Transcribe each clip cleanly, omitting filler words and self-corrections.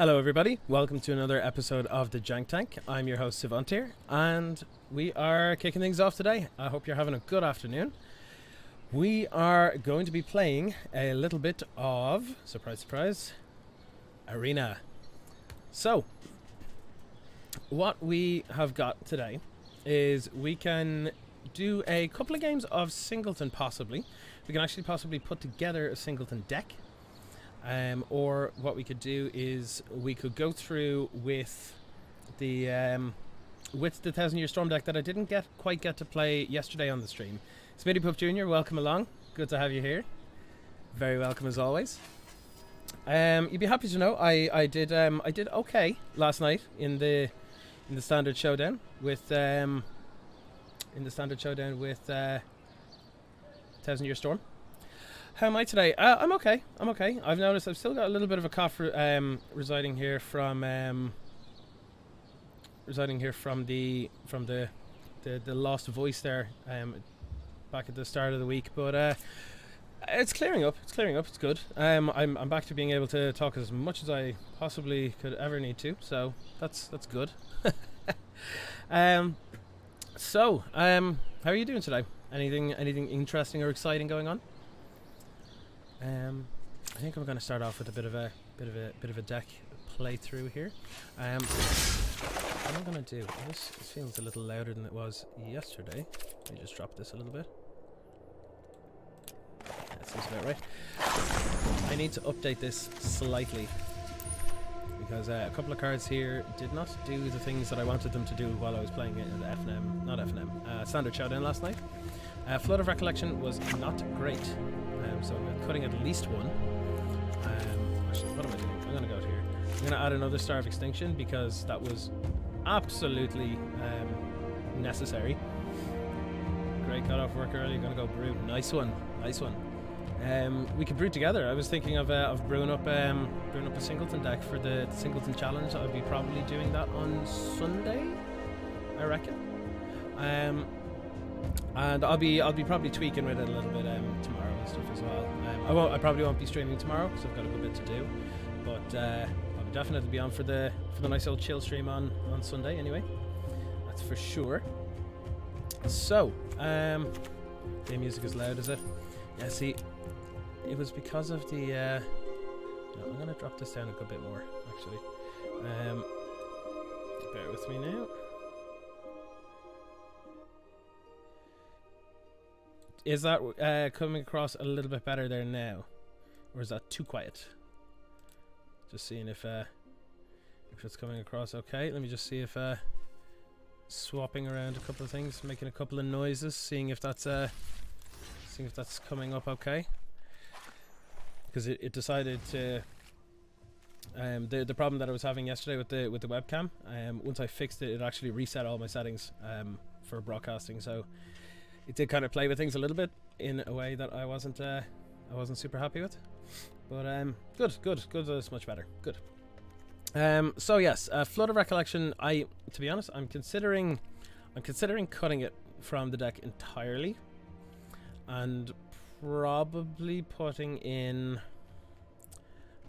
Hello everybody, welcome to another episode of the Jank Tank. I'm your host Syvantir, and we are kicking things off today. I hope you're having a good afternoon. We are going to be playing a little bit of, surprise surprise, Arena. So, what we have got today is we can do a couple of games of Singleton possibly. We can actually possibly put together a Singleton deck. Or what we could do is we could go through with the 1000 Year Storm deck that I didn't quite get to play yesterday on the stream. Smitty Pup Jr., welcome along. Good to have you here. Very welcome as always. You'd be happy to know I did okay last night in the standard showdown with 1000 Year Storm. How am I today? I'm okay. I've noticed I've still got a little bit of a cough residing here from the lost voice there back at the start of the week, but it's clearing up. It's good. I'm back to being able to talk as much as I possibly could ever need to, so that's good. So how are you doing today? Anything interesting or exciting going on? I think I'm going to start off with a bit of a deck playthrough here. What I'm going to do, this feels a little louder than it was yesterday. Let me just drop this a little bit. That seems about right. I need to update this slightly because a couple of cards here did not do the things that I wanted them to do while I was playing it in the Standard Showdown last night. Flood of Recollection was not great. So I'm cutting at least one. Actually, what am I doing? I'm going to go out here. I'm going to add another Star of Extinction because that was absolutely necessary. Great, got off work early. Going to go brew. Nice one. We could brew together. I was thinking of brewing up a Singleton deck for the Singleton Challenge. I'll be probably doing that on Sunday, I reckon. And I'll be probably tweaking with it a little bit tomorrow and stuff as well. I probably won't be streaming tomorrow because I've got a good bit to do, but I'll definitely be on for the nice old chill stream on Sunday anyway. That's for sure. So the music is loud, is it? Yeah. See, it was because of the. No, I'm gonna drop this down a good bit more actually. Bear with me now. Is that coming across a little bit better there now? Or is that too quiet? Just seeing if it's coming across okay. Let me just see if swapping around a couple of things, making a couple of noises, seeing if that's coming up okay. Because it decided to the problem that I was having yesterday with the webcam, once I fixed it, it actually reset all my settings for broadcasting, so it did kind of play with things a little bit in a way that I wasn't super happy with, but good. That's much better. Good. So yes, Flood of Recollection. To be honest, I'm considering cutting it from the deck entirely, and probably putting in.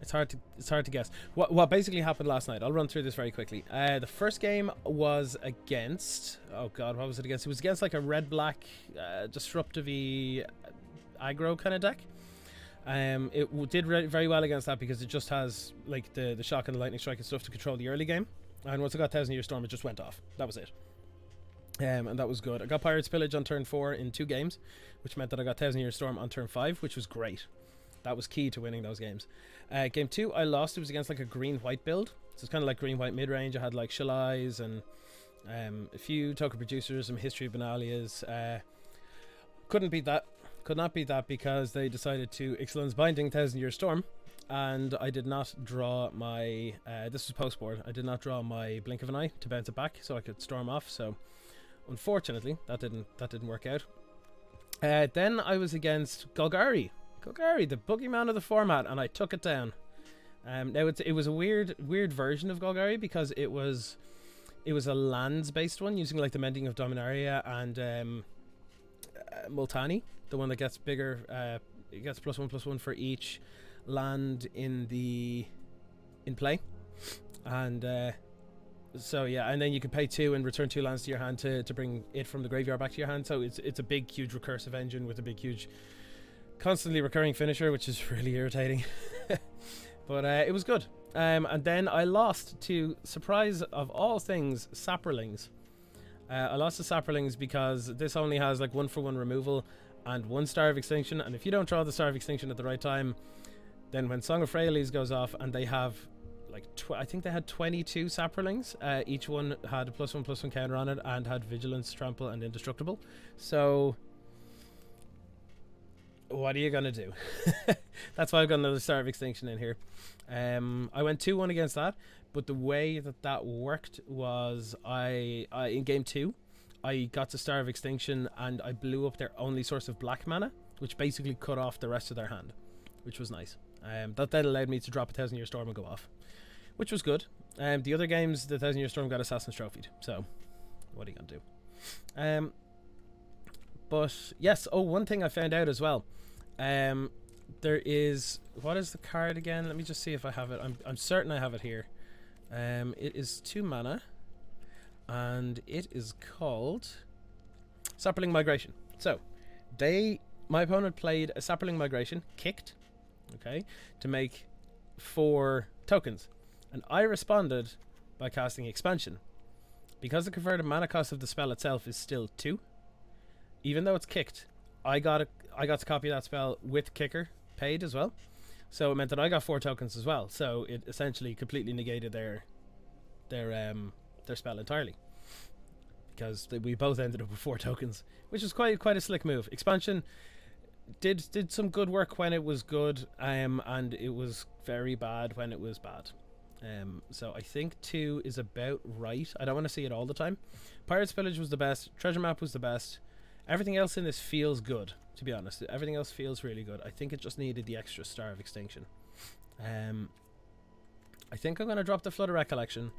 It's hard to guess. What basically happened last night? I'll run through this very quickly. The first game was against. Oh God, what was it against? It was against like a red-black, disruptive-y aggro kind of deck. It did very well against that because it just has like the shock and the lightning strike and stuff to control the early game. And once I got 1000 Year Storm, it just went off. That was it. And that was good. I got Pirate's Pillage on turn 4 in 2 games, which meant that I got 1000 Year Storm on turn 5, which was great. That was key to winning those games. Game 2, I lost. It was against like a green-white build. So it's kind of like green-white mid-range. I had like Shelleyes and a few token producers, some History of Benalias. Couldn't beat that. Could not beat that because they decided to Ixalan's Binding 1000 Year Storm. And I did not draw my... this was post-board. I did not draw my Blink of an Eye to bounce it back so I could storm off. So unfortunately, that didn't work out. Then I was against Golgari, the boogeyman of the format, and I took it down. Now it was a weird version of Golgari because it was a lands based one using like the Mending of Dominaria and Multani, the one that gets bigger. It gets +1/+1 for each land in play. And so yeah, and then you can pay 2 and return 2 lands to your hand to bring it from the graveyard back to your hand. So it's a big, huge recursive engine with a big, huge, constantly recurring finisher, which is really irritating. But it was good. And then I lost to, surprise of all things, Saprolings. I lost to Saprolings because this only has like 1-for-1 removal and 1 Star of Extinction, and if you don't draw the Star of Extinction at the right time, then when Song of Freyalise goes off and they have like I think they had 22 Saprolings, each one had a +1/+1 counter on it and had Vigilance, Trample and Indestructible. So what are you gonna do? That's why I've got another Star of Extinction in here. I went 2-1 against that, but the way that worked was I in game 2 I got the Star of Extinction and I blew up their only source of black mana, which basically cut off the rest of their hand, which was nice. That then allowed me to drop a 1000-Year Storm and go off, which was good. The other games, the 1000-Year Storm got Assassin's Trophied, so what are you gonna do? But yes, one thing I found out as well. There is, what is the card again? Let me just see if I have it. I'm certain I have it here. It is 2 mana, and it is called Saproling Migration. So my opponent played a Saproling Migration, kicked, okay, to make 4 tokens, and I responded by casting Expansion. Because the converted mana cost of the spell itself is still 2, even though it's kicked, I got to copy that spell with kicker paid as well, so it meant that I got 4 tokens as well. So it essentially completely negated their spell entirely, because we both ended up with 4 tokens, which is quite a slick move. Expansion did some good work when it was good, and it was very bad when it was bad. So I think 2 is about right. I don't want to see it all the time. Pirate's Village was the best. Treasure Map was the best. Everything else in this feels good, to be honest. Everything else feels really good. I think it just needed the extra Star of Extinction. I think I'm going to drop the Flood of Recollection,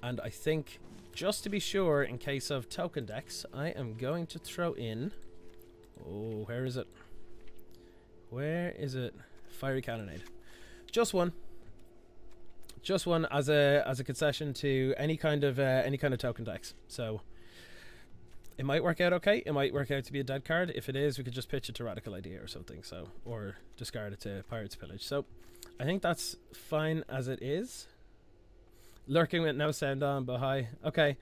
and I think, just to be sure, in case of token decks, I am going to throw in... Oh, where is it? Where is it? Fiery Cannonade. Just one as a concession to any kind of token decks. So it might work out okay. It might work out to be a dead card. If it is, we could just pitch it to Radical Idea or something. So, or discard it to Pirate's Pillage. So I think that's fine as it is. Lurking with no sound on, but hi. Okay.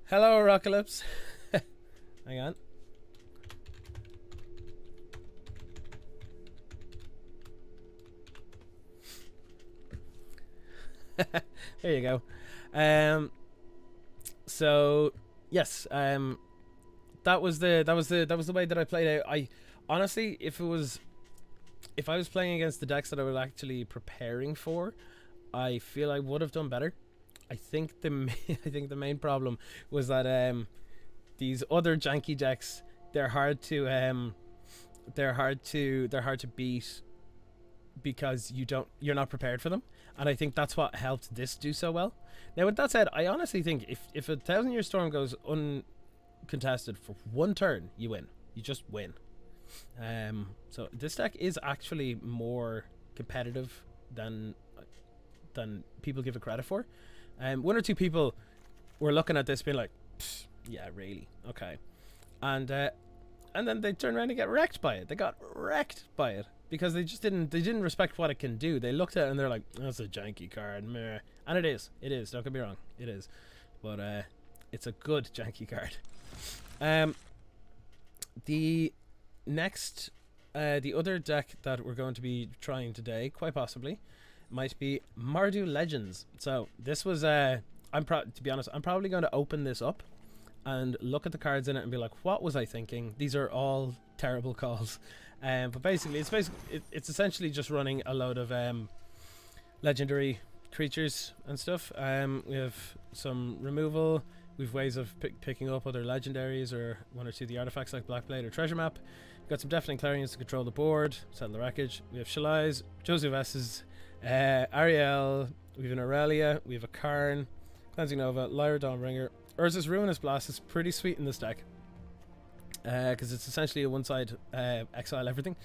Hello, Rockalypse. Hang on. There you go. So yes, that was the way that I played out. I honestly, if I was playing against the decks that I was actually preparing for, I feel I would have done better. I think the main problem was that these other janky decks, they're hard to beat because you're not prepared for them, and I think that's what helped this do so well. Now, with that said, I honestly think if a 1000-Year Storm goes uncontested for 1 turn, you win. You just win. So this deck is actually more competitive than people give it credit for. 1 or 2 people were looking at this being like, yeah, really, okay, and then they turn around and get wrecked by it. They got wrecked by it because they didn't respect what it can do. They looked at it and they're like, that's a janky card, meh. And it is, don't get me wrong, it is, but it's a good janky card. The next, the other deck that we're going to be trying today, quite possibly, might be Mardu Legends. So this was to be honest, I'm probably going to open this up and look at the cards in it and be like, what was I thinking? These are all terrible calls. But basically it's essentially just running a load of legendary creatures and stuff. We have some removal. We've ways of picking up other legendaries or 1 or 2 of the artifacts like Blackblade or Treasure Map. We've got some Deafening Clarions to control the board, settle the wreckage. We have Shalai's, Joseph S's, Ariel, we have an Aurelia, we have a Karn, Cleansing Nova, Lyra Dawnbringer. Urza's Ruinous Blast is pretty sweet in this deck, because it's essentially a one-side exile everything.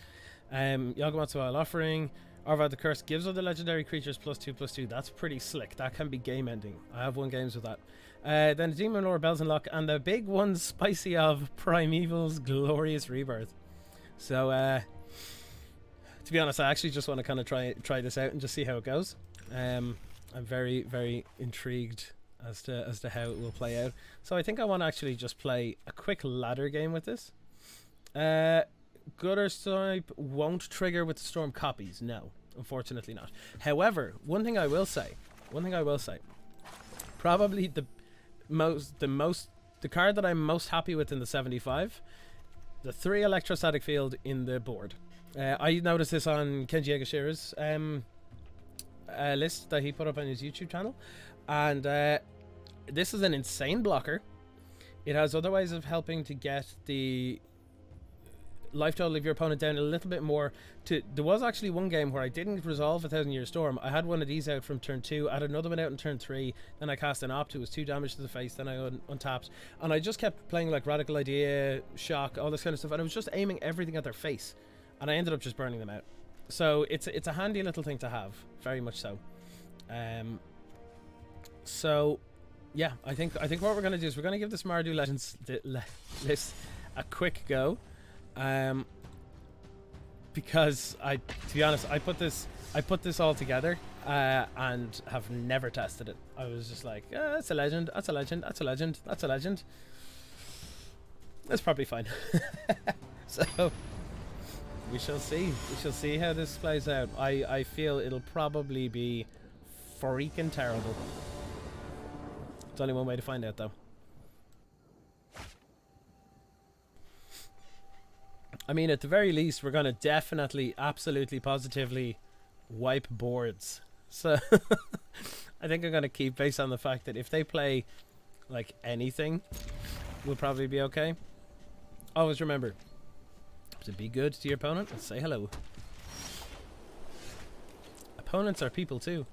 Yawgmoth's Wild Offering, Arvad the Curse gives other legendary creatures +2/+2. That's pretty slick. That can be game ending. I have won games with that. Then Demon Lore, Bells and Lock, and the big one, spicy of Primeval's Glorious Rebirth. So, to be honest, I actually just want to kind of try this out and just see how it goes. I'm very, very intrigued as to how it will play out. So I think I want to actually just play a quick ladder game with this. Gutter Snipe won't trigger with the Storm copies. No, unfortunately not. However, one thing I will say, probably the card that I'm most happy with in the 75, the 3 Electrostatic Field in the board. I noticed this on Kenji Egashira's list that he put up on his YouTube channel, and this is an insane blocker. It has other ways of helping to get the life total of your opponent down a little bit more. There was actually one game where I didn't resolve a 1,000-Year Storm. I had one of these out from turn 2, I had another one out in turn 3, then I cast an Opt. It was 2 damage to the face, then I untapped, and I just kept playing like Radical Idea, Shock, all this kind of stuff, and I was just aiming everything at their face, and I ended up just burning them out. So it's a handy little thing to have, very much so. So yeah, I think what we're going to do is we're going to give this Mardu Legends list a quick go. Because to be honest, I put this all together and have never tested it. I was just like, that's a legend, that's a legend, that's a legend, that's a legend. That's probably fine. So we shall see. We shall see how this plays out. I feel it'll probably be freaking terrible. There's only one way to find out, though. I mean, at the very least, we're going to definitely, absolutely, positively wipe boards. So I think I'm going to keep based on the fact that if they play like anything, we'll probably be okay. Always remember to be good to your opponent and say hello. Opponents are people too.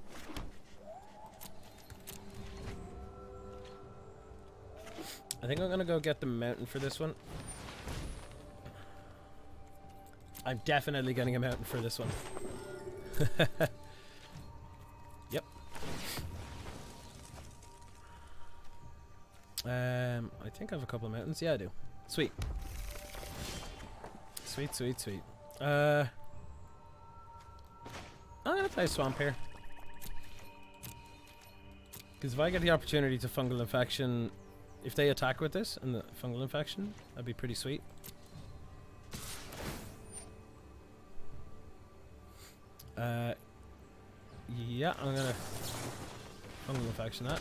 I think I'm going to go get the mountain for this one. I'm definitely getting a mountain for this one. Yep. I think I have a couple of mountains. Yeah, I do. Sweet. Sweet, sweet, sweet. I'm gonna play Swamp here. Because if I get the opportunity to Fungal Infection, if they attack with this and the Fungal Infection, that'd be pretty sweet. Yeah, I'm gonna Fungal Infection that.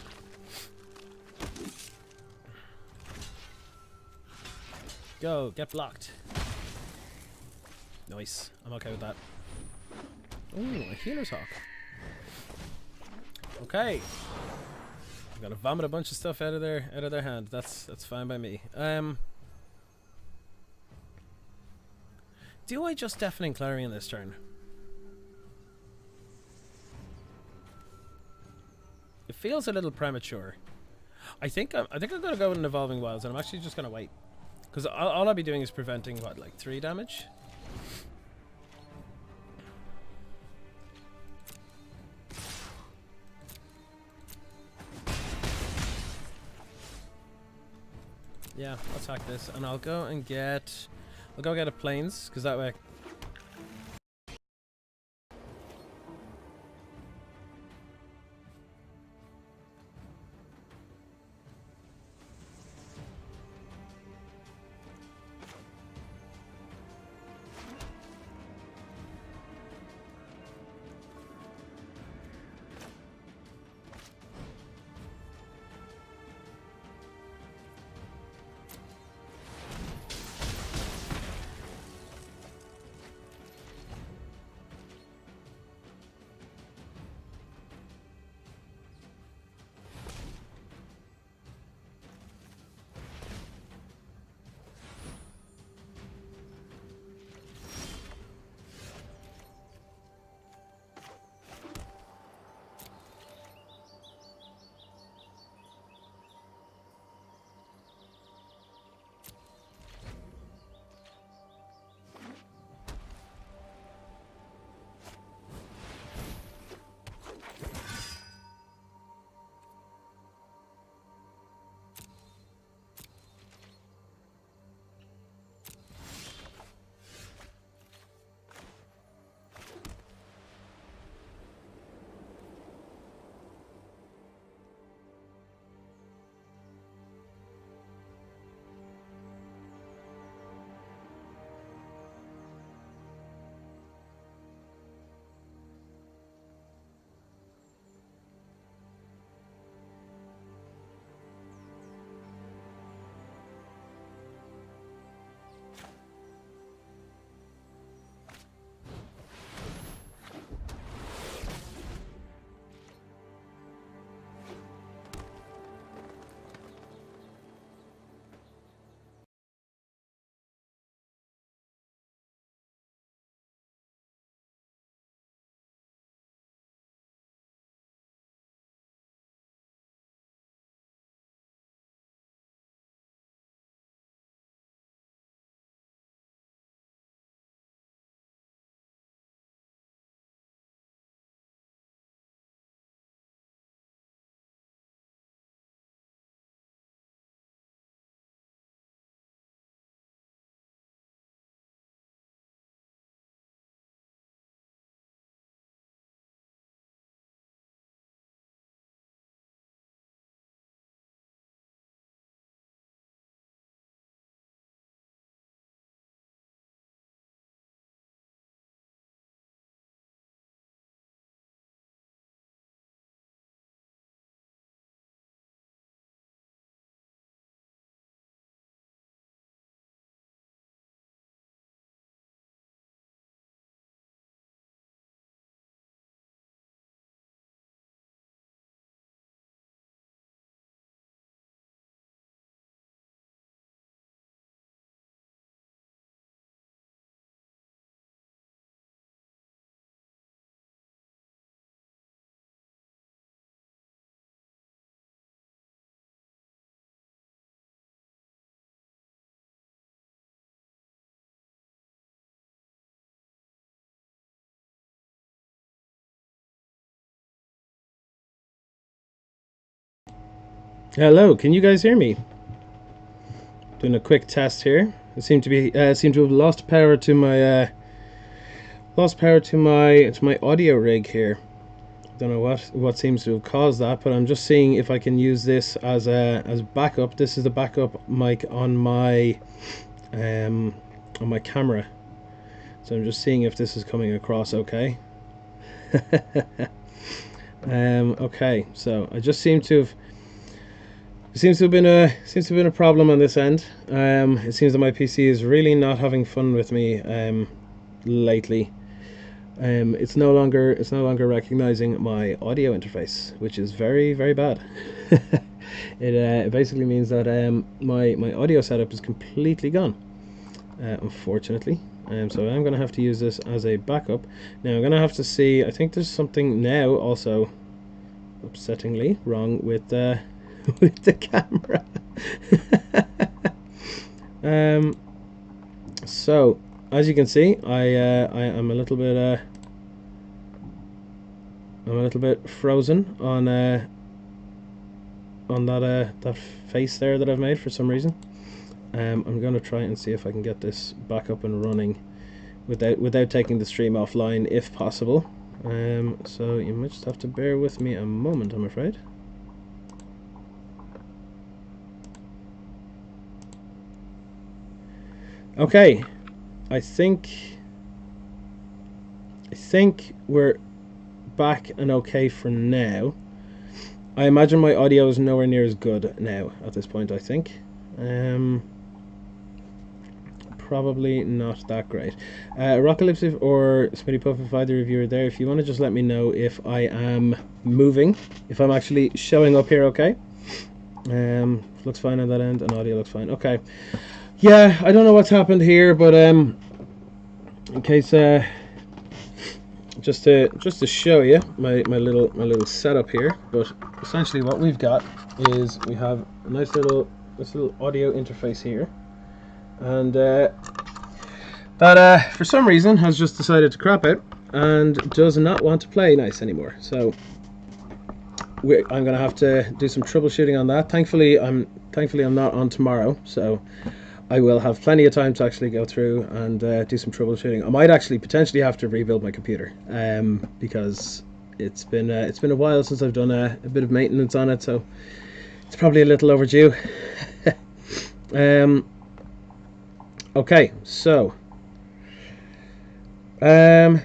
Go, get blocked. Nice, I'm okay with that. Ooh, a Healer's Hawk. Okay. I'm gonna vomit a bunch of stuff out of their hand. That's fine by me. Do I just Deafening Clarion this turn? It feels a little premature. I think I'm gonna go with an Evolving Wilds, and I'm actually just gonna wait, because all I'll be doing is preventing what, like 3 damage. Yeah, I'll attack this, and I'll go get a Plains, because that way. Hello, can you guys hear me? Doing a quick test here. I seem to have lost power to my audio rig here. Don't know what seems to have caused that, but I'm just seeing if I can use this as backup. This is the backup mic on my camera. So I'm just seeing if this is coming across okay. Okay, so I just seem to have been a problem on this end. It seems that my PC is really not having fun with me lately. It's no longer recognizing my audio interface, which is very, very bad. It basically means that my audio setup is completely gone, unfortunately. So I'm going to have to use this as a backup. Now I'm going to have to see. I think there's something now also upsettingly wrong with with the camera. So as you can see, I am a little bit frozen on that face there that I've made for some reason. I'm going to try and see if I can get this back up and running without taking the stream offline if possible. So you might just have to bear with me a moment, I'm afraid. Okay, I think we're back and okay for now. I imagine my audio is nowhere near as good now at this point, I think. Probably not that great. Rockalypse or Smitty Puff, if either of you are there, if you want to just let me know if I am moving, if I'm actually showing up here okay. Looks fine on that end, and audio looks fine. Okay. Yeah, I don't know what's happened here, but in case just to show you my little setup here. But essentially what we've got is we have a nice little audio interface here, and that for some reason has just decided to crap out and does not want to play nice anymore. So I'm gonna have to do some troubleshooting on that. Thankfully I'm not on tomorrow, so I will have plenty of time to actually go through and do some troubleshooting. I might actually potentially have to rebuild my computer because it's been a while since I've done a bit of maintenance on it, so it's probably a little overdue. Okay, so same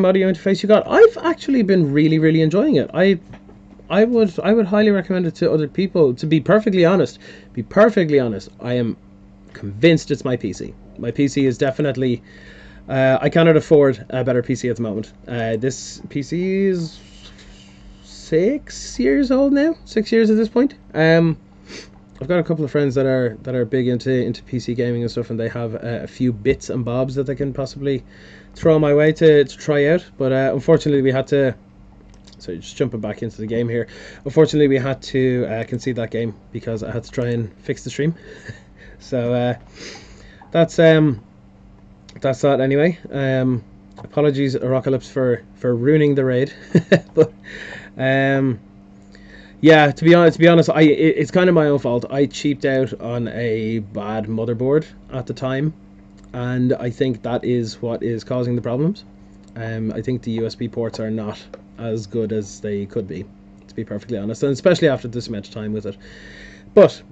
audio interface you got. I've actually been really enjoying it. I would highly recommend it to other people. To be perfectly honest, I am convinced it's my PC. My PC is definitely I cannot afford a better PC at the moment. This PC is 6 years old now. 6 years at this point. I've got a couple of friends that are big into PC gaming and stuff, and they have a few bits and bobs that they can possibly throw my way to try out. But unfortunately, we had to. So just jumping back into the game here. Unfortunately, we had to concede that game because I had to try and fix the stream. So that's that anyway. Apologies, Rockalypse, for ruining the raid. But yeah, to be honest, it's kind of my own fault. I cheaped out on a bad motherboard at the time, and I think that is what is causing the problems. I think the USB ports are not as good as they could be, to be perfectly honest, and especially after this amount of time with it. But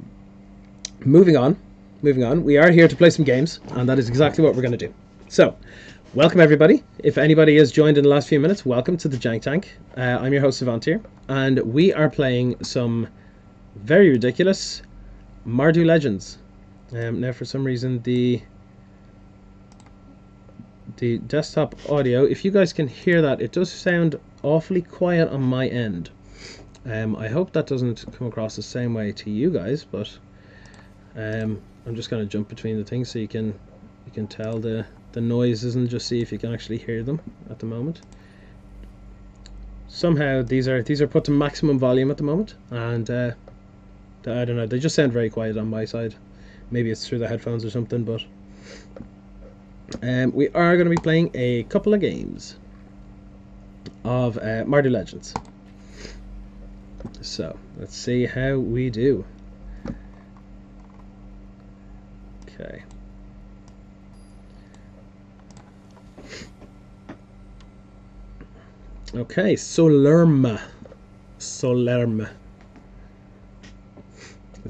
moving on, we are here to play some games, and that is exactly what we're going to do. So, welcome everybody. If anybody has joined in the last few minutes, welcome to the Jank Tank. I'm your host Syvantir, and we are playing some very ridiculous Mardu Legends. Now, for some reason, the desktop audio, if you guys can hear that, it does sound awfully quiet on my end. I hope that doesn't come across the same way to you guys, but I'm just going to jump between the things so you can tell the noises and just see if you can actually hear them at the moment. Somehow these are put to maximum volume at the moment, and I don't know, they just sound very quiet on my side. Maybe it's through the headphones or something, but we are going to be playing a couple of games of Mardu Legends. So let's see how we do. Okay. Okay, Solerma. Let's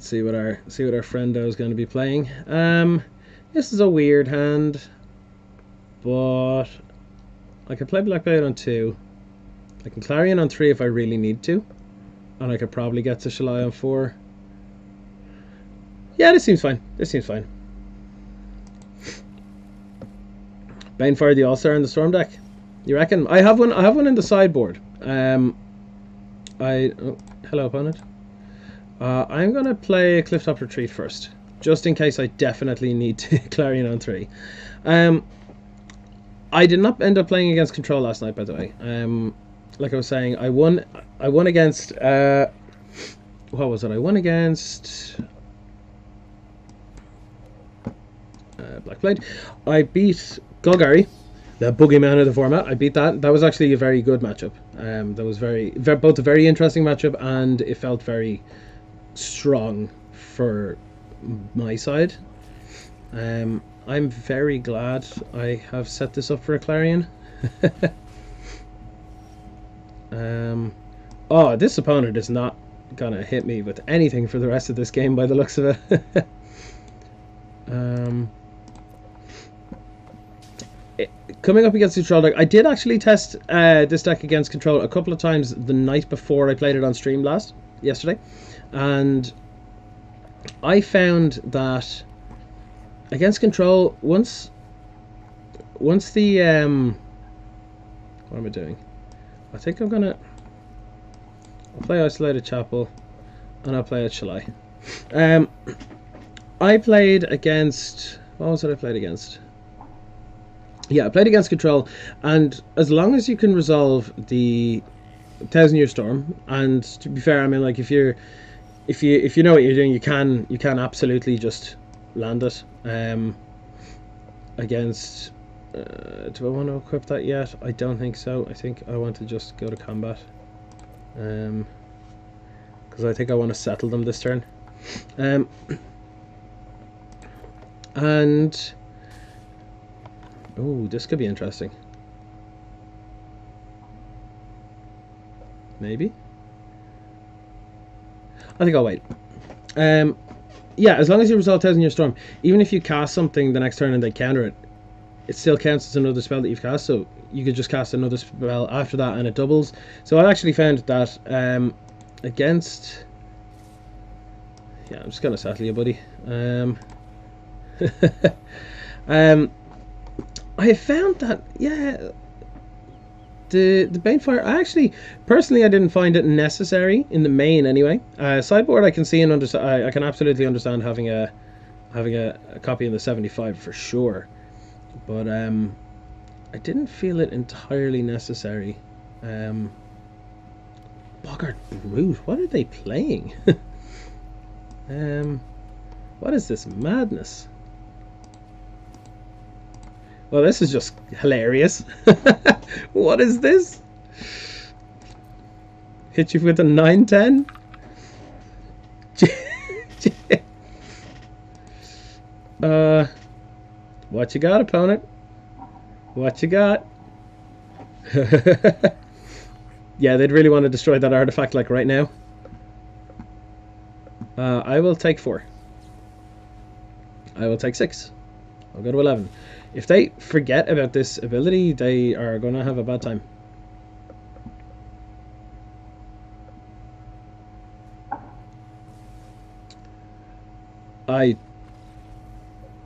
see what our friendo is going to be playing. This is a weird hand, but I could play Blackblade on 2. I can Clarion on 3 if I really need to, and I could probably get to Shalai on 4. Yeah, this seems fine. Banefire the All-Star in the Storm deck. You reckon? I have one in the sideboard. Hello opponent. I'm gonna play a Clifftop Retreat first, just in case I definitely need to Clarion on 3. I did not end up playing against Control last night, by the way. Like I was saying, I won against what was it? I won against Blackblade. I beat Golgari, the boogeyman of the format. I beat that. That was actually a very good matchup. That was both a very interesting matchup, and it felt very strong for my side. I'm very glad I have set this up for a Clarion. Oh, this opponent is not gonna hit me with anything for the rest of this game by the looks of it. Coming up against Control deck, I did actually test this deck against Control a couple of times the night before I played it on stream yesterday, and I found that against Control, once the what am I doing? I think I'll play Isolated Chapel, and I'll play at Shalai. I played against, what was it I played against? Yeah, I played against Control, and as long as you can resolve the 1,000-Year Storm, and to be fair, I mean, like, if you know what you're doing, you can absolutely just land it. Against do I want to equip that yet? I don't think so. I think I want to just go to combat, because I think I want to settle them this turn. And oh, this could be interesting. Maybe. I think I'll wait. Yeah, as long as you resolve 1,000-Year Storm, even if you cast something the next turn and they counter it, it still counts as another spell that you've cast, so you could just cast another spell after that and it doubles. So I actually found that against... Yeah, I'm just going to settle you, buddy. I found that, yeah, the Banefire, personally I didn't find it necessary in the main anyway. Sideboard I can see and understand. I can absolutely understand having a copy in the 75 for sure, but I didn't feel it entirely necessary. Boggart Brute, what are they playing? What is this madness? Well, this is just hilarious. What is this? Hit you with a 9-10? What you got, opponent? What you got? Yeah, they'd really want to destroy that artifact like right now. I will take 4. I will take 6. I'll go to 11. If they forget about this ability, they are going to have a bad time.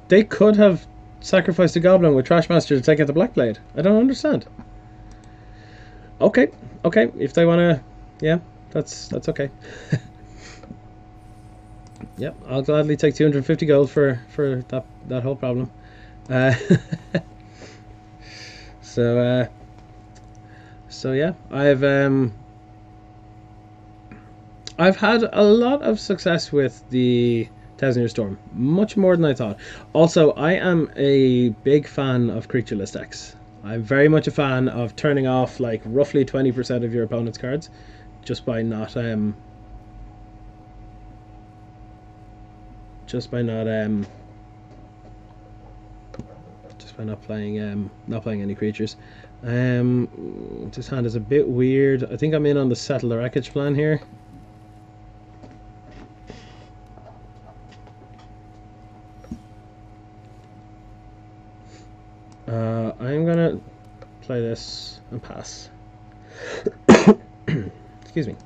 They could have sacrificed a goblin with Trashmaster to take out the Blackblade. I don't understand. Okay, if they want to, yeah, that's okay. Yep, I'll gladly take 250 gold for that whole problem. So yeah, I've had a lot of success with the 1,000-Year Storm, much more than I thought. Also, I am a big fan of creatureless decks. I'm very much a fan of turning off like roughly 20% of your opponent's cards just by not playing any creatures. This hand is a bit weird. I think I'm in on the Settle the Wreckage plan here. I'm gonna play this and pass. Excuse me.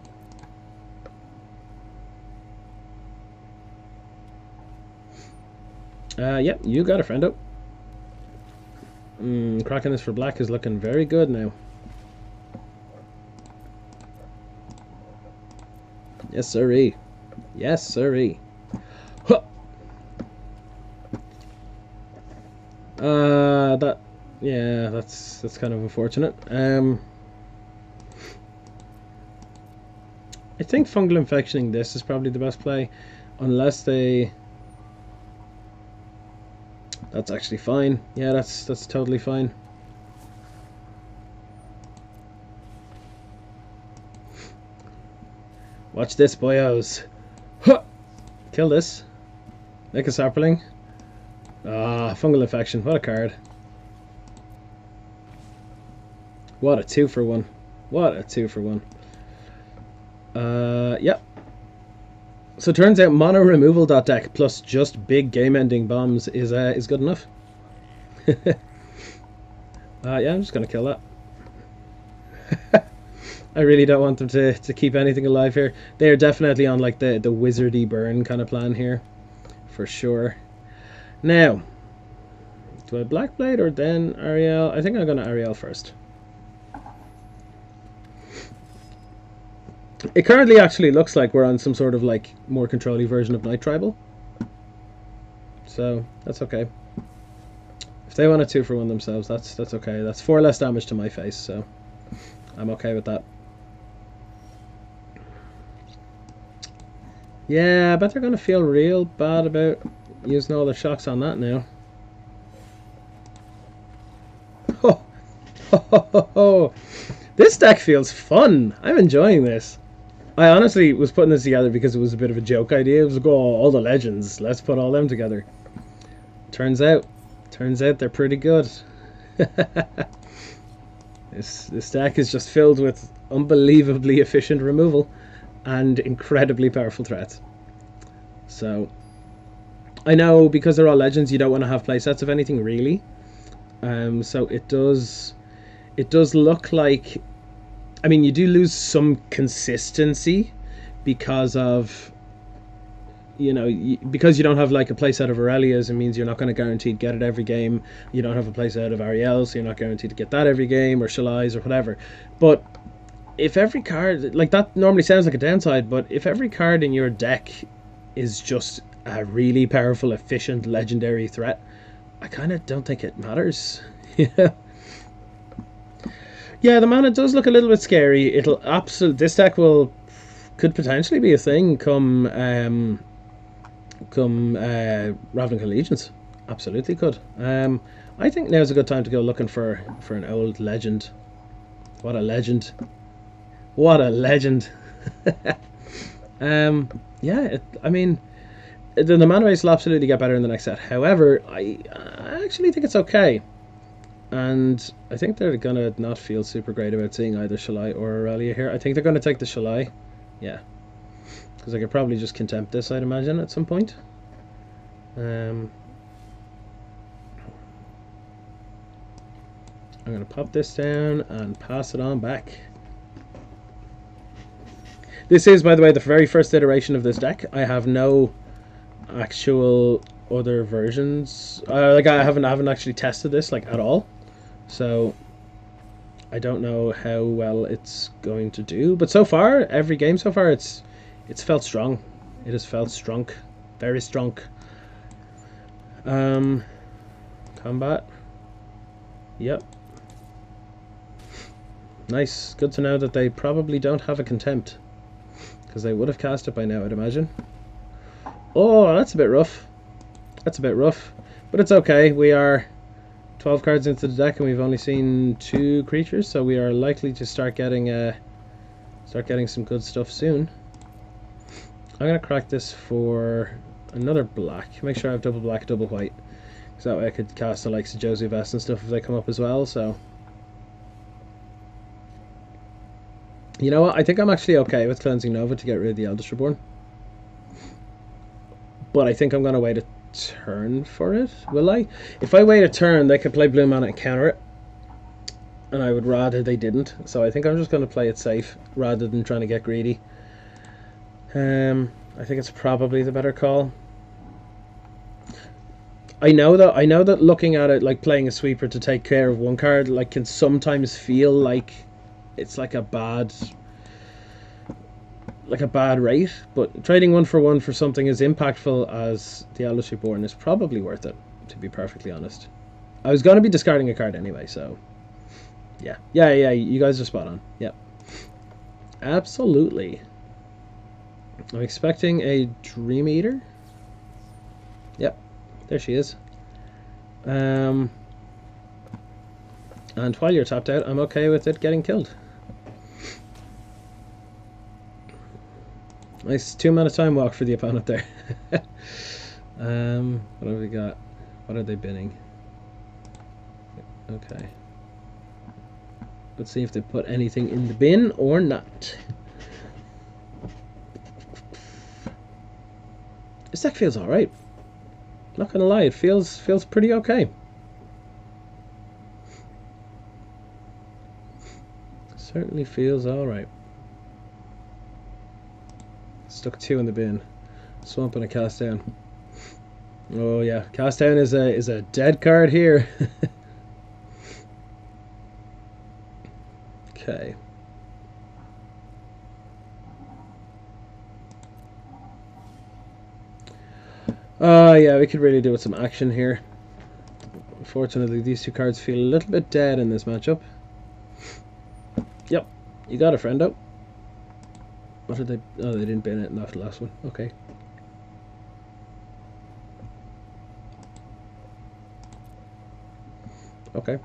Yep, you got a friendo. Cracking this for black is looking very good now. Yes, sirree. Yes, sirree. Huh. That's kind of unfortunate. I think fungal infectioning this is probably the best play, unless they. That's actually fine. Yeah, that's totally fine. Watch this, boyos. Huh! Kill this. Make a sapling. Ah, fungal infection. What a card. What a 2-for-1. What a 2-for-1. Yep. So it turns out mono removal deck plus just big game ending bombs is good enough. Yeah, I'm just gonna kill that. I really don't want them to keep anything alive here. They are definitely on like the wizardy burn kind of plan here, for sure. Now, do I Black Blade or then Ariel? I think I'm gonna Ariel first. It currently actually looks like we're on some sort of like more control-y version of Night Tribal. So that's okay. If they want a 2-for-1 themselves, that's okay. That's 4 less damage to my face, so I'm okay with that. Yeah, I bet they're gonna feel real bad about using all their shocks on that now. Oh, oh. This deck feels fun. I'm enjoying this. I honestly was putting this together because it was a bit of a joke idea. It was like, oh, all the legends, let's put all them together. Turns out they're pretty good. This deck is just filled with unbelievably efficient removal and incredibly powerful threats. So I know because they're all legends, you don't want to have playsets of anything really. So it does look like, I mean, you do lose some consistency because of, you know, because you don't have like a playset of Aurelias. It means you're not going to guaranteed get it every game. You don't have a playset of Ariel, so you're not guaranteed to get that every game, or Shalai's or whatever. But if every card, like that normally sounds like a downside, but if every card in your deck is just a really powerful, efficient, legendary threat, I kind of don't think it matters. Yeah. Yeah, the mana does look a little bit scary. It'll absolutely, this deck could potentially be a thing come Ravnica Legions. Absolutely could. I think now's a good time to go looking for an old legend. What a legend! What a legend! Yeah, I mean, the mana base will absolutely get better in the next set. However, I actually think it's okay. And I think they're going to not feel super great about seeing either Shalai or Aurelia here. I think they're going to take the Shalai. Yeah. Because I could probably just contempt this, I'd imagine, at some point. I'm going to pop this down and pass it on back. This is, by the way, the very first iteration of this deck. I have no actual other versions. Like I haven't actually tested this like at all. So I don't know how well it's going to do, but so far, every game so far, it's felt strong. It has felt strong, very strong. Combat. Yep. Nice. Good to know that they probably don't have a contempt, because they would have cast it by now, I'd imagine. Oh, that's a bit rough. That's a bit rough, but it's okay. We are 12 cards into the deck and we've only seen 2 creatures, so we are likely to start getting start getting some good stuff soon. I'm going to crack this for another black. Make sure I have double black, double white. Because that way I could cast the likes of Josie Vest and stuff if they come up as well, so... You know what? I think I'm actually okay with Cleansing Nova to get rid of the Eldest Reborn. But I think I'm going to wait a turn for it. Will I? If I wait a turn, they could play Blue Mana and counter it. And I would rather they didn't. So I think I'm just going to play it safe rather than trying to get greedy. I think it's probably the better call. I know that looking at it like playing a sweeper to take care of one card like can sometimes feel like it's like a bad rate, but trading 1 for something as impactful as the Eldest Reborn is probably worth it, to be perfectly honest. I was going to be discarding a card anyway, so yeah, you guys are spot on. Yep, absolutely. I'm expecting a Dream Eater. Yep, there she is. And while you're tapped out, I'm okay with it getting killed. Nice 2 mana time walk for the opponent there. What have we got? What are they binning? Okay. Let's see if they put anything in the bin or not. This deck feels alright. Not gonna lie, it feels pretty okay. Certainly feels alright. Stuck 2 in the bin. Swamp and a cast down. Oh yeah, cast down is a dead card here. Okay. Yeah, we could really do with some action here. Unfortunately, these 2 cards feel a little bit dead in this matchup. Yep, you got a friendo. What did they... Oh, they didn't bin it in that last one. Okay. Okay.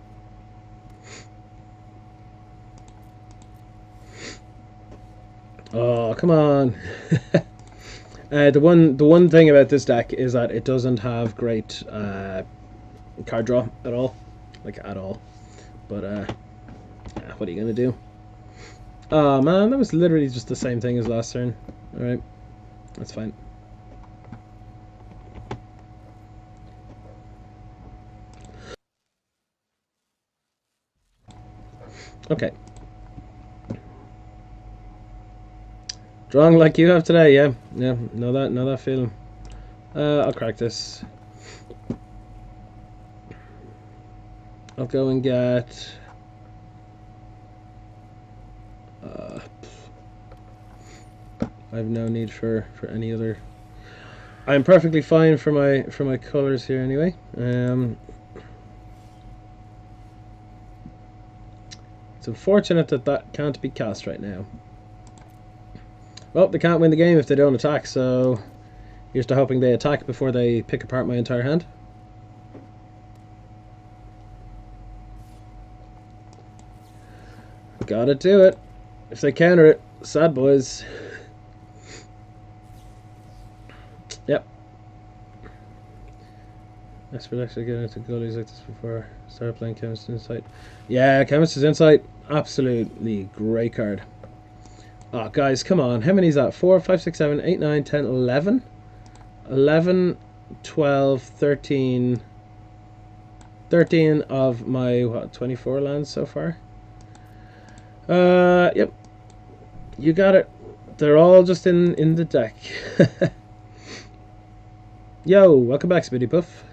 Oh, come on. The one thing about this deck is that it doesn't have great card draw at all. Like, at all. But, yeah, what are you going to do? Oh man, that was literally just the same thing as last turn. Alright, that's fine. Okay. Drawing like you have today, yeah. Yeah, know that feeling. I'll crack this. I'll go and get... I have no need for any other. I'm perfectly fine for my colors here anyway. It's unfortunate that can't be cast right now. Well, they can't win the game if they don't attack, so here's to hoping they attack before they pick apart my entire hand. Gotta do it. If they counter it, sad boys. Yep. Expert actually getting into goalies like this before start playing Chemist's Insight. Yeah, Chemist's Insight, absolutely great card. Oh, guys, come on. How many is that? 4, 5, 6, 7, 8, 9, 10, 11? 11, 12, 13. 13 of my, what, 24 lands so far? Yep. You got it. They're all just in the deck. Yo, welcome back, Spitty Puff.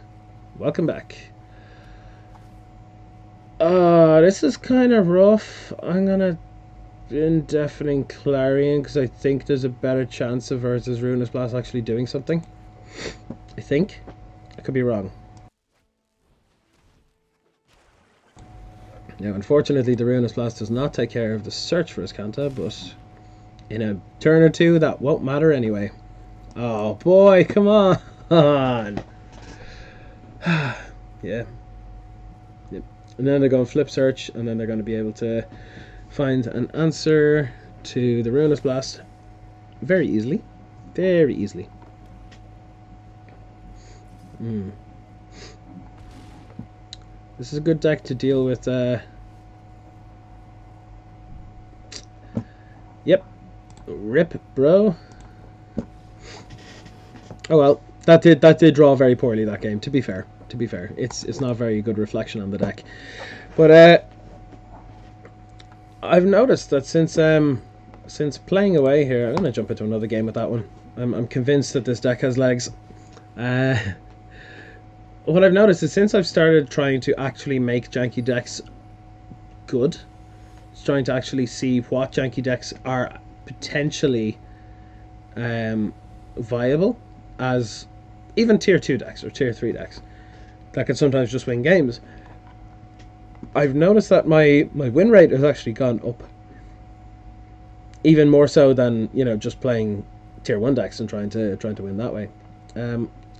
Welcome back. This is kind of rough. I'm gonna Indefinite Clarion because I think there's a better chance of versus Ruinous Blast actually doing something. I think. I could be wrong. Now, unfortunately, the Ruinous Blast does not take care of the search for Iskanta, but in a turn or two, that won't matter anyway. Oh boy, come on! Yeah. Yep. And then they're going to flip search, and then they're going to be able to find an answer to the Ruinous Blast very easily. Very easily. This is a good deck to deal with. Yep. Rip, bro. Oh well, that did draw very poorly that game. To be fair, it's not a very good reflection on the deck. But I've noticed that since playing away here, I'm gonna jump into another game with that one. I'm convinced that this deck has legs. What I've noticed is since I've started trying to actually make janky decks good, trying to actually see what janky decks are potentially viable as even tier 2 decks or tier 3 decks that can sometimes just win games, I've noticed that my win rate has actually gone up, even more so than, you know, just playing tier 1 decks and trying to win that way.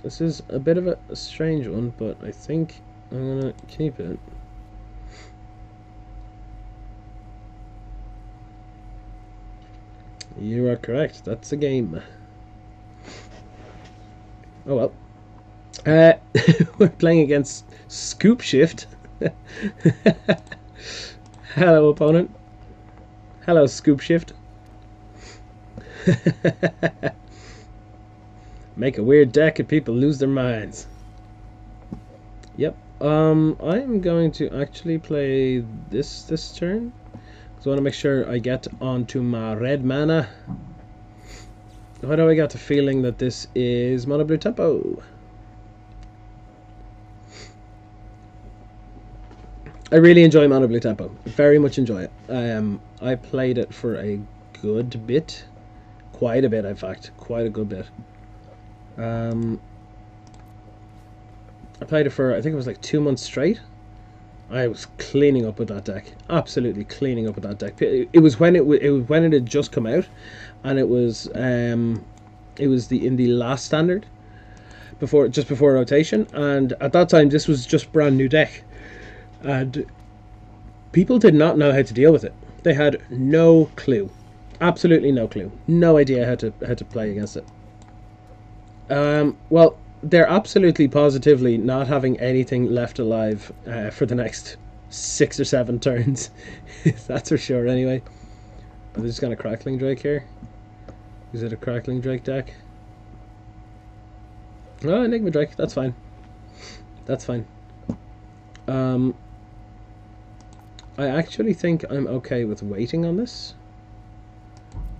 This is a bit of a strange one, but I think I'm gonna keep it. You are correct. That's a game. Oh well. We're playing against Scoop Shift. Hello, opponent. Hello, Scoop Shift. Make a weird deck and people lose their minds. Yep. I'm going to actually play this turn. So I want to make sure I get onto my red mana. Why do I get the feeling that this is Mono Blue Tempo? I really enjoy Mono Blue Tempo. Very much enjoy it. I played it for a good bit. Quite a bit, in fact. Quite a good bit. I played it for, I think it was like 2 months straight. I was cleaning up with that deck, absolutely cleaning up with that deck. It was when it had just come out, and it was in the last standard, just before rotation, and at that time this was just brand new deck, and people did not know how to deal with it. They had no clue, absolutely no clue, no idea how to play against it. Well, they're absolutely positively not having anything left alive for the next 6 or 7 turns. That's for sure anyway. But there's got a Crackling Drake here. Is it a Crackling Drake deck? Oh, Enigma Drake, that's fine. That's fine. I actually think I'm okay with waiting on this.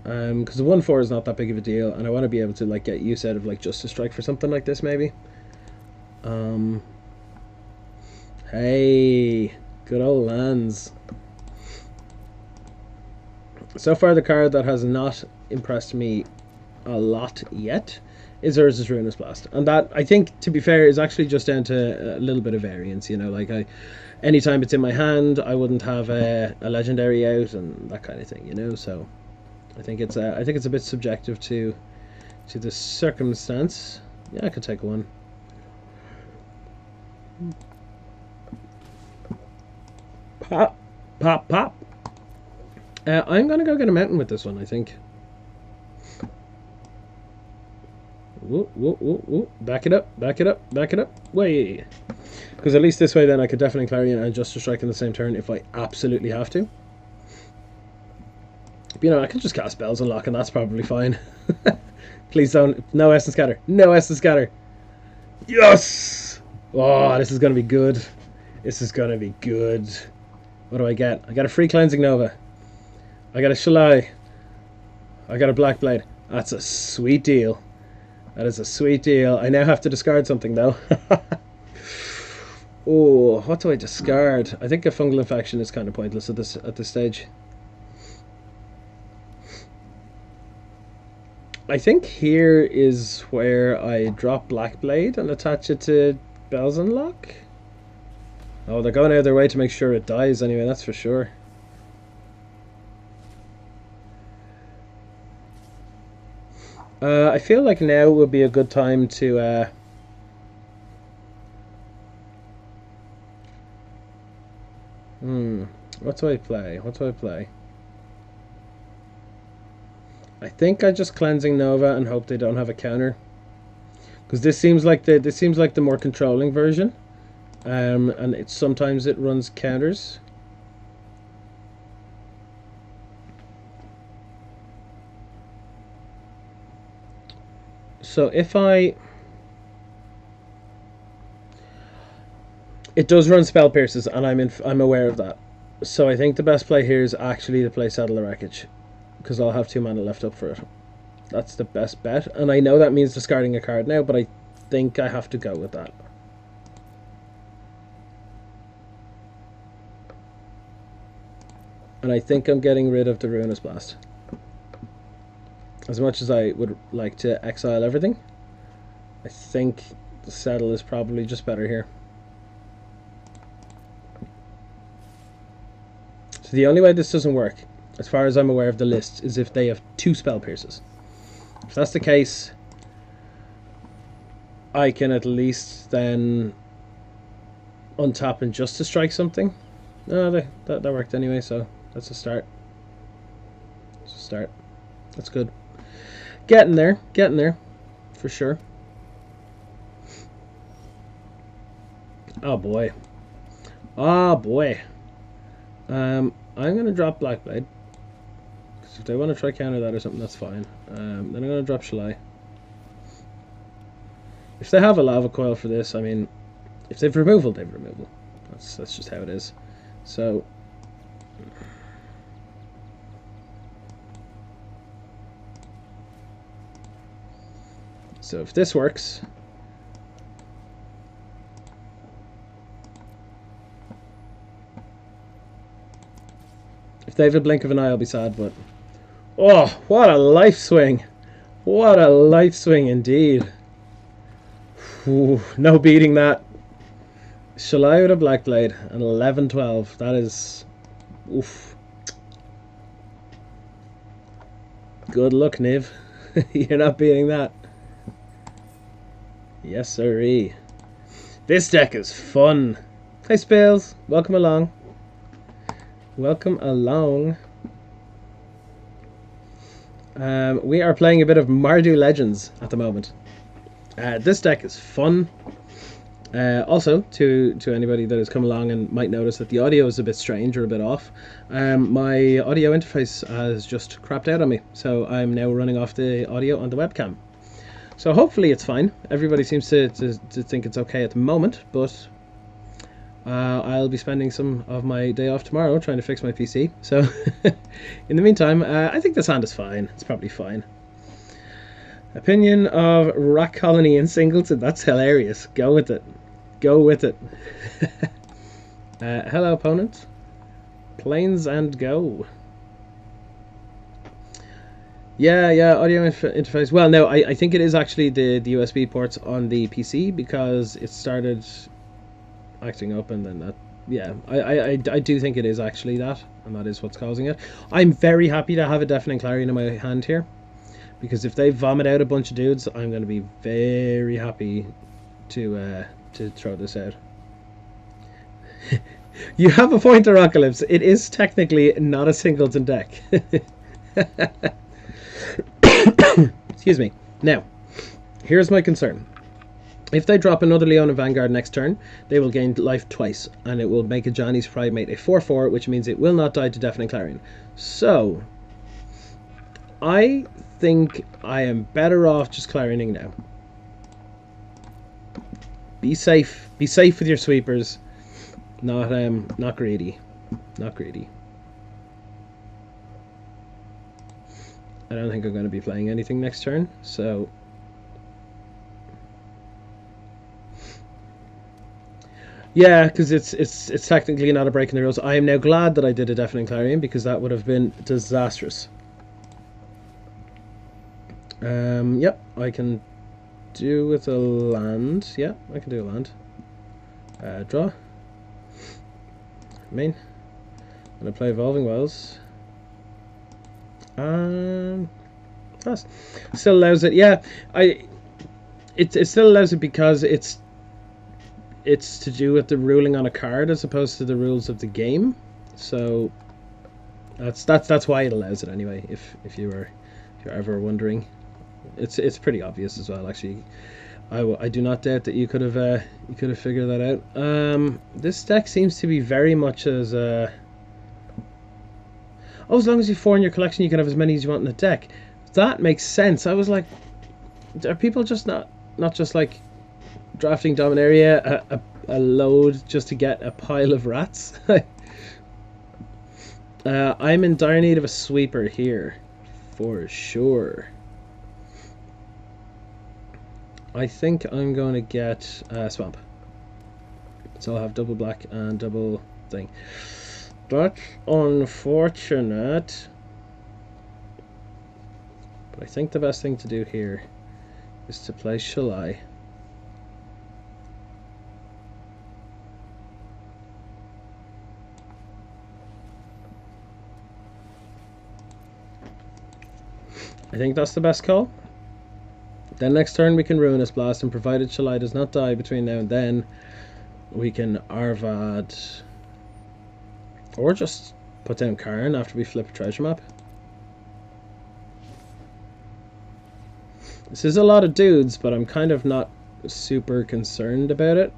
Because the 1/4 is not that big of a deal, and I want to be able to like get use out of like Justice Strike for something like this maybe. Hey, good old lands. So far the card that has not impressed me a lot yet is Urza's Ruinous Blast, and that, I think, to be fair, is actually just down to a little bit of variance, you know, like anytime it's in my hand I wouldn't have a legendary out and that kind of thing, you know, so I think it's a bit subjective to the circumstance. Yeah, I could take one. Pop, pop, pop. I'm gonna go get a mountain with this one, I think. Whoa, whoa, whoa, whoa. Back it up, back it up, back it up. Way. Because at least this way then I could definitely Clarion and Justice Strike in the same turn if I absolutely have to. You know, I can just cast Spells Unlock and that's probably fine. Please don't. No Essence Scatter. No Essence Scatter. Yes! Oh, this is going to be good. This is going to be good. What do I get? I got a free Cleansing Nova. I got a Shalai. I got a Black Blade. That's a sweet deal. That is a sweet deal. I now have to discard something though. Oh, what do I discard? I think a Fungal Infection is kind of pointless at this stage. I think here is where I drop Black Blade and attach it to Bells Unlock. Oh, they're going out of their way to make sure it dies anyway, that's for sure. I feel like now would be a good time to what do I play? What do I play? I think I just cleansing Nova and hope they don't have a counter, because this seems like the more controlling version, and sometimes it runs counters. So if it does run spell pierces, and I'm aware of that. So I think the best play here is actually to play Settle the Wreckage, because I'll have 2 mana left up for it. That's the best bet, and I know that means discarding a card now, but I think I have to go with that. And I think I'm getting rid of the Ruinous Blast. As much as I would like to exile everything, I think the Settle is probably just better here. So the only way this doesn't work, as far as I'm aware of the list, is if they have 2 spell pierces. If that's the case, I can at least then untap and just to strike something. No, that worked anyway, so that's a start. It's a start. That's good. Getting there, for sure. Oh boy. Oh boy. I'm going to drop Blackblade. Because if they want to try counter that or something, that's fine. Then I'm going to drop Shalai. If they have a Lava Coil for this, I mean, if they've removal, they've removal. That's just how it is. So if this works, if they have a blink of an eye, I'll be sad, but oh, what a life swing. What a life swing indeed. Ooh, no beating that. Shalai with a Blackblade and 11-12. That is oof. Good luck, Niv. You're not beating that. Yes, sirree. This deck is fun. Hi, Spills. Welcome along. Welcome along. We are playing a bit of Mardu Legends at the moment. This deck is fun. Also, to anybody that has come along and might notice that the audio is a bit strange or a bit off, my audio interface has just crapped out on me, so I'm now running off the audio on the webcam. So hopefully it's fine. Everybody seems to think it's okay at the moment, but I'll be spending some of my day off tomorrow trying to fix my PC. So in the meantime, I think this hand is fine. It's probably fine. Opinion of Rat Colony in Singleton. That's hilarious. Go with it. Go with it. Hello, opponent. Planes and go. Yeah, audio interface. Well, no, I think it is actually the USB ports on the PC, because it started acting up and then that. Yeah, I do think it is actually that, and that is what's causing it. I'm very happy to have a Deafening Clarion in my hand here, because if they vomit out a bunch of dudes, I'm going to be very happy to throw this out. You have a point, Oracalypse. It is technically not a singleton deck. Excuse me. Now, here's my concern. If they drop another Leona Vanguard next turn, they will gain life twice, and it will make a Johnny's Primate a 4/4, which means it will not die to Deafening Clarion. So, I think I am better off just clarioning now. Be safe. Be safe with your sweepers. Not greedy. Not greedy. I don't think I'm going to be playing anything next turn, so yeah, because it's technically not a break in the rules. I am now glad that I did a Deafening Clarion, because that would have been disastrous. Yep, I can do with a land. Yeah, I can do a land. Draw. Main. I'm going to play Evolving Wells. Pass. Still allows it. Yeah, it still allows it because it's to do with the ruling on a card as opposed to the rules of the game. So that's why it allows it anyway. If you were you're ever wondering. It's pretty obvious as well, actually. I do not doubt that you could have figured that out. This deck seems to be very much as oh, as long as you have 4 in your collection, you can have as many as you want in the deck. That makes sense. I was like, are people just not just like drafting Dominaria a load just to get a pile of rats? I'm in dire need of a sweeper here, for sure. I think I'm going to get Swamp. So I'll have double black and double thing. That's unfortunate. But I think the best thing to do here is to play Shalai. I think that's the best call. Then next turn we can Ruinous Blast, and provided Shalai does not die between now and then, we can Arvad, or just put down Karn after we flip a treasure map. This is a lot of dudes, but I'm kind of not super concerned about it.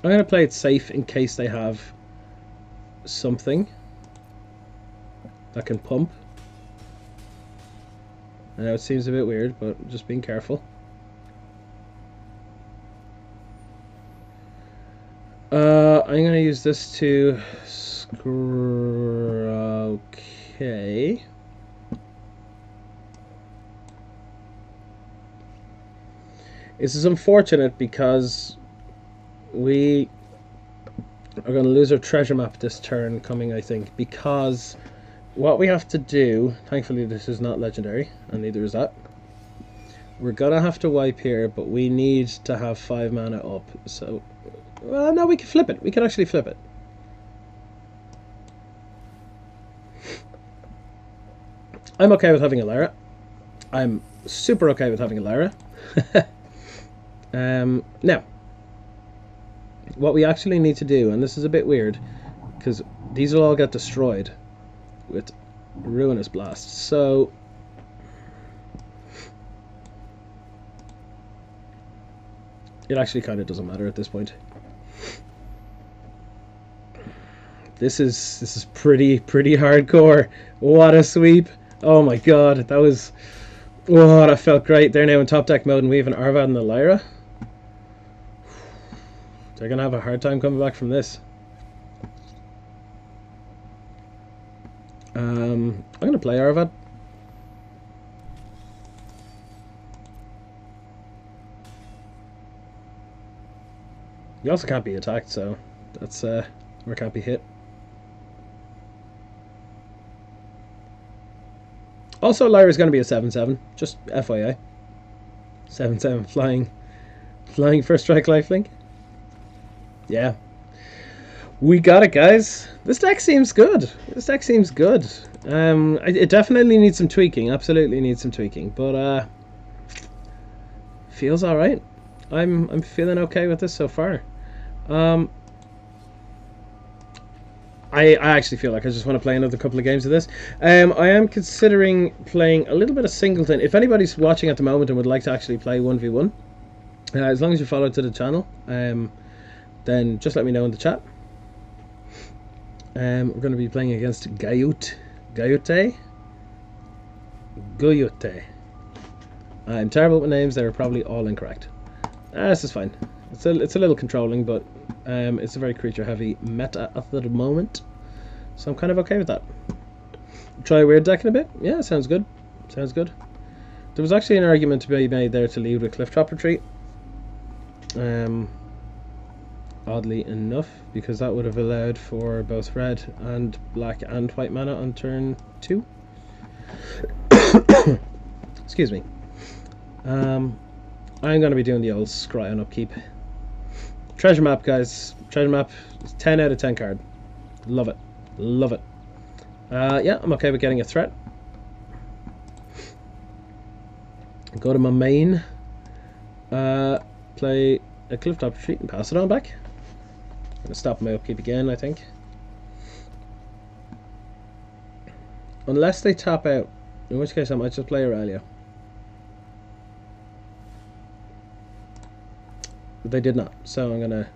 I'm going to play it safe in case they have something that can pump. I know it seems a bit weird, but just being careful. I'm going to use this to okay. This is unfortunate because we are going to lose our treasure map this turn coming, I think, because what we have to do, thankfully this is not legendary, and neither is that. We're going to have to wipe here, but we need to have 5 mana up, so... Well, no, we can flip it. We can actually flip it. I'm okay with having a Lara. I'm super okay with having a Lara. Now, what we actually need to do, and this is a bit weird, because these will all get destroyed with Ruinous Blast, so it actually kind of doesn't matter at this point. This is pretty hardcore. What a sweep. Oh my god, that was... Oh, that felt great. They're now in top deck mode and we have an Arvad and a Lyra. They're going to have a hard time coming back from this. I'm going to play Arvad. You also can't be attacked, so that's or can't be hit. Also, Lyra's going to be a 7/7, just FYI. 7/7 flying first strike lifelink. Yeah. We got it, guys. This deck seems good. This deck seems good. It definitely needs some tweaking. Absolutely needs some tweaking, but feels all right. I'm feeling okay with this so far. I actually feel like I just want to play another couple of games of this. I am considering playing a little bit of Singleton. If anybody's watching at the moment and would like to actually play 1v1, as long as you follow to the channel, then just let me know in the chat. We're going to be playing against Gayute. I'm terrible with names. They're probably all incorrect. This is fine. It's a little controlling, but it's a very creature-heavy meta at the moment, so I'm kind of okay with that. Try a weird deck in a bit. Yeah, sounds good. Sounds good. There was actually an argument to be made there to lead with Cliff Drop Retreat. Oddly enough, because that would have allowed for both red and black and white mana on turn 2. Excuse me. I'm going to be doing the old scry on upkeep. Treasure map, guys. Treasure map. 10 out of 10 card. Love it. Love it. Yeah, I'm okay with getting a threat. Go to my main. Play a clifftop retreat and pass it on back. I'm gonna stop my upkeep again, I think. Unless they tap out, in which case I might just play Aurelia. But they did not, so I'm gonna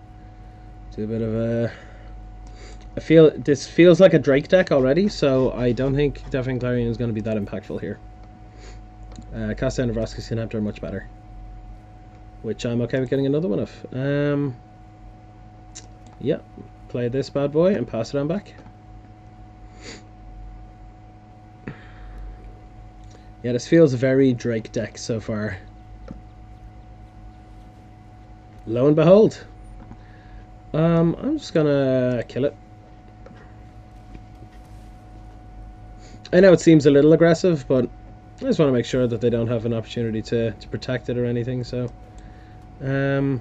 do a bit of a... I feel this feels like a Drake deck already, so I don't think Deafening Clarion is going to be that impactful here. Cast down Nevraska's Inhibitor much better, which I'm okay with getting another one of. Yeah, play this bad boy and pass it on back. Yeah, this feels very Drake deck so far. Lo and behold, I'm just gonna kill it. I know it seems a little aggressive, but I just want to make sure that they don't have an opportunity to protect it or anything. So, I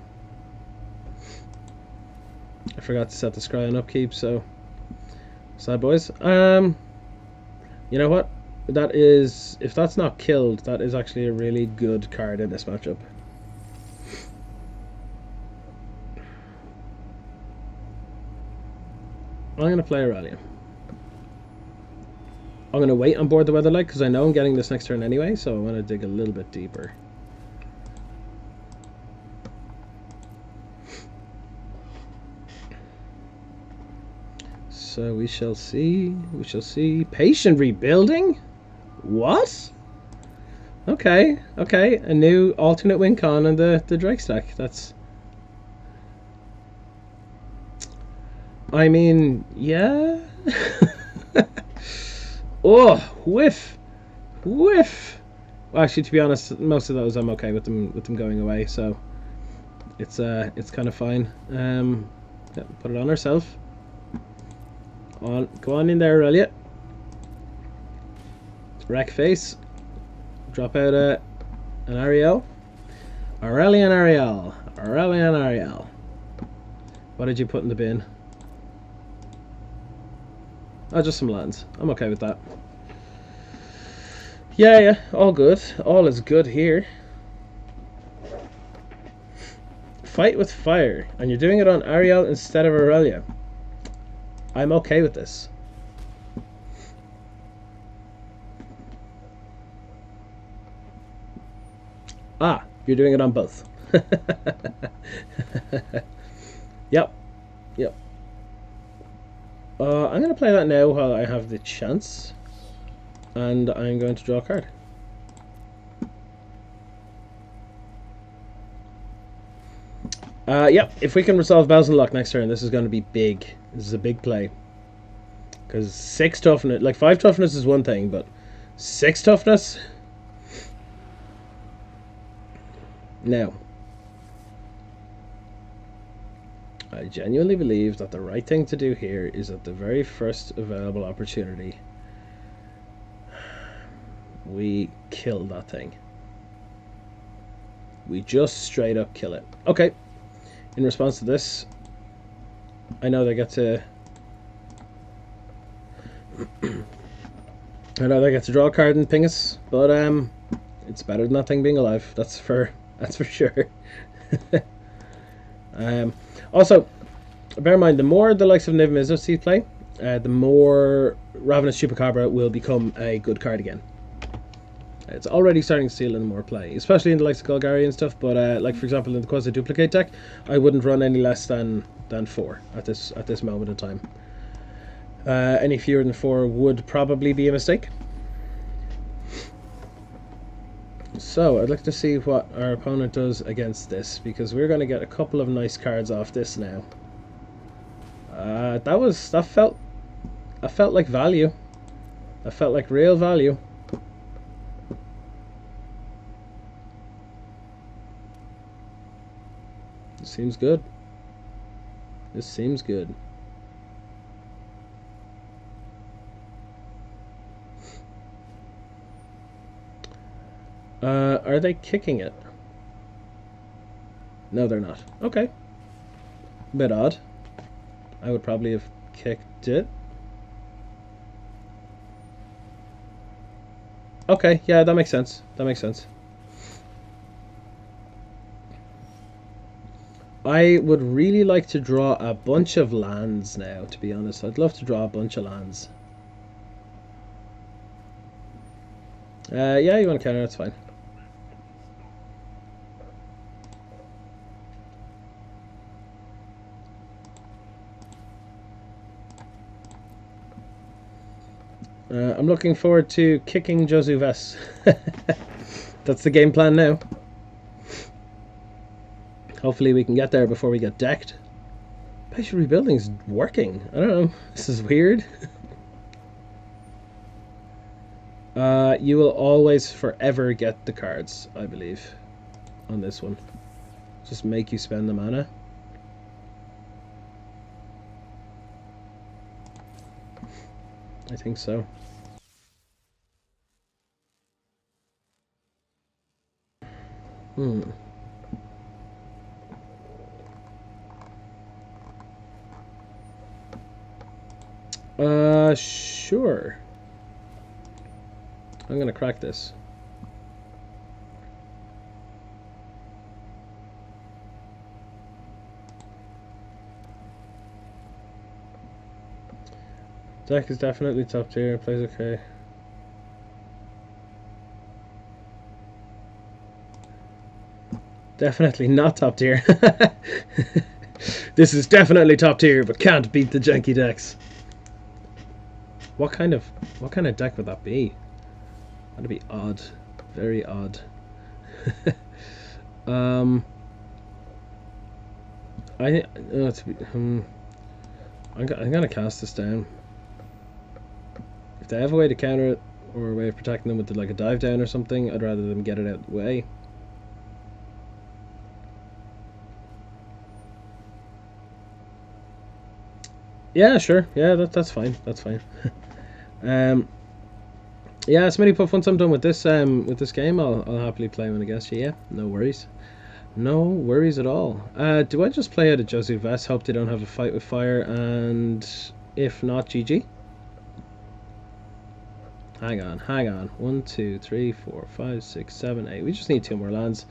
forgot to set the scry on upkeep. So, sad boys. You know what? That is, if that's not killed, that is actually a really good card in this matchup. I'm gonna play Aurelia. I'm going to wait on board the Weatherlight because I know I'm getting this next turn anyway, so I want to dig a little bit deeper. So we shall see. We shall see. Patient Rebuilding? What? Okay, okay. A new alternate win con on the Drake stack. That's... I mean, yeah... Oh, whiff, whiff. Well, actually, to be honest, most of those I'm okay with them going away, so it's kind of fine. Yeah, put it on ourselves. Go on in there, Aurelia. Wreck face. Drop out an Ariel. Aurelia and Ariel. Aurelia and Ariel. What did you put in the bin? Oh, just some lands. I'm okay with that. Yeah, yeah, all good. All is good here. Fight with fire, and you're doing it on Ariel instead of Aurelia. I'm okay with this. Ah, you're doing it on both. Yep, yep. I'm going to play that now while I have the chance, and I'm going to draw a card. Yep, if we can resolve Belzenlock next turn, this is going to be big. This is a big play. Because 6 toughness, like 5 toughness is one thing, but 6 toughness? Now, I genuinely believe that the right thing to do here is at the very first available opportunity, we kill that thing. We just straight up kill it. Okay. In response to this, I know they get to draw a card and ping us, but it's better than that thing being alive. That's for sure. Also, bear in mind, the more the likes of Niv Mizzou play, the more Ravenous Chupacabra will become a good card again. It's already starting to see a little more play, especially in the likes of Golgari and stuff, but like for example in the Quasi-Duplicate deck, I wouldn't run any less than 4 at this moment in time. Any fewer than 4 would probably be a mistake. So I'd like to see what our opponent does against this, because we're going to get a couple of nice cards off this now. That felt like value. That felt like real value. This seems good. This seems good. Are they kicking it? No, they're not. Okay. Bit odd. I would probably have kicked it. Okay, yeah, that makes sense. That makes sense. I would really like to draw a bunch of lands now, to be honest. I'd love to draw a bunch of lands. Yeah, you want to counter, that's fine. I'm looking forward to kicking Josu Vess. That's the game plan now. Hopefully we can get there before we get decked. Patient rebuilding's working. I don't know. This is weird. You will always forever get the cards, I believe, on this one. Just make you spend the mana. I think so. Sure. I'm gonna crack this. Deck is definitely top tier, plays okay. Definitely not top tier. This is definitely top tier, but can't beat the janky decks. What kind of deck would that be? That'd be odd, very odd. I'm gonna cast this down. If they have a way to counter it or a way of protecting them with like a dive down or something, I'd rather them get it out of the way. Yeah, sure. Yeah, that's fine. That's fine. Yeah, Smitty Puff. Once I'm done with this game, I'll happily play one against you. Yeah, no worries. No worries at all. Do I just play out a Josu Vess? Hope they don't have a fight with fire, and if not, GG. Hang on. 1, 2, 3, 4, 5, 6, 7, 8. We just need 2 more lands.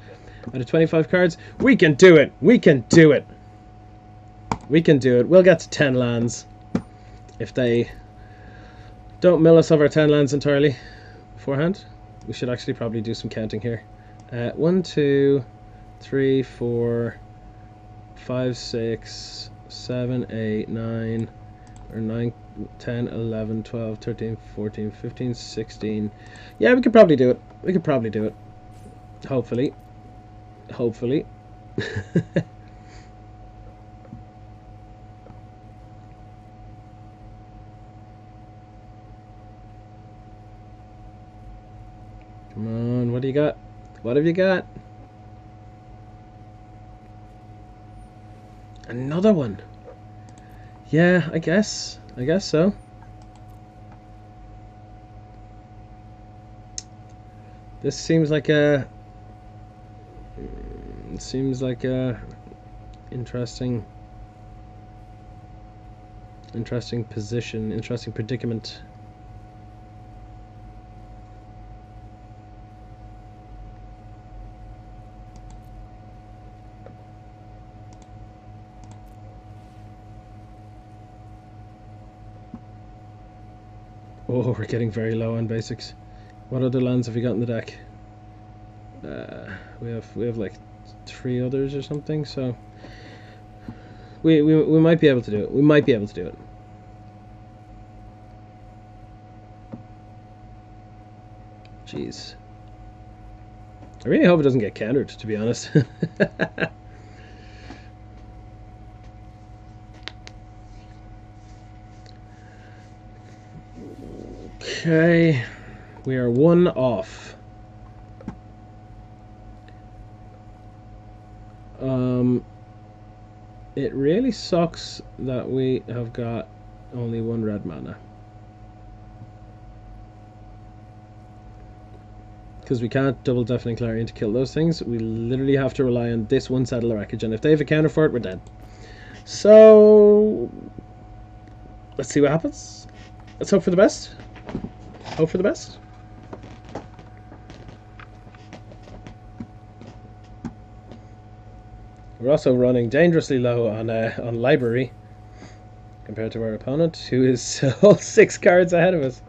Out of 25 cards, we can do it. We can do it. We can do it. We'll get to 10 lands if they don't mill us of our 10 lands entirely beforehand. We should actually probably do some counting here. 1, 2, 3, 4, 5, 6, 7, 8, 9, or 9, 10, 11, 12, 13, 14, 15, 16. Yeah, we could probably do it. We could probably do it. Hopefully. Hopefully. Come on, what do you got? What have you got? Another one. Yeah, I guess so. This seems like a interesting position, interesting predicament. Oh, we're getting very low on basics. What other lands have we got in the deck? We have like 3 others or something, so we might be able to do it. We might be able to do it. Jeez. I really hope it doesn't get countered, to be honest. Okay, we are 1 off. It really sucks that we have got only 1 red mana, because we can't double Deafening Clarion to kill those things. We literally have to rely on this 1 Saddle of Wreckage, and if they have a counter for it, we're dead. So let's see what happens. Let's hope for the best. Hope for the best. We're also running dangerously low on library compared to our opponent, who is all 6 cards ahead of us.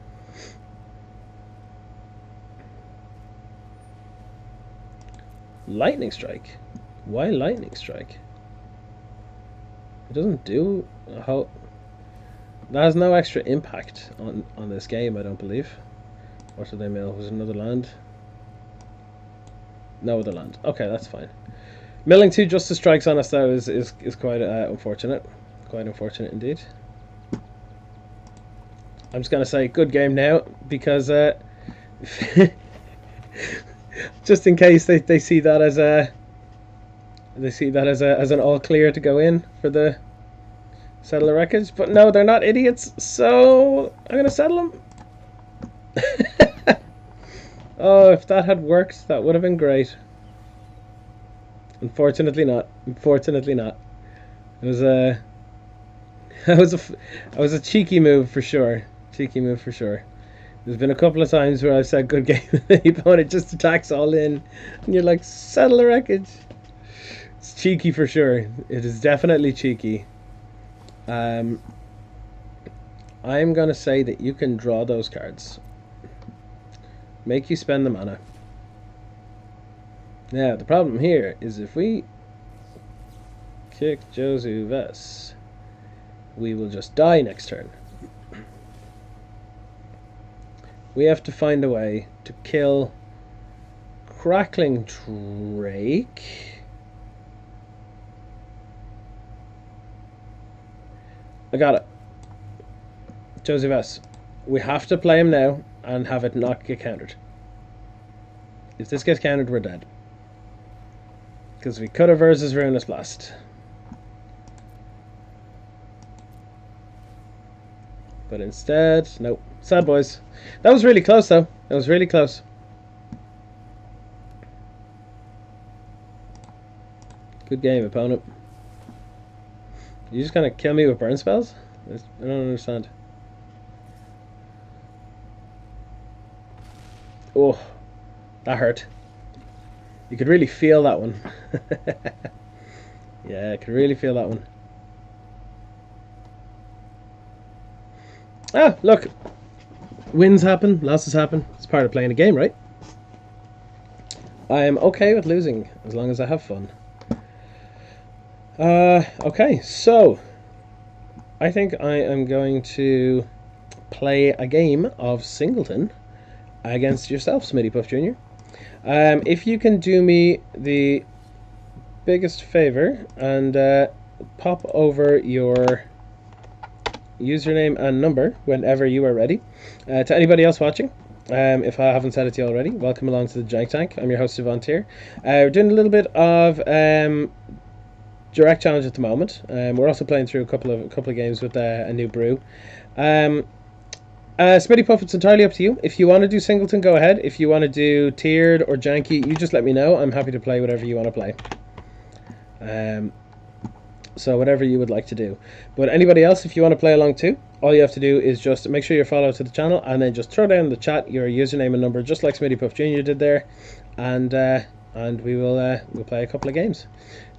Lightning Strike. Why Lightning Strike? It doesn't do a whole... That has no extra impact on this game, I don't believe. What did they mill? Was it another land? No other land. Okay, that's fine. Milling 2 Justice Strikes on us, though, is quite unfortunate. Quite unfortunate indeed. I'm just going to say good game now, because just in case they see that as a... They see that as an all clear to go in for the settle the wreckage, but no, they're not idiots, so I'm gonna settle them. Oh, if that had worked, that would have been great. Unfortunately not. Unfortunately not. It was a a cheeky move for sure. Cheeky move for sure. There's been a couple of times where I've said good game and the opponent just attacks all in, and you're like, settle the wreckage. It's cheeky for sure. It is definitely cheeky. I'm gonna say that you can draw those cards. Make you spend the mana. Now the problem here is if we kick Josu Ves, we will just die next turn. We have to find a way to kill Crackling Drake. I got it. Josie Vess. We have to play him now and have it not get countered. If this gets countered, we're dead. Because we could have versus Ruinous Blast. But instead, nope. Sad boys. That was really close though. That was really close. Good game, opponent. You just gonna kill me with burn spells? I don't understand. Oh, that hurt. You could really feel that one. Yeah, I could really feel that one. Ah, look. Wins happen, losses happen. It's part of playing a game, right? I am okay with losing as long as I have fun. Okay, so I think I am going to play a game of Singleton against yourself, Smitty Puff Jr. If you can do me the biggest favor and pop over your username and number whenever you are ready. To anybody else watching, if I haven't said it to you already, welcome along to the Jank Tank. I'm your host, Syvantir. We're doing a little bit of direct challenge at the moment. We're also playing through a couple of games with a new brew. Smitty Puff, it's entirely up to you. If you want to do Singleton, go ahead. If you want to do tiered or janky, you just let me know. I'm happy to play whatever you want to play. So whatever you would like to do. But anybody else, if you want to play along too, all you have to do is just make sure you're followed to the channel and then just throw down in the chat your username and number, just like Smitty Puff Jr. did there, and we will we'll play a couple of games.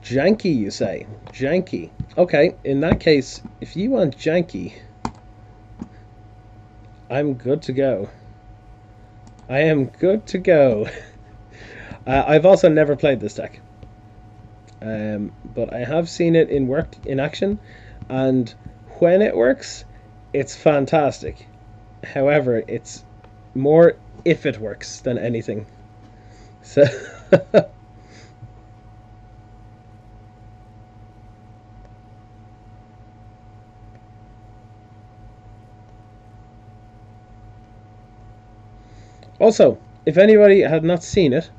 Janky, you say? Janky. Okay, in that case, if you want janky, I'm good to go. I am good to go. I've also never played this deck. But I have seen it in action, and when it works, it's fantastic. However, it's more if it works than anything. So also, if anybody had not seen it,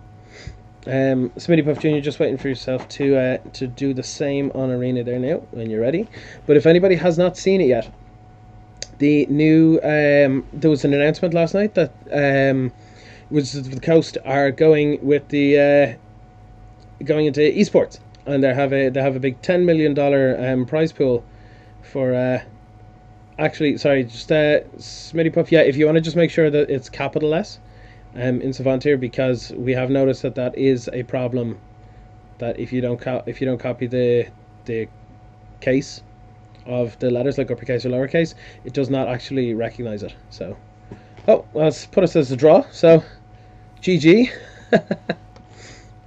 Smitty Puff Jr., just waiting for yourself to do the same on Arena there now when you're ready. But if anybody has not seen it yet, the new there was an announcement last night that the Coast are going with the going into esports, and they have a big $10 million prize pool for actually, sorry, just Smitty Puff. Yeah, if you want to just make sure that it's capital S in Syvantir, because we have noticed that is a problem that if you don't copy the case of the letters, like uppercase or lowercase, it does not actually recognize it. So, oh, well, let's put us as a draw. So, GG.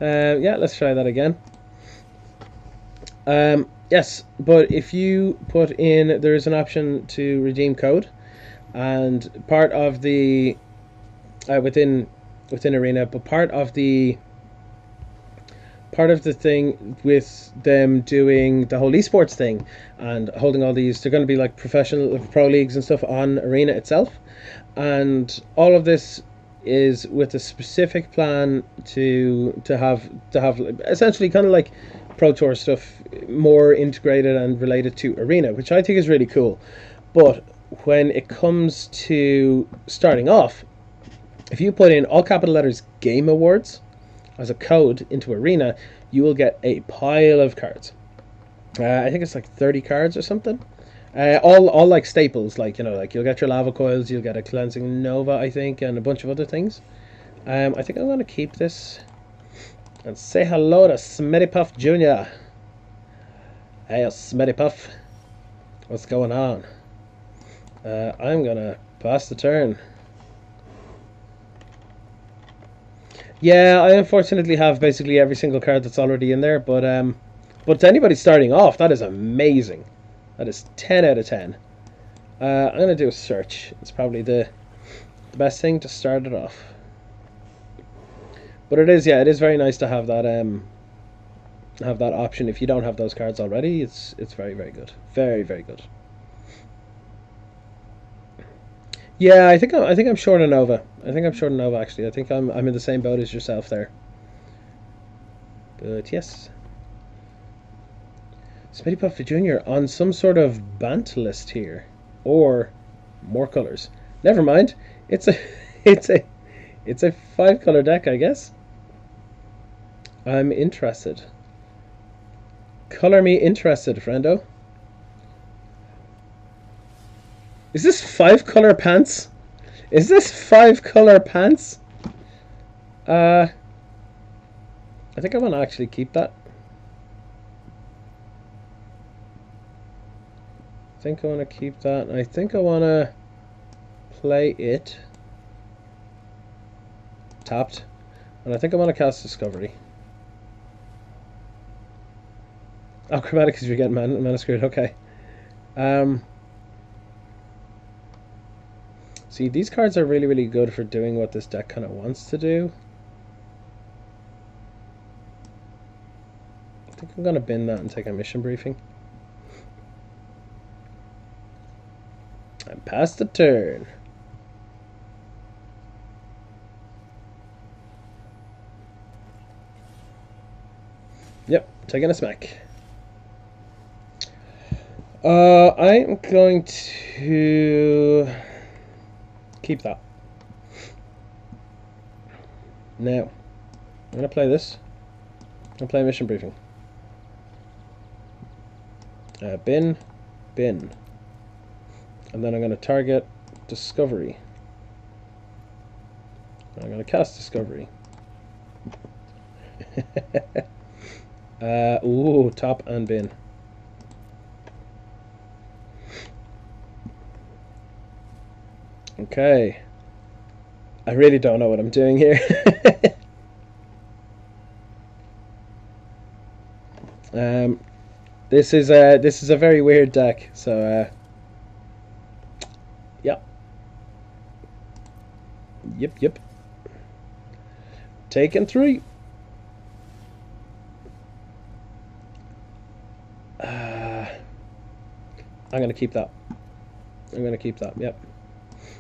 Yeah, let's try that again. Yes, but if you put in, there is an option to redeem code, and part of the within Arena, but part of the thing with them doing the whole esports thing and holding all these, they're going to be like professional pro leagues and stuff on Arena itself, and all of this is with a specific plan to have essentially kind of like Pro Tour stuff more integrated and related to Arena, which I think is really cool. But when it comes to starting off, if you put in all capital letters Game Awards as a code into Arena, you will get a pile of cards. I think it's like 30 cards or something. All like staples, like, you know, like you'll get your lava coils, you'll get a cleansing nova, I think, and a bunch of other things. I think I'm going to keep this and say hello to Smitty Puff Jr. Hey, Smitty Puff, what's going on? I'm gonna pass the turn. Yeah, I unfortunately have basically every single card that's already in there, but to anybody starting off, that is amazing. That is 10 out of 10. I'm gonna do a search. It's probably the best thing to start it off. But it is, yeah, it is very nice to have that option. If you don't have those cards already, it's very, very good. Very, very good. Yeah, I think I'm short of Nova. I think I'm short of Nova, actually. I think I'm in the same boat as yourself there. But yes, Smitty Puff Jr. on some sort of banned list here, or more colors. Never mind. It's a it's a 5-color deck, I guess. I'm interested. Color me interested, friendo. Is this 5-color pants? Is this 5-color pants? I think I want to actually keep that. I think I want to keep that. I think I want to play it tapped. And I think I want to cast Discovery. Oh, chromatic because you're getting mana screwed. Okay. See, these cards are really, really good for doing what this deck kind of wants to do. I think I'm going to bin that and take a mission briefing. And pass the turn. Yep, taking a smack. I'm going to keep that. Now, I'm going to play this. I'm going to play mission briefing. Bin. And then I'm going to target Discovery. I'm going to cast Discovery. Ooh, top and bin. Okay. I really don't know what I'm doing here. This is a very weird deck, so yeah. Yep. Taken 3. I'm gonna keep that. Yep.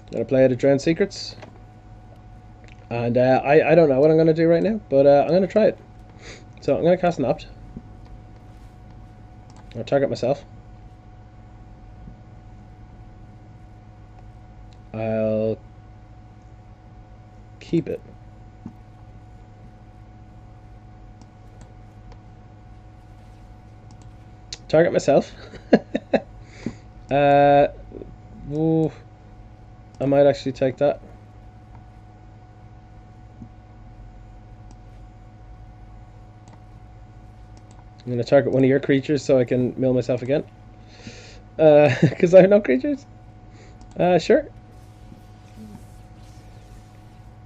I'm gonna play out of Drowned Secrets. And I don't know what I'm gonna do right now, but I'm gonna try it. So I'm gonna cast an Opt. I'll target myself. I'll keep it. Target myself. Ooh, I might actually take that. I'm going to target one of your creatures so I can mill myself again. Because I have no creatures? Sure.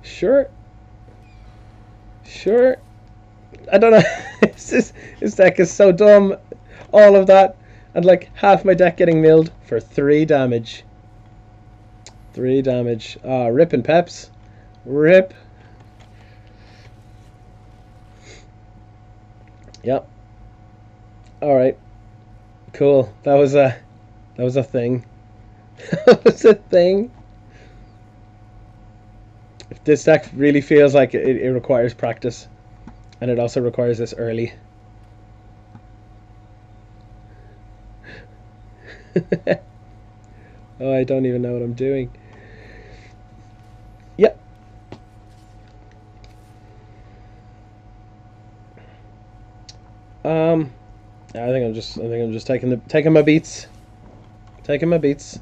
Sure. Sure. I don't know. This deck is so dumb. All of that. And like half my deck getting milled for 3 damage. 3 damage. Rip and peps. Rip. Yep. Alright. Cool. That was a thing. That was a thing. If this deck really feels like it requires practice. And it also requires this early. Oh, I don't even know what I'm doing. Yep. I think I'm just taking my beats. Taking my beats.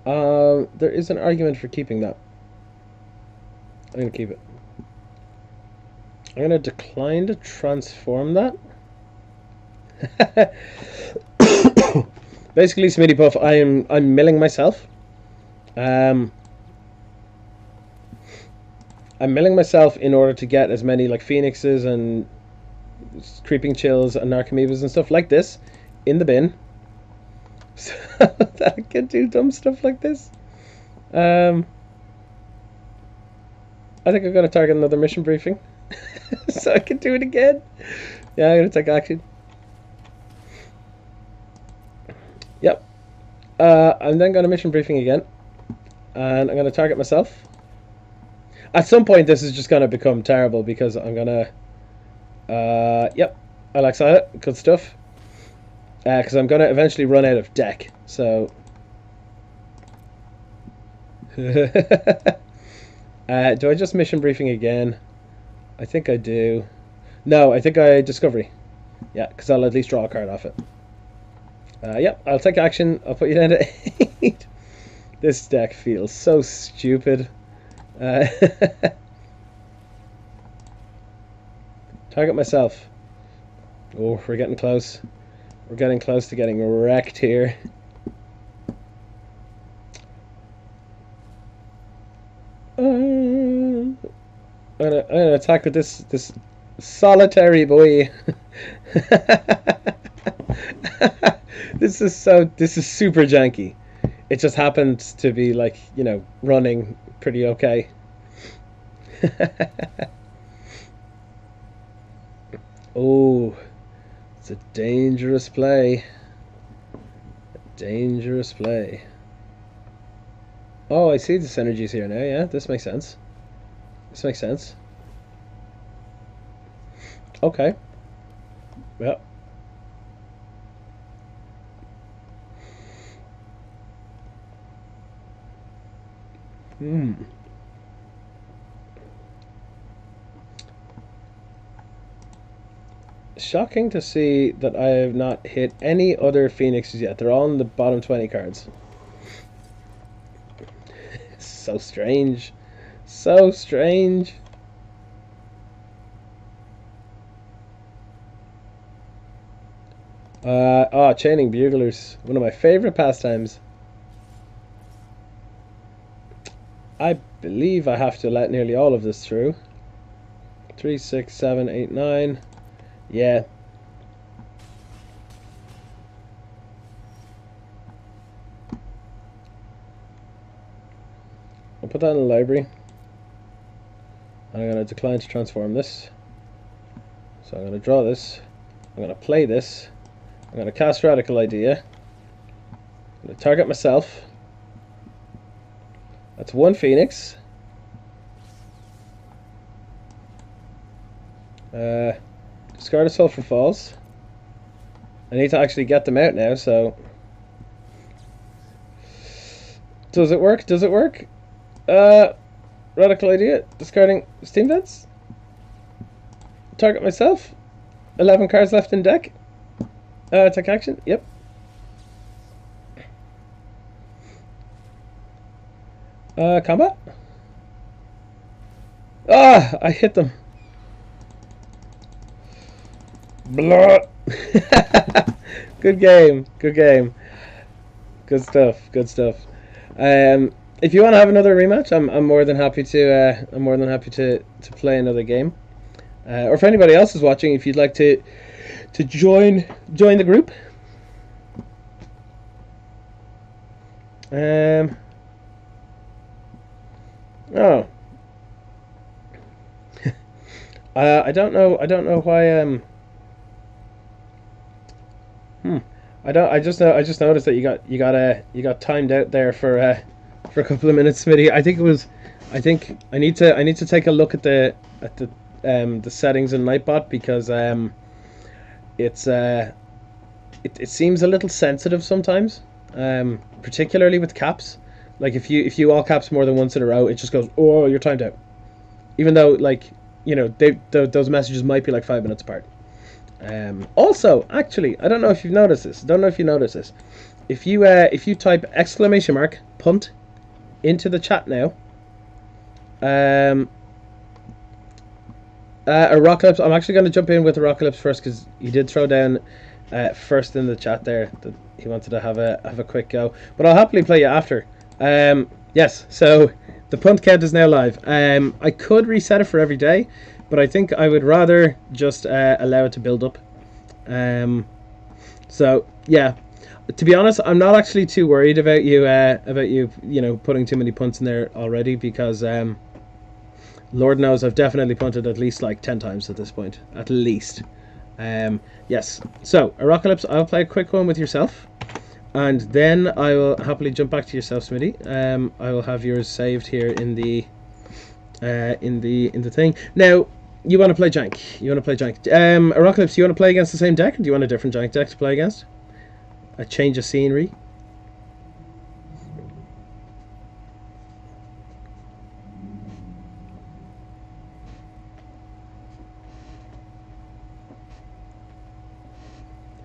There is an argument for keeping that. I'm gonna keep it. I'm gonna decline to transform that. Basically, Smitty Puff, I'm milling myself. I'm milling myself in order to get as many like phoenixes and creeping chills and narcomoebas and stuff like this in the bin, so that I can do dumb stuff like this. I think I'm gonna target another mission briefing, so I can do it again. Yeah, I'm gonna take action. Yep. I'm then gonna mission briefing again, and I'm gonna target myself. At some point, this is just gonna become terrible because I'm gonna. Yep, I like it. Good stuff. Because I'm gonna eventually run out of deck. So. Do I just mission briefing again? I think I do. No, I think I discovery. Yeah, because I'll at least draw a card off it. Yep, I'll take action. I'll put you down to 8. This deck feels so stupid. Target myself. Oh, we're getting close. We're getting close to getting wrecked here. I'm gonna attack with this solitary boy. This is super janky. It just happens to be like, you know, running pretty okay. Oh, it's a dangerous play. A dangerous play. Oh, I see the synergies here now. Yeah, this makes sense. This makes sense. Okay. Well. Shocking to see that I have not hit any other phoenixes yet. They're all in the bottom 20 cards. So strange. So strange. Chaining buglers. One of my favorite pastimes. I believe I have to let nearly all of this through. 3, 6, 7, 8, 9. Yeah. I'll put that in the library. I'm going to decline to transform this. So I'm going to draw this. I'm going to play this. I'm going to cast Radical Idea. I'm going to target myself. That's 1 Phoenix. Discard a Sulphur Falls. I need to actually get them out now, so... Does it work? Does it work? Radical Idea. Discarding Steam Vents. Target myself. 11 cards left in deck. Take action. Yep. Combat. I hit them. Blah. Good game. Good game. Good stuff. Good stuff. If you want to have another rematch, I'm more than happy to. I'm more than happy to play another game. Or if anybody else is watching, if you'd like to join the group. Oh. I don't know. I don't know why. I just know. I just noticed that you got timed out there for a couple of minutes, Smitty. I think it was. I think I need to take a look at the settings in Nightbot because it seems a little sensitive sometimes, particularly with caps. Like if you all caps more than once in a row, it just goes, oh, you're timed out. Even though those messages might be like 5 minutes apart. Also, actually, I don't know if you've noticed this. If you type exclamation mark punt into the chat now, Arocalypse, I'm actually going to jump in with Arocalypse first because he did throw down first in the chat there that he wanted to have a quick go. But I'll happily play you after. Yes, so the punt count is now live. I could reset it for every day, but I think I would rather just allow it to build up. So yeah, to be honest, I'm not actually too worried about you putting too many punts in there already because Lord knows I've definitely punted at least like 10 times at this point, at least. Yes. So Arocalypse, I'll play a quick one with yourself, and then I will happily jump back to yourself, Smitty. I will have yours saved here in the thing. Now, you want to play Jank. Arocalypse, do you want to play against the same deck, or do you want a different Jank deck to play against? A change of scenery.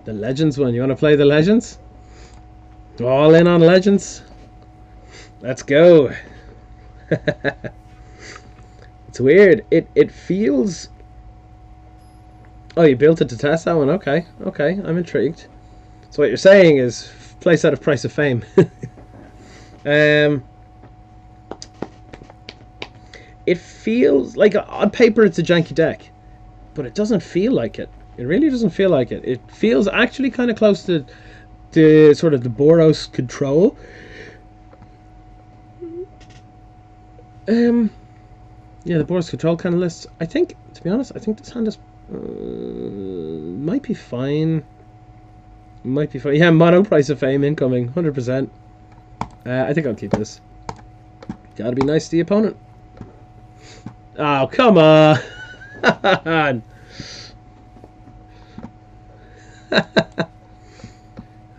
The Legends one. You want to play the Legends? All in on Legends. Let's go. It's weird. It feels. Oh, you built it to test that one. Okay. I'm intrigued. So what you're saying is play set of Price of Fame. It feels like on paper it's a janky deck, but it doesn't feel like it. It really doesn't feel like it. It feels actually kind of close to sort of the Boros control. Yeah, the Boros control kind of lists. I think, to be honest, I think this hand is might be fine. Yeah, mono Price of Fame incoming, 100%. I think I'll keep this. Gotta be nice to the opponent. Oh, come on.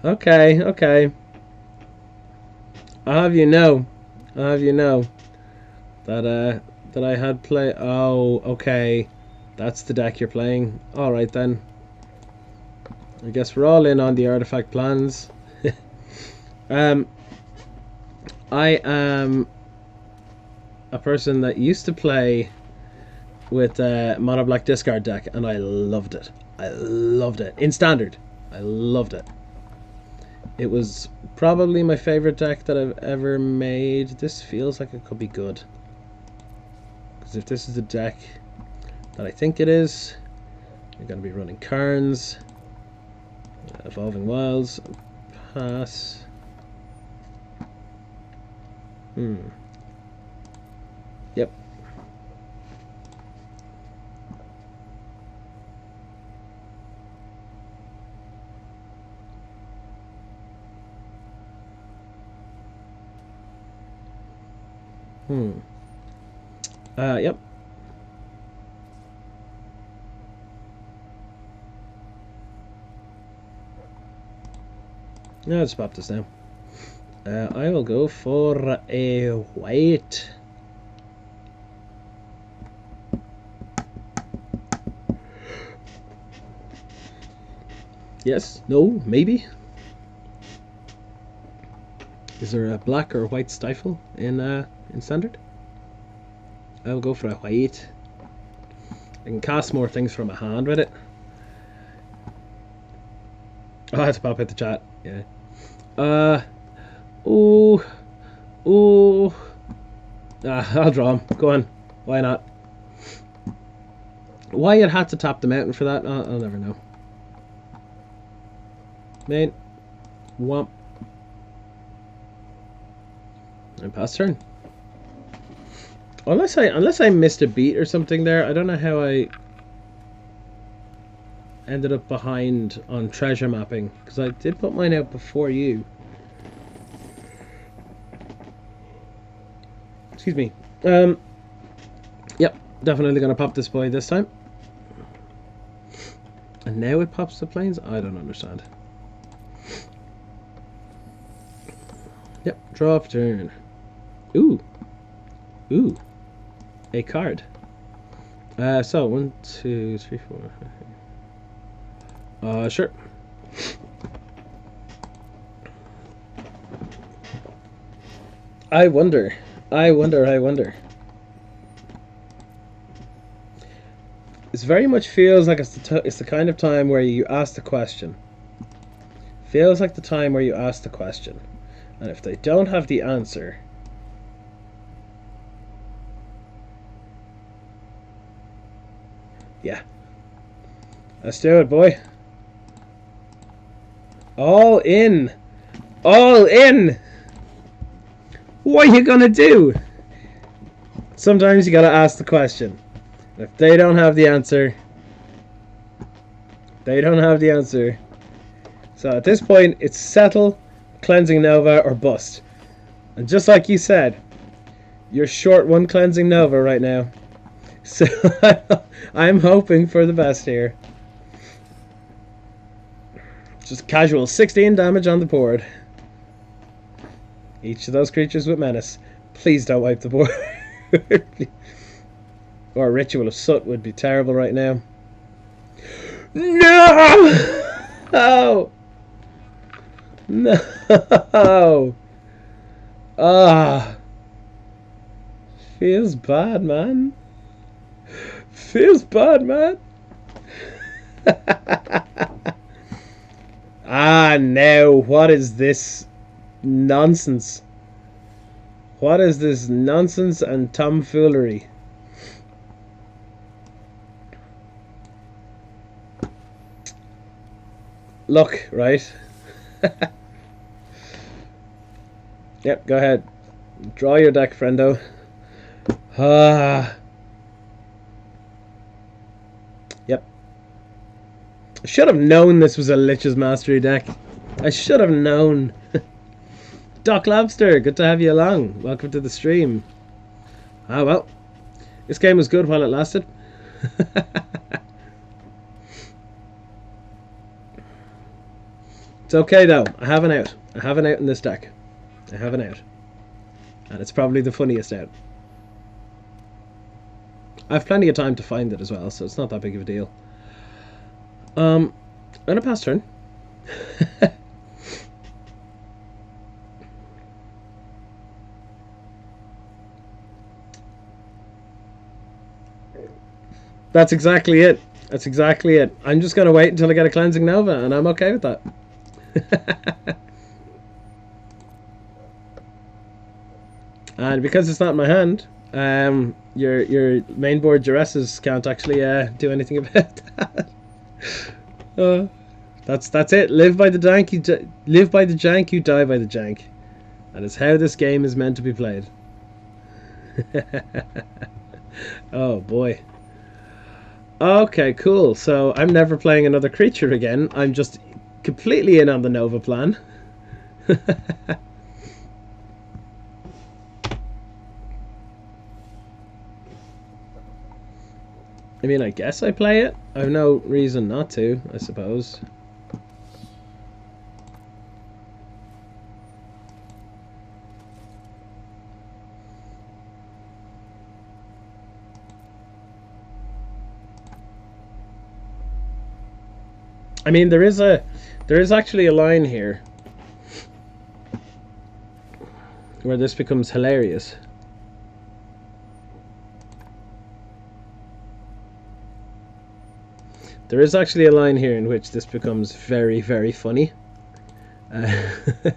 Okay. I'll have you know that I had play. Oh, okay. That's the deck you're playing. All right then. I guess we're all in on the artifact plans. I am a person that used to play with mono black discard deck, and I loved it. In standard, I loved it. It was probably my favorite deck that I've ever made. This feels like it could be good, because if this is the deck that I think it is, you're going to be running Karns, Evolving Wilds, pass. Yep. Yep. Let's pop this now. I will go for a white. Yes, no, maybe. Is there a black or white stifle in standard? I'll go for a white. I can cast more things from a hand with it. Oh, I had to pop out the chat. Yeah. Ooh. Ooh. I'll draw him. Go on. Why not? Why it had to tap the mountain for that, I'll never know. Main. Womp. And pass turn. Unless I missed a beat or something there, I don't know how I ended up behind on treasure mapping, because I did put mine out before you. Excuse me. Yep, definitely gonna pop this boy this time. And now it pops the planes? I don't understand. Yep, drop turn. Ooh. Ooh. A card. So 1, 2, 3, 4. Sure. I wonder. It very much feels like it's the kind of time where you ask the question. Feels like the time where you ask the question. And if they don't have the answer, yeah. Let's do it, boy. All in. All in. What are you gonna do? Sometimes you gotta ask the question. If they don't have the answer, they don't have the answer. So at this point, it's settle, cleansing nova, or bust. And just like you said, you're short one cleansing nova right now. So I'm hoping for the best here. Just casual 16 damage on the board. Each of those creatures with menace. Please don't wipe the board. Or a Ritual of Soot would be terrible right now. No! Oh! No! Ah! Feels bad, man. Feels bad, man. Ah, no. What is this nonsense? What is this nonsense and tomfoolery? Look, right? Yep, go ahead. Draw your deck, friendo. Ah. Yep. I should have known this was a Lich's Mastery deck. I should have known. Doc Lobster, good to have you along. Welcome to the stream. Ah, well. This game was good while it lasted. It's okay though. I have an out. I have an out in this deck. I have an out. And it's probably the funniest out. I have plenty of time to find it as well, so it's not that big of a deal. I'm gonna pass turn. That's exactly it. That's exactly it. I'm just gonna wait until I get a cleansing nova, and I'm okay with that. And because it's not in my hand, your main board duresses can't actually do anything about that. That's it. Live by the jank. Live by the jank. You die by the jank. That is how this game is meant to be played. Oh boy. Okay, cool. So I'm never playing another creature again. I'm just completely in on the Nova plan. I mean, I guess I play it. I have no reason not to, I suppose. I mean, there is actually a line here where this becomes hilarious. There is actually a line here in which this becomes very, very funny. Jeez,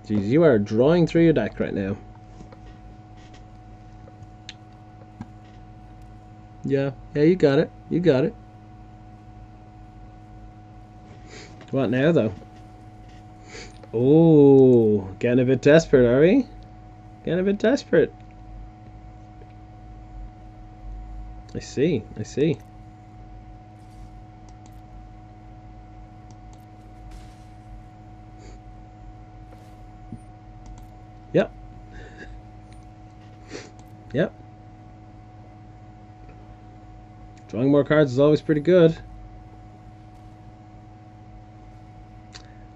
you are drawing through your deck right now. Yeah, you got it. You got it. What now, though? Oh, getting a bit desperate, are we? Getting a bit desperate. I see. I see. Yep. Yep. Drawing more cards is always pretty good.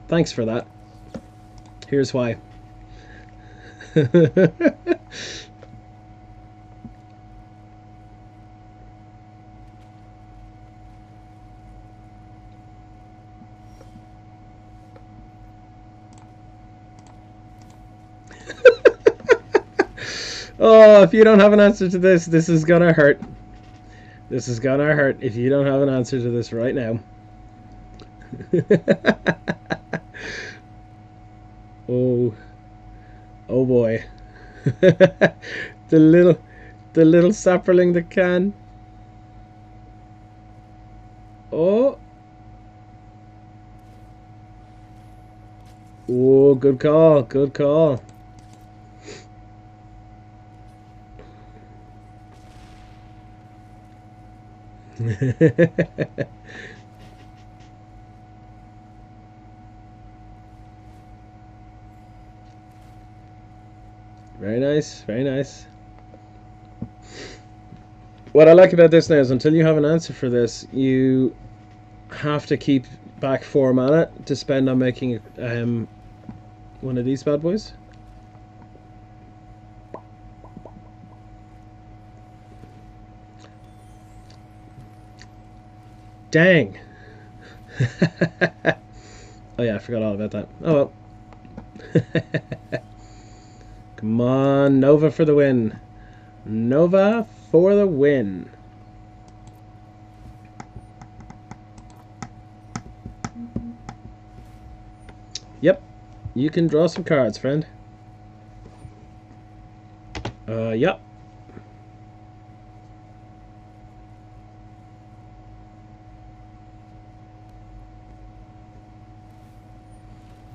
Thanks for that. Here's why. Oh, if you don't have an answer to this, this is gonna hurt. This is gonna hurt if you don't have an answer to this right now. Oh boy. the little sapperling that can. Oh, good call, good call. Very nice, very nice. What I like about this now is until you have an answer for this, you have to keep back 4 mana to spend on making one of these bad boys. Dang. Oh yeah, I forgot all about that. Oh well. Come on, Nova for the win. Nova for the win. Yep, you can draw some cards, friend. Yep.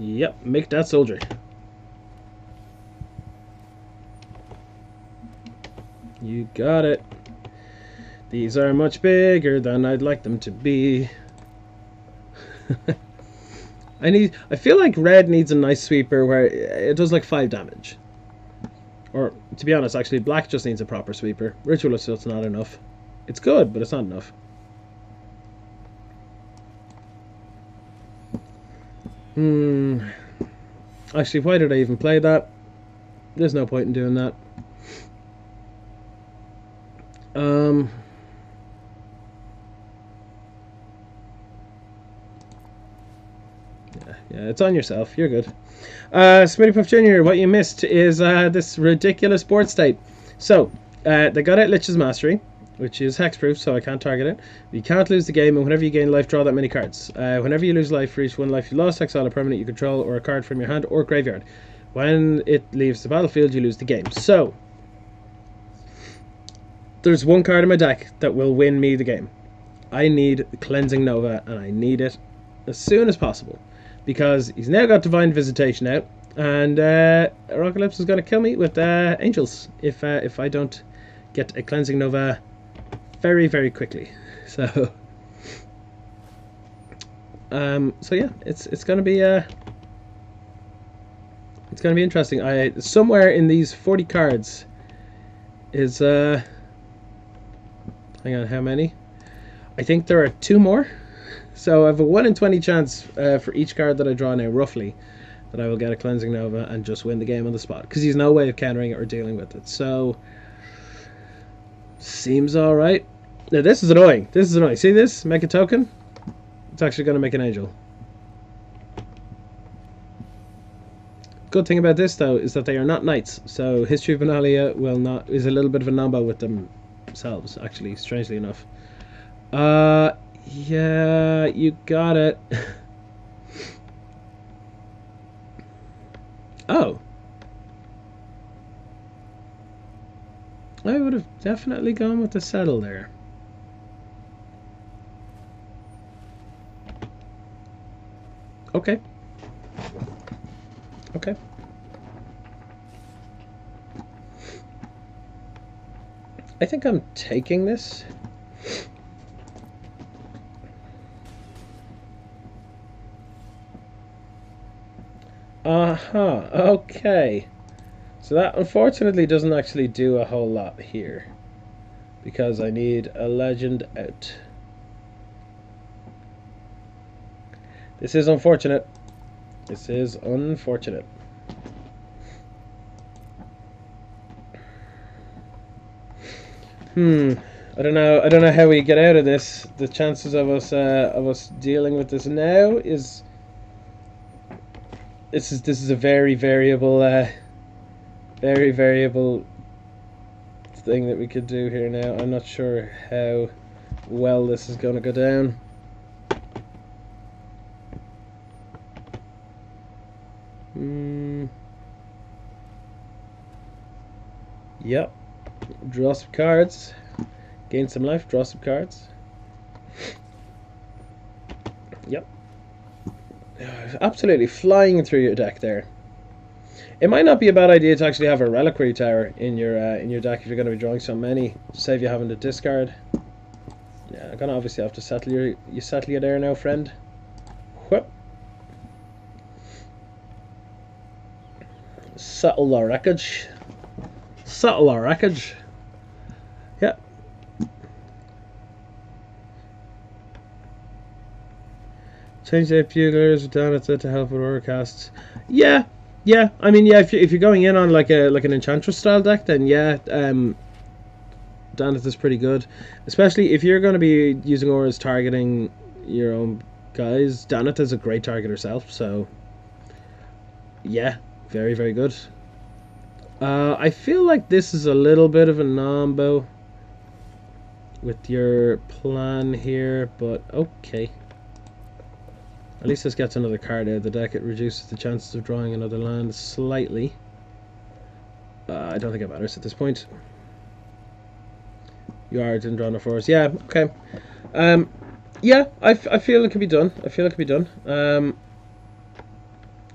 Yep, make that soldier. You got it. These are much bigger than I'd like them to be. I feel like red needs a nice sweeper where it does like 5 damage. Or, to be honest, actually, black just needs a proper sweeper. Ritual Assault's not enough. It's good, but it's not enough. Actually, why did I even play that? There's no point in doing that. Yeah, it's on yourself. You're good. Smitty Puff Jr., what you missed is this ridiculous board state. So, they got it Lich's Mastery, which is hexproof, so I can't target it. You can't lose the game, and whenever you gain life, draw that many cards. Whenever you lose life for each one life you lost, exile a permanent you control or a card from your hand or graveyard. When it leaves the battlefield, you lose the game. So, there's one card in my deck that will win me the game. I need Cleansing Nova, and I need it as soon as possible. Because he's now got Divine Visitation out, and Apocalypse is going to kill me with Angels if I don't get a Cleansing Nova very, very quickly. So, so yeah, it's going to be interesting. Somewhere in these 40 cards is hang on, how many? I think there are 2 more. So I have a 1 in 20 chance for each card that I draw now, roughly, that I will get a Cleansing Nova and just win the game on the spot. Because he's no way of countering it or dealing with it. So, seems alright. Now this is annoying. This is annoying. See this? Make a token? It's actually going to make an Angel. good thing about this though is that they are not knights, so History of Benalia will not is a little bit of a nombo with themselves. Actually, strangely enough. Yeah, you got it. Oh. I would have definitely gone with the settle there. Okay. Okay. I think I'm taking this. Uh-huh. Okay. So that unfortunately doesn't actually do a whole lot here, because I need a legend out. This is unfortunate. This is unfortunate. I don't know. I don't know how we get out of this. The chances of us dealing with this now is this is a very variable very variable thing that we could do here now. I'm not sure how well this is going to go down. Yep. Draw some cards. Gain some life. Draw some cards. Yep. Absolutely flying through your deck there. It might not be a bad idea to actually have a reliquary tower in your deck if you're going to be drawing so many. Save you having to discard. Yeah, I'm gonna obviously have to settle you there now, friend. Whoop. Settle the wreckage. Settle the wreckage. Yeah. Change the buglers down at it to help with order casts. Yeah. Yeah, I mean, yeah. If you're going in on like an Enchantress style deck, then yeah, Danith is pretty good. Especially if you're going to be using auras targeting your own guys. Danith is a great target herself, so yeah, very very good. I feel like this is a little bit of a nombo with your plan here, but okay. At least this gets another card out of the deck. It reduces the chances of drawing another land slightly. I don't think it matters at this point. You are didn't draw no force. Yeah, okay. Yeah, I feel it can be done. I feel it can be done.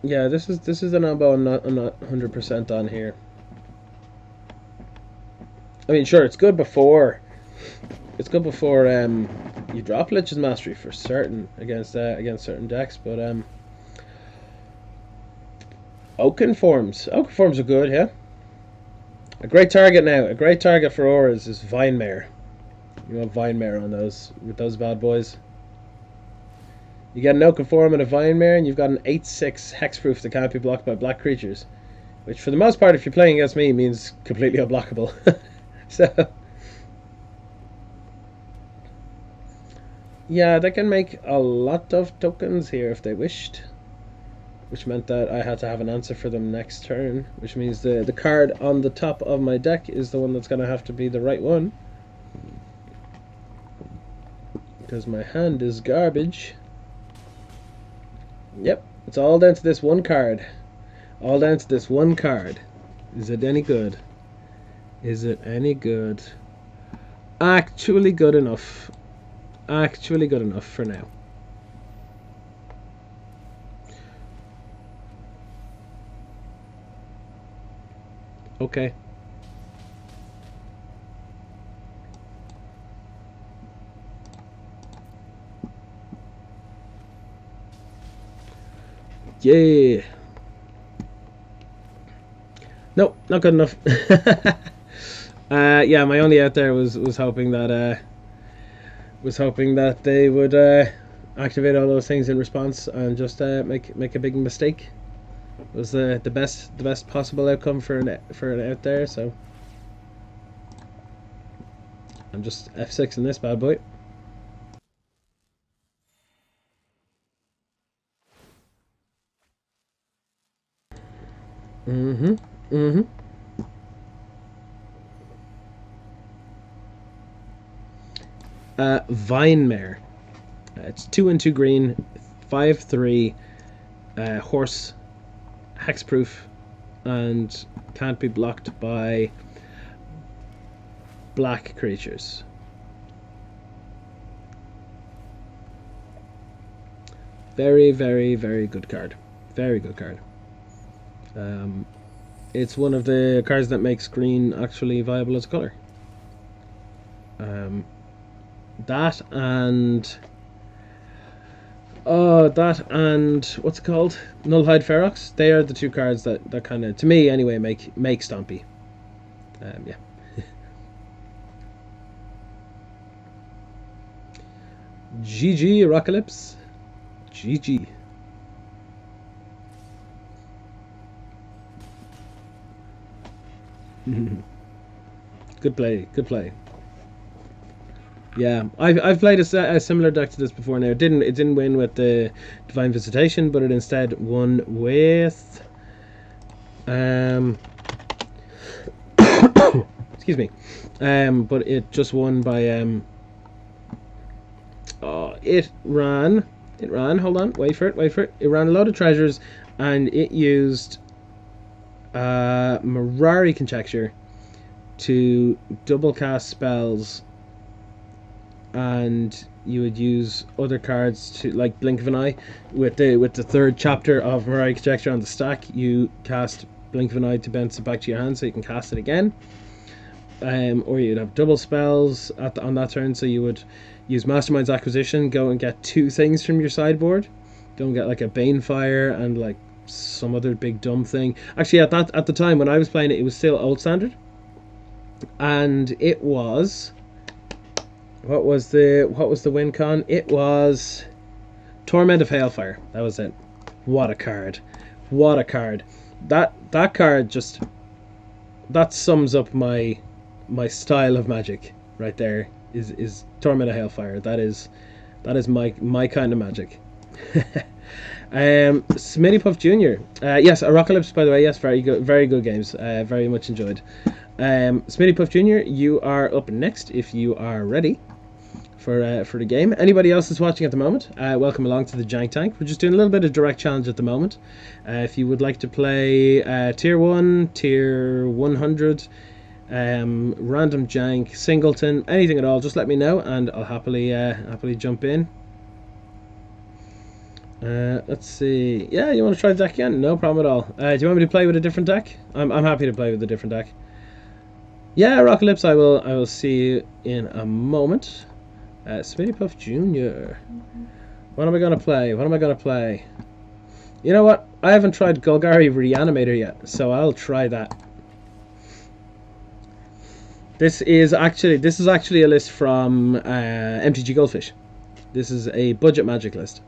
Yeah, this is the number I'm not 100% on here. I mean, sure, it's good before. It's good before you drop Lich's Mastery for certain against certain decks, but Oaken Forms are good, yeah. A great target now. A great target for auras is Vinemare. You want Vinemare on those with those bad boys. You get an Oaken Form and a Vinemare, and you've got an 8/6 hexproof that can't be blocked by black creatures, which for the most part, if you're playing against me, means completely unblockable. So yeah, they can make a lot of tokens here if they wished, which meant that I had to have an answer for them next turn, which means the card on the top of my deck is the one that's going to have to be the right one, because my hand is garbage. Yep, it's all down to this one card. All down to this one card. Is it any good? Is it any good? Actually good enough. Actually good enough for now. Okay. Yeah. Nope, not good enough. Yeah, my only out there was hoping that they would activate all those things in response and just make a big mistake. It was the best possible outcome for an out there. So I'm just F6 in this bad boy. Mm-hmm. Mm-hmm. Vinemare. It's 2 and 2 green, 5/3, horse, hexproof, and can't be blocked by black creatures. Very, very, very good card. Very good card. It's one of the cards that makes green actually viable as a color. That and what's it called? Nullhide Ferox. They are the two cards that kind of, to me anyway, make Stompy. Yeah. GG Rockalypse. GG. Good play. Good play. Yeah, I've played a similar deck to this before. Now it didn't win with the Divine Visitation, but it instead won with excuse me, but it just won by it ran hold on, wait for it, it ran a load of treasures, and it used Mirari Conjecture to double cast spells, and you would use other cards to, like Blink of an Eye, with the third chapter of Mirari Conjecture on the stack. You cast Blink of an Eye to bounce it back to your hand, so you can cast it again. Or you'd have double spells on that turn, so you would use Mastermind's Acquisition, go and get 2 things from your sideboard, go and get like a Banefire and like some other big dumb thing. Actually, at the time when I was playing it, it was still Old Standard, and it was, what was the win con? It was Torment of Hailfire. That was it. What a card! What a card! That card just, that sums up my style of Magic right there. Is Torment of Hailfire. That is my kind of Magic. Smitty Puff Jr. Yes, Arocalypse, by the way. Yes, very good games. Very much enjoyed. Smitty Puff Jr., you are up next if you are ready for the game. Anybody else that's watching at the moment, welcome along to the Jank Tank. We're just doing a little bit of direct challenge at the moment. If you would like to play Tier 1, Tier 100, random jank, singleton, anything at all, just let me know and I'll happily jump in. Let's see. Yeah, you want to try the deck again? No problem at all. Do you want me to play with a different deck? I'm happy to play with a different deck. Yeah, Rockalypse, I will see you in a moment. Smitty Puff Jr. What am I gonna play? You know what? I haven't tried Golgari Reanimator yet, so I'll try that. This is actually a list from MTG Goldfish. This is a budget Magic list.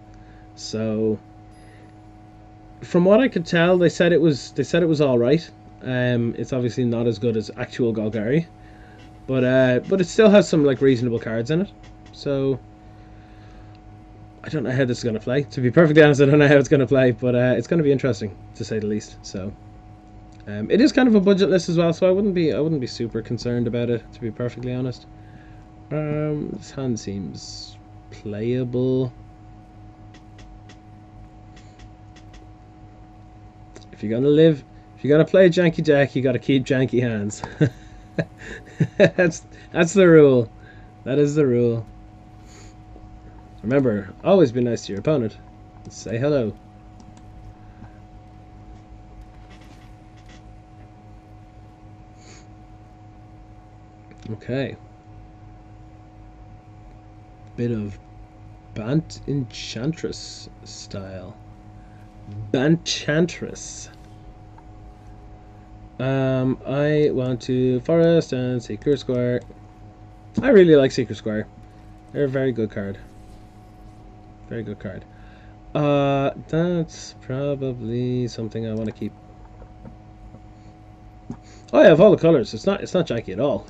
So, from what I could tell, they said it was all right. It's obviously not as good as actual Golgari, but it still has some like reasonable cards in it. So, I don't know how this is going to play. To be perfectly honest, I don't know how it's going to play, but it's going to be interesting to say the least. So, it is kind of a budget list as well, so I wouldn't be super concerned about it, to be perfectly honest. This hand seems playable. If you're gonna play a janky deck, you got to keep janky hands. That's the rule. That is the rule. Remember, always be nice to your opponent. Say hello. Okay. Bit of Bant Enchantress style. Banchantress. I want to Forest and Seeker Square. I really like Seeker Square. They're a very good card. Very good card. That's probably something I want to keep. Oh, I have all the colors. It's not janky at all.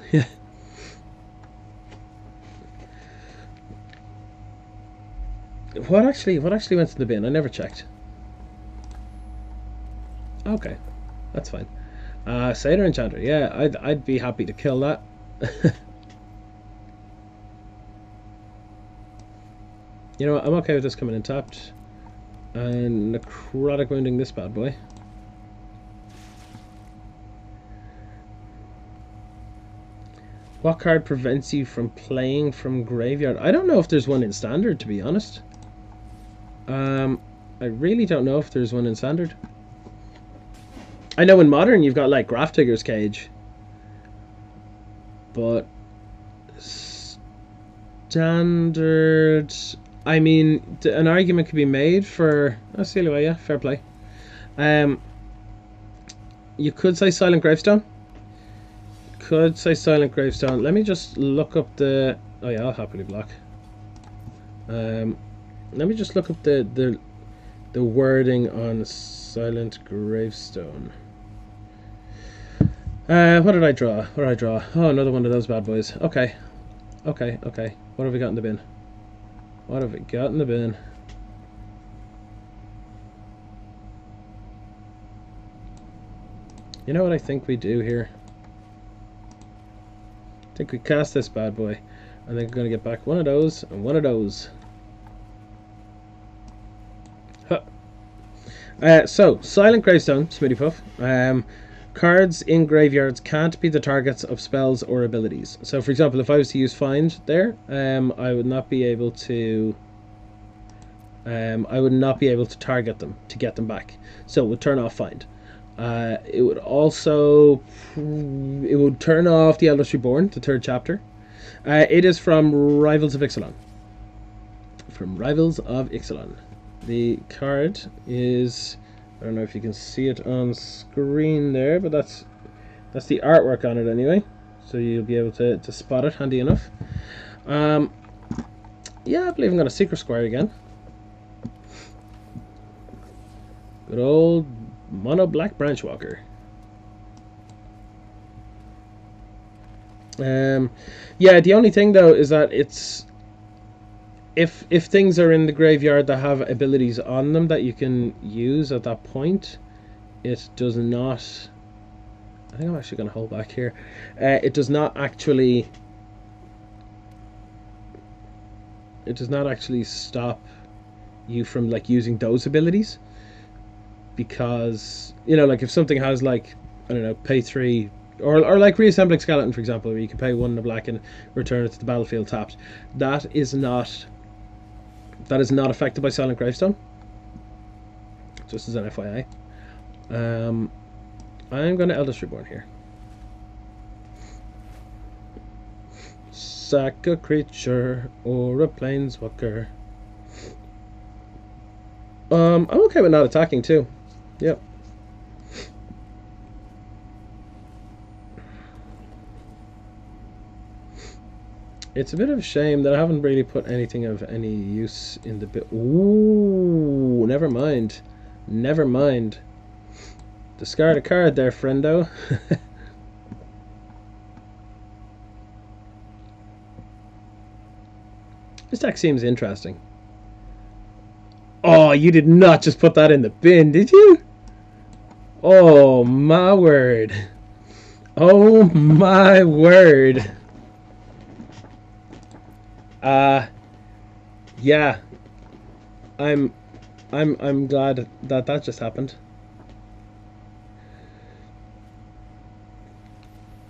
What actually went to the bin? I never checked. Okay. That's fine. Satyr Enchanter. Yeah, I'd be happy to kill that. You know what? I'm okay with this coming in tapped. And necrotic wounding this bad boy. What card prevents you from playing from graveyard? I don't know if there's one in standard, to be honest. I really don't know if there's one in standard. I know in modern you've got like Grafdigger's Cage, but standard. I mean, an argument could be made for. Oh, Celia, yeah, fair play. You could say Silent Gravestone. Could say Silent Gravestone. Let me just look up the. Oh yeah, I'll happily block. Let me just look up the wording on Silent Gravestone. What did I draw? What did I draw? Oh, another one of those bad boys. Okay. Okay, okay. What have we got in the bin? What have we got in the bin? You know what I think we do here? I think we cast this bad boy. I think we're going to get back one of those and one of those. Huh. So, Silent Gravestone, Smitty Puff. Cards in graveyards can't be the targets of spells or abilities. So, for example, if I was to use Find there, I would not be able to. I would not be able to target them to get them back. So it would turn off Find. It would also. It would turn off the Eldritch Reborn, the third chapter. It is from Rivals of Ixalan. From Rivals of Ixalan. The card is. I don't know if you can see it on screen there, but that's the artwork on it anyway. So you'll be able to spot it handy enough. Yeah, I believe I'm going to Secret Square again. Good old Mono Black Branchwalker. Yeah, the only thing though is that it's if things are in the graveyard that have abilities on them that you can use at that point, it does not. I think I'm actually going to hold back here. It does not actually. It does not actually stop you from like using those abilities, because you know, like if something has like I don't know, pay 3. Or like Reassembling Skeleton, for example, where you can pay 1 in a black and return it to the battlefield tapped. That is not affected by Silent Gravestone. Just as an FYI. I'm going to Eldritch Reborn here. Sack a creature or a planeswalker. I'm okay with not attacking too. Yep. It's a bit of a shame that I haven't really put anything of any use in the bit. Ooh, never mind. Never mind. Discard a card there, friendo. This deck seems interesting. Oh, you did not just put that in the bin, did you? Oh, my word. Oh, my word. Yeah. I'm glad that just happened.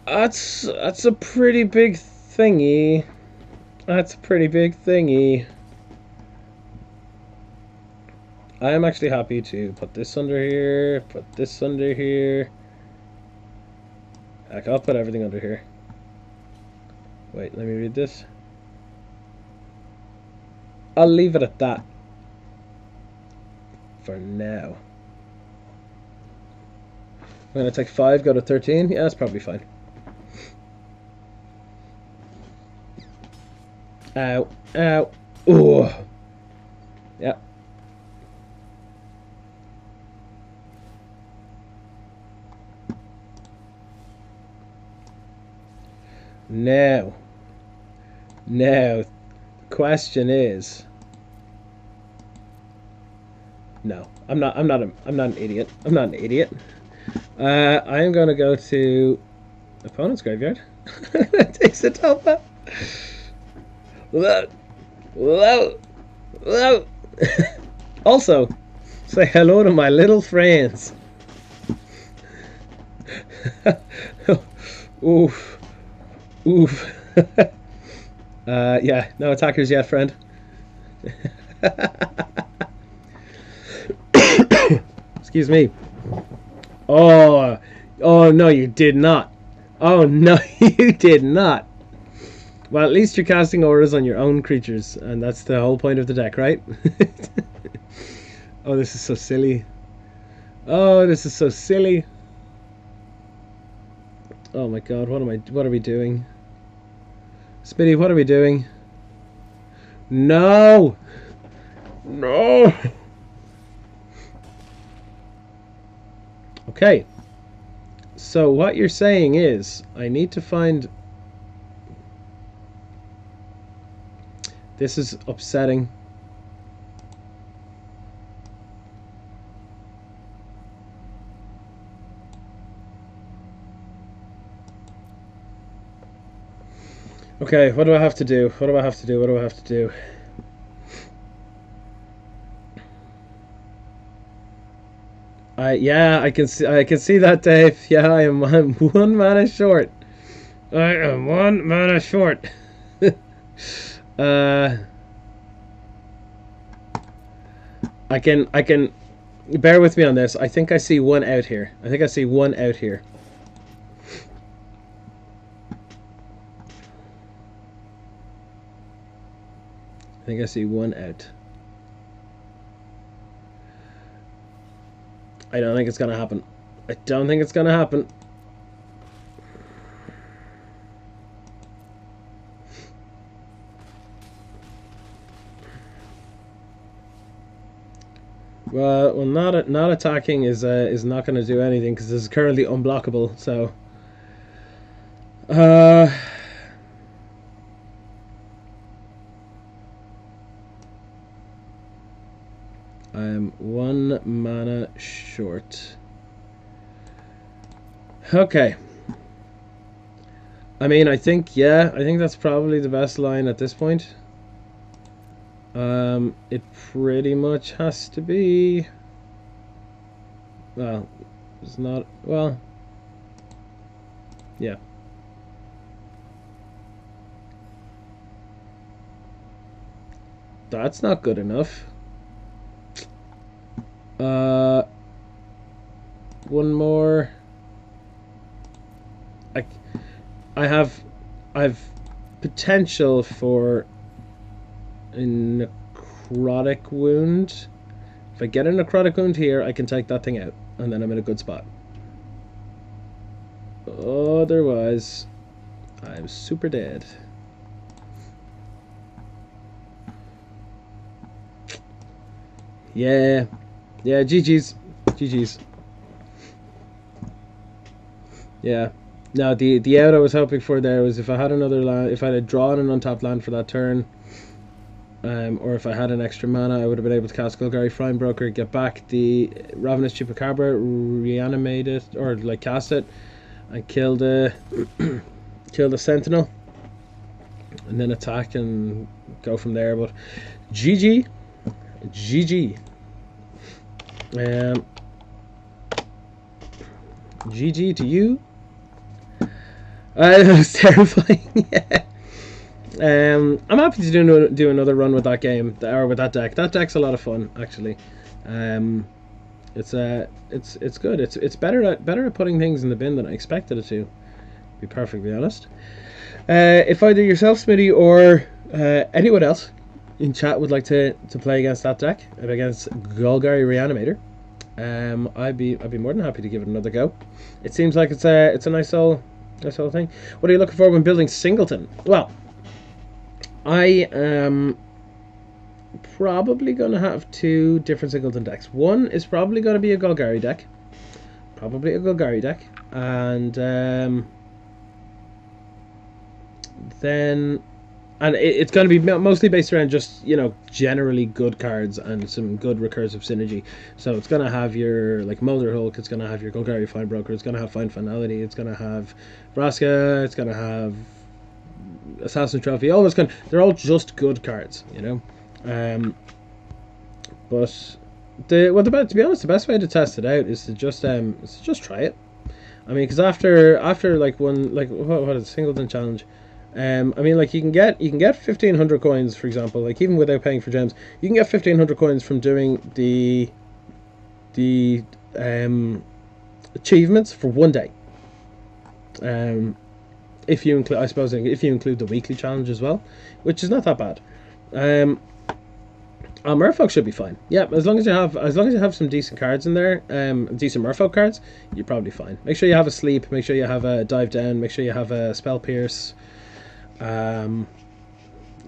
That's a pretty big thingy. That's a pretty big thingy. I am actually happy to put this under here, put this under here. Heck, I'll put everything under here. Wait, let me read this. I'll leave it at that for now. I'm going to take 5, go to 13. Yeah, that's probably fine. Ow, ow, ooh. Yep. Now, the question is, no, I'm not an idiot. I'm not an idiot. I am going to go to opponent's graveyard. Takes a Topa. Whoa. Whoa. Whoa. Also, say hello to my little friends. Oof. Oof. Yeah, no attackers yet, friend. Excuse me. Oh, oh no, you did not. Oh no, you did not. Well, at least you're casting auras on your own creatures, and that's the whole point of the deck, right? Oh, this is so silly. Oh, this is so silly. Oh my god, what are we doing? Spitty, what are we doing? No! No! Okay. So what you're saying is, I need to find... This is upsetting. Okay, what do I have to do? What do I have to do? What do I have to do? Yeah, I can see that, Dave. Yeah, I'm 1 mana short. I am 1 mana short. I can bear with me on this. I think I see one out here. I think I see one out here. I think I see one out. I don't think it's gonna happen. I don't think it's gonna happen. Well, not attacking is not going to do anything because this is currently unblockable. So, I'm 1 mana short. Okay. I mean, I think that's probably the best line at this point. It pretty much has to be. Well, it's not. Well, yeah. That's not good enough. One more. I've potential for a necrotic wound. If I get a necrotic wound here, I can take that thing out, and then I'm in a good spot. Otherwise, I'm super dead. Yeah, GG's. Yeah. Now the out I was hoping for there was if I had another land, if I had drawn an untapped land for that turn, or if I had an extra mana, I would have been able to cast Golgari Flying Broker, get back the Ravenous Chupacabra, reanimate it, or like cast it, and kill the kill the Sentinel, and then attack and go from there. But GG. GG to you. That was terrifying. Yeah. I'm happy to do another run with that game or with that deck. That deck's a lot of fun, actually. It's good. It's better at putting things in the bin than I expected it to be perfectly honest. If either yourself, Smitty, or anyone else in chat would like to play against that deck, against Golgari Reanimator, I'd be more than happy to give it another go. It seems like it's a nice little thing. What are you looking for when building Singleton? Well, I am probably going to have 2 different Singleton decks. One is probably going to be a Golgari deck. And then and it's going to be mostly based around just, you know, generally good cards and some good recursive synergy. So it's going to have your like Mulder Hulk, it's going to have your Golgari Fine Broker, it's going to have Fine Finality, it's going to have Braska, it's going to have Assassin Trophy. All those they're all just good cards, you know. But to be honest, the best way to test it out is to just try it. I mean, because after like one, like what is it, Singleton Challenge. I mean, like you can get 1,500 coins, for example. Like even without paying for gems, you can get 1,500 coins from doing the achievements for one day. If you include, I suppose, if you include the weekly challenge as well, which is not that bad. Merfolk should be fine. Yeah, as long as you have some decent cards in there, decent Merfolk cards, you're probably fine. Make sure you have a sleep. Make sure you have a dive down. Make sure you have a spell pierce. You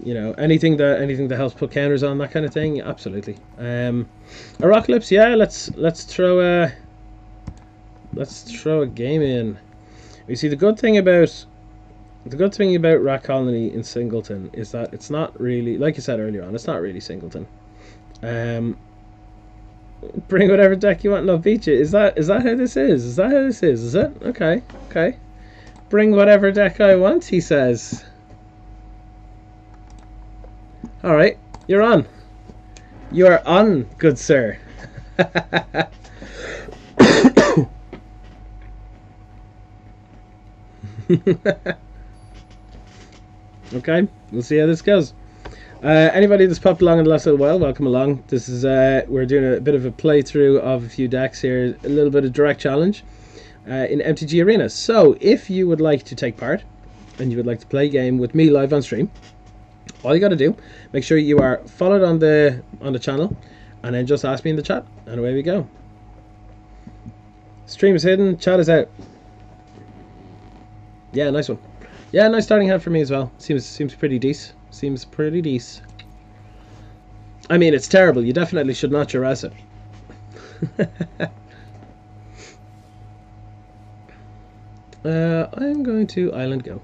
know, anything that helps put counters on, that kind of thing. Absolutely. Apocalypse, yeah. Let's throw a game in. You see, the good thing about Rat Colony in Singleton is that it's not really, like you said earlier on, it's not really Singleton. Bring whatever deck you want. No, beat you. Is that how this is? Is that how this is? Is it? Okay. Bring whatever deck I want, he says. Alright, you're on. You are on, good sir. Okay, we'll see how this goes. Anybody that's popped along in the last little while, welcome along. This is we're doing a bit of a playthrough of a few decks here, a little bit of direct challenge in MTG Arena. So if you would like to take part and you would like to play a game with me live on stream, all you got to do, make sure you are followed on the channel, and then just ask me in the chat, and away we go. Stream is hidden, chat is out. Yeah, nice one. Yeah, nice starting hand for me as well. Seems pretty decent. Seems pretty decent. I mean, it's terrible. You definitely should not Jurass it. I'm going to Island Go.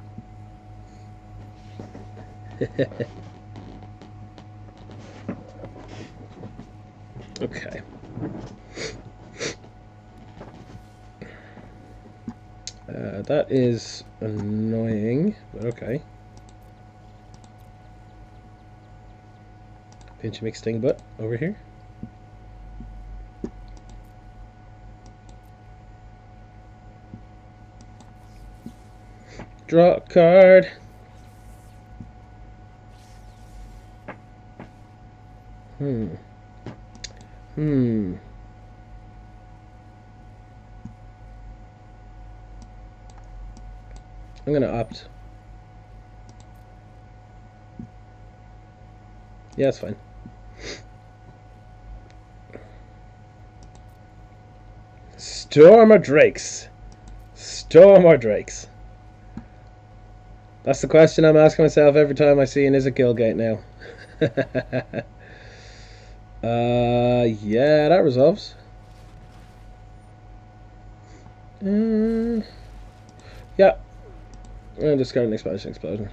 Okay. That is annoying, but okay. Pinch mix sting butt over here. Draw a card. I'm gonna opt. Yeah, it's fine. Storm or Drakes? Storm or Drakes? That's the question I'm asking myself every time I see an Is it Gilgate now. Yeah, that resolves. Yeah. And discard an Expansion Explosion.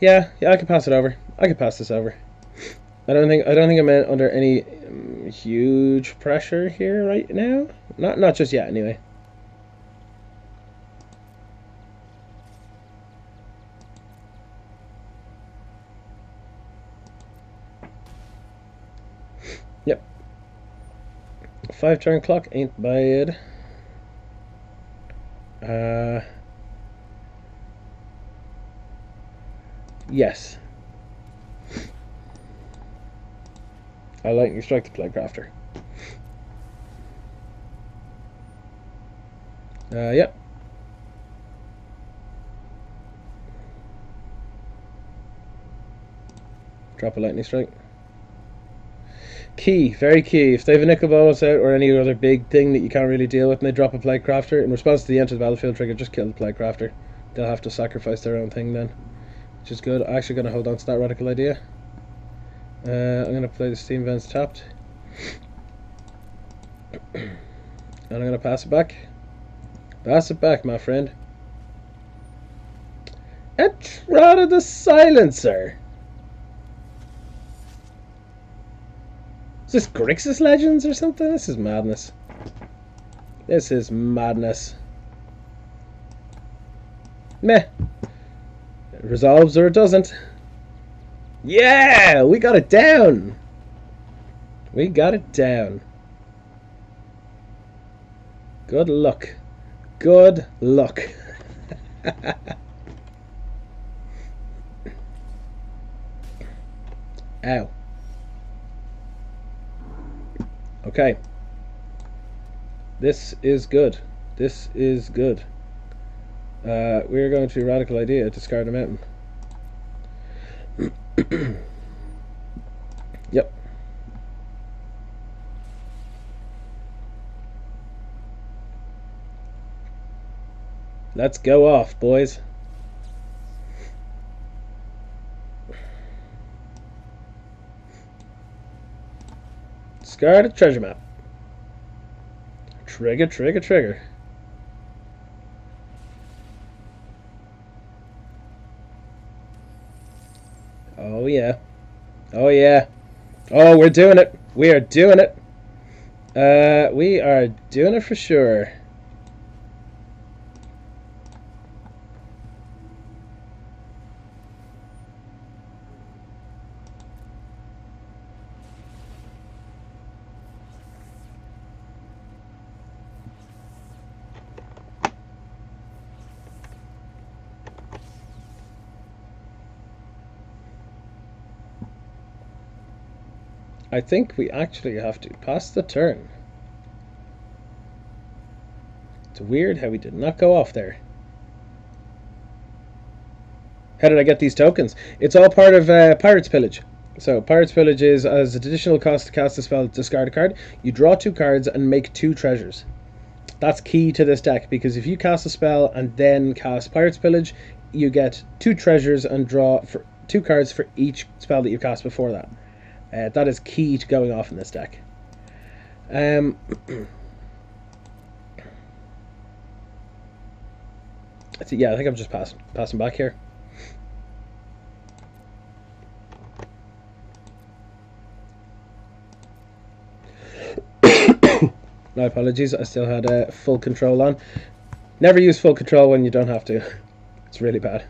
Yeah, I can pass it over. I can pass this over. I don't think I'm under any huge pressure here right now. Not just yet, anyway. Yep. 5-turn clock ain't bad. Yes. I like you strike the Playcrafter. Yep. Drop a lightning strike. Key, very key. If they have a Nicol Bolas out or any other big thing that you can't really deal with and they drop a Playcrafter, in response to the enter the battlefield trigger, just kill the Playcrafter. They'll have to sacrifice their own thing then, which is good. I'm actually going to hold on to that radical idea. I'm going to play the Steam Vents tapped. And I'm going to pass it back. Pass it back, my friend. And trotted the silencer. Is this Grixis Legends or something? This is madness. This is madness. Meh. It resolves or it doesn't. Yeah! We got it down! We got it down. Good luck. Good luck. Ow. Okay. This is good. This is good. We're going to radical idea, discard a mountain. Yep. Let's go off, boys. Discard a treasure map. Trigger, trigger, trigger. Oh yeah. Oh yeah. Oh, we're doing it. We are doing it. We are doing it for sure. I think we actually have to pass the turn. It's weird how we did not go off there. How did I get these tokens? It's all part of Pirate's Pillage. So Pirate's Pillage is, as an additional cost to cast a spell, discard a card. You draw 2 cards and make 2 treasures. That's key to this deck, because if you cast a spell and then cast Pirate's Pillage, you get 2 treasures and draw for 2 cards for each spell that you cast before that. That is key to going off in this deck. Yeah, I think I'm just passing back here. My apologies, I still had full control on. Never use full control when you don't have to. It's really bad.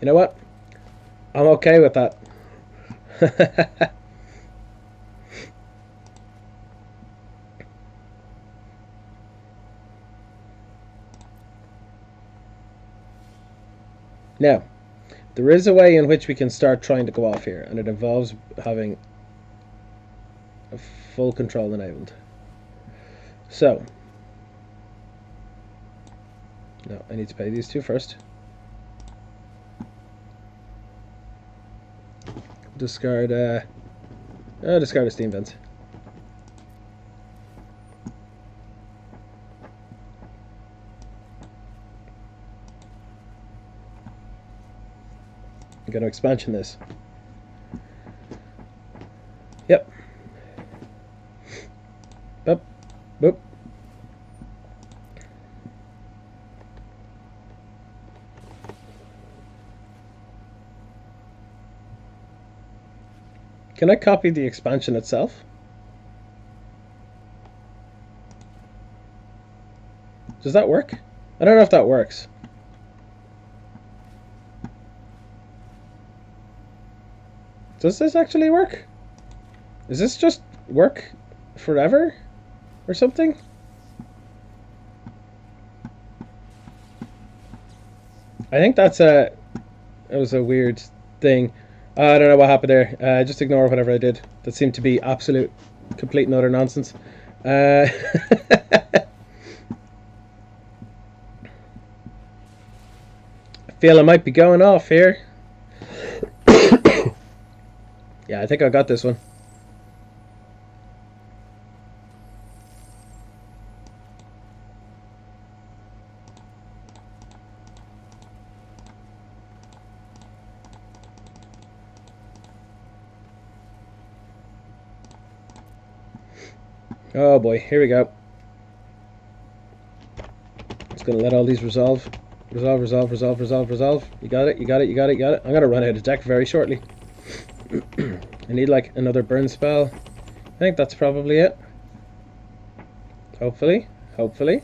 You know what? I'm okay with that. Now, there is a way in which we can start trying to go off here, and it involves having a full control enabled. So, no, I need to pay these 2 first. Discard discard a steam vent. I'm going to expansion this. Yep. Boop. Boop. Can I copy the expansion itself? Does that work? I don't know if that works. Does this actually work? Does this just work forever or something? I think that was a weird thing. I don't know what happened there. Just ignore whatever I did. That seemed to be absolute, complete and utter nonsense. I feel I might be going off here. Yeah, I think I got this one. Oh boy, here we go. Just gonna let all these resolve. Resolve, resolve, resolve, resolve, resolve. You got it, you got it, you got it, you got it. I'm gonna run out of deck very shortly. I need like another burn spell. I think that's probably it. Hopefully, hopefully.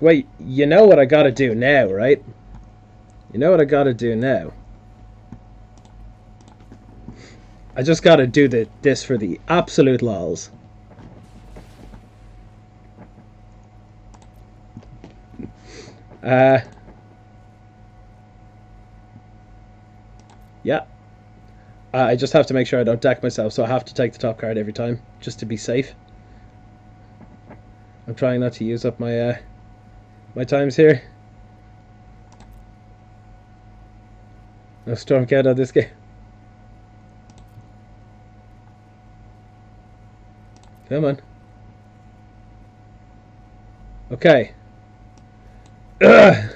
Wait, you know what I gotta do now, right? You know what I gotta do now? I just gotta do this for the absolute lols. Yeah. I just have to make sure I don't deck myself, so I have to take the top card every time, just to be safe. I'm trying not to use up my my times here. No storm count on this game. Come on. Okay. Ugh.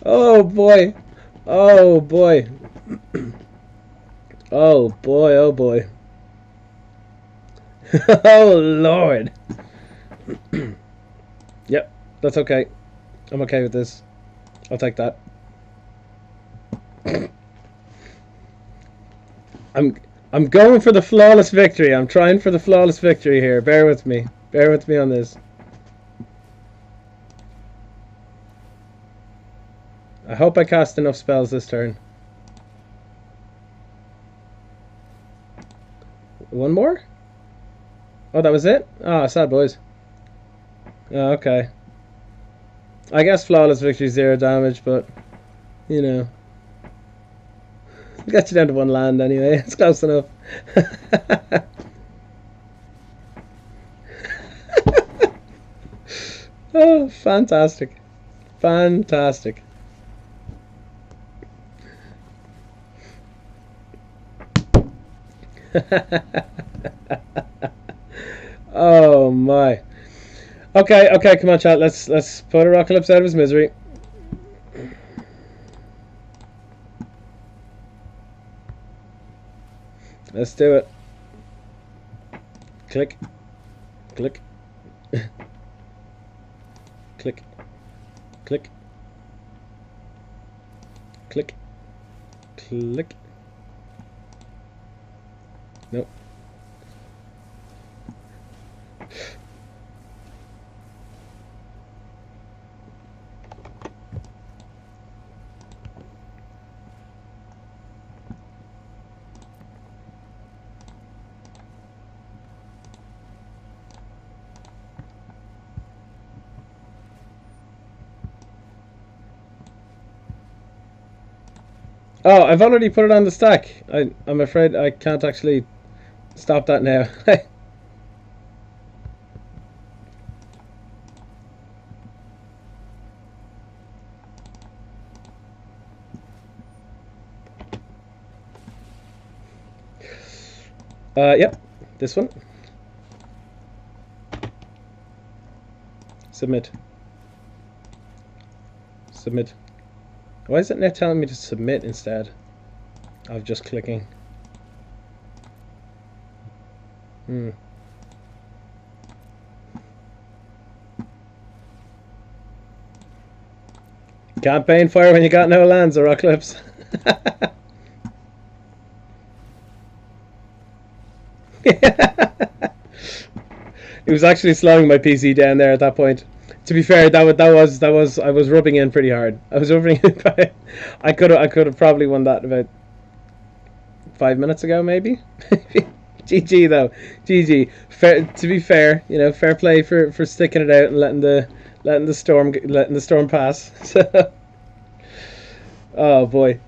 Oh boy. Oh boy. Oh boy, oh boy. Oh Lord. Yep, that's okay. I'm okay with this. I'll take that. I'm going for the flawless victory. I'm trying for the flawless victory here. Bear with me. Bear with me on this. I hope I cast enough spells this turn. One more? Oh, that was it? Ah, sad boys. Oh, okay. I guess flawless victory 0 damage, but you know, got you down to 1 land anyway. It's close enough. Oh, fantastic. Fantastic. Oh my. Okay, okay, come on chat, let's put Apocalypse out of his misery. Let's do it. Click. Click. Click. Click. Click. Click. Nope. Oh, I've already put it on the stack. I'm afraid I can't actually stop that now. Yep, this one. Submit. Submit. Why is it now telling me to submit instead of just clicking? Campaign fire when you got no lands or Eclipse. It was actually slowing my PC down there at that point. To be fair, that was I was rubbing in pretty hard. I was rubbing in. I could have probably won that about 5 minutes ago, maybe. GG though, GG. Fair, to be fair, you know, fair play for sticking it out and letting the storm pass. So, oh boy,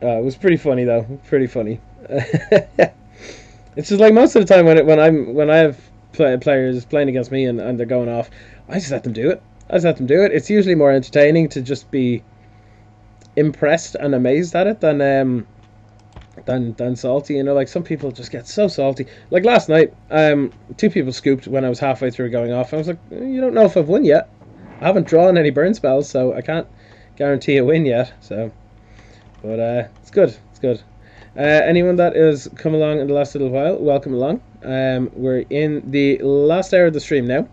it was pretty funny though, pretty funny. It's just like most of the time when I have players playing against me and they're going off. I just let them do it. It's usually more entertaining to just be impressed and amazed at it than salty. You know, like some people just get so salty. Like last night, 2 people scooped when I was halfway through going off. I was like, you don't know if I've won yet. I haven't drawn any burn spells, so I can't guarantee a win yet. So, but it's good. It's good. Anyone that has come along in the last little while, welcome along. We're in the last hour of the stream now.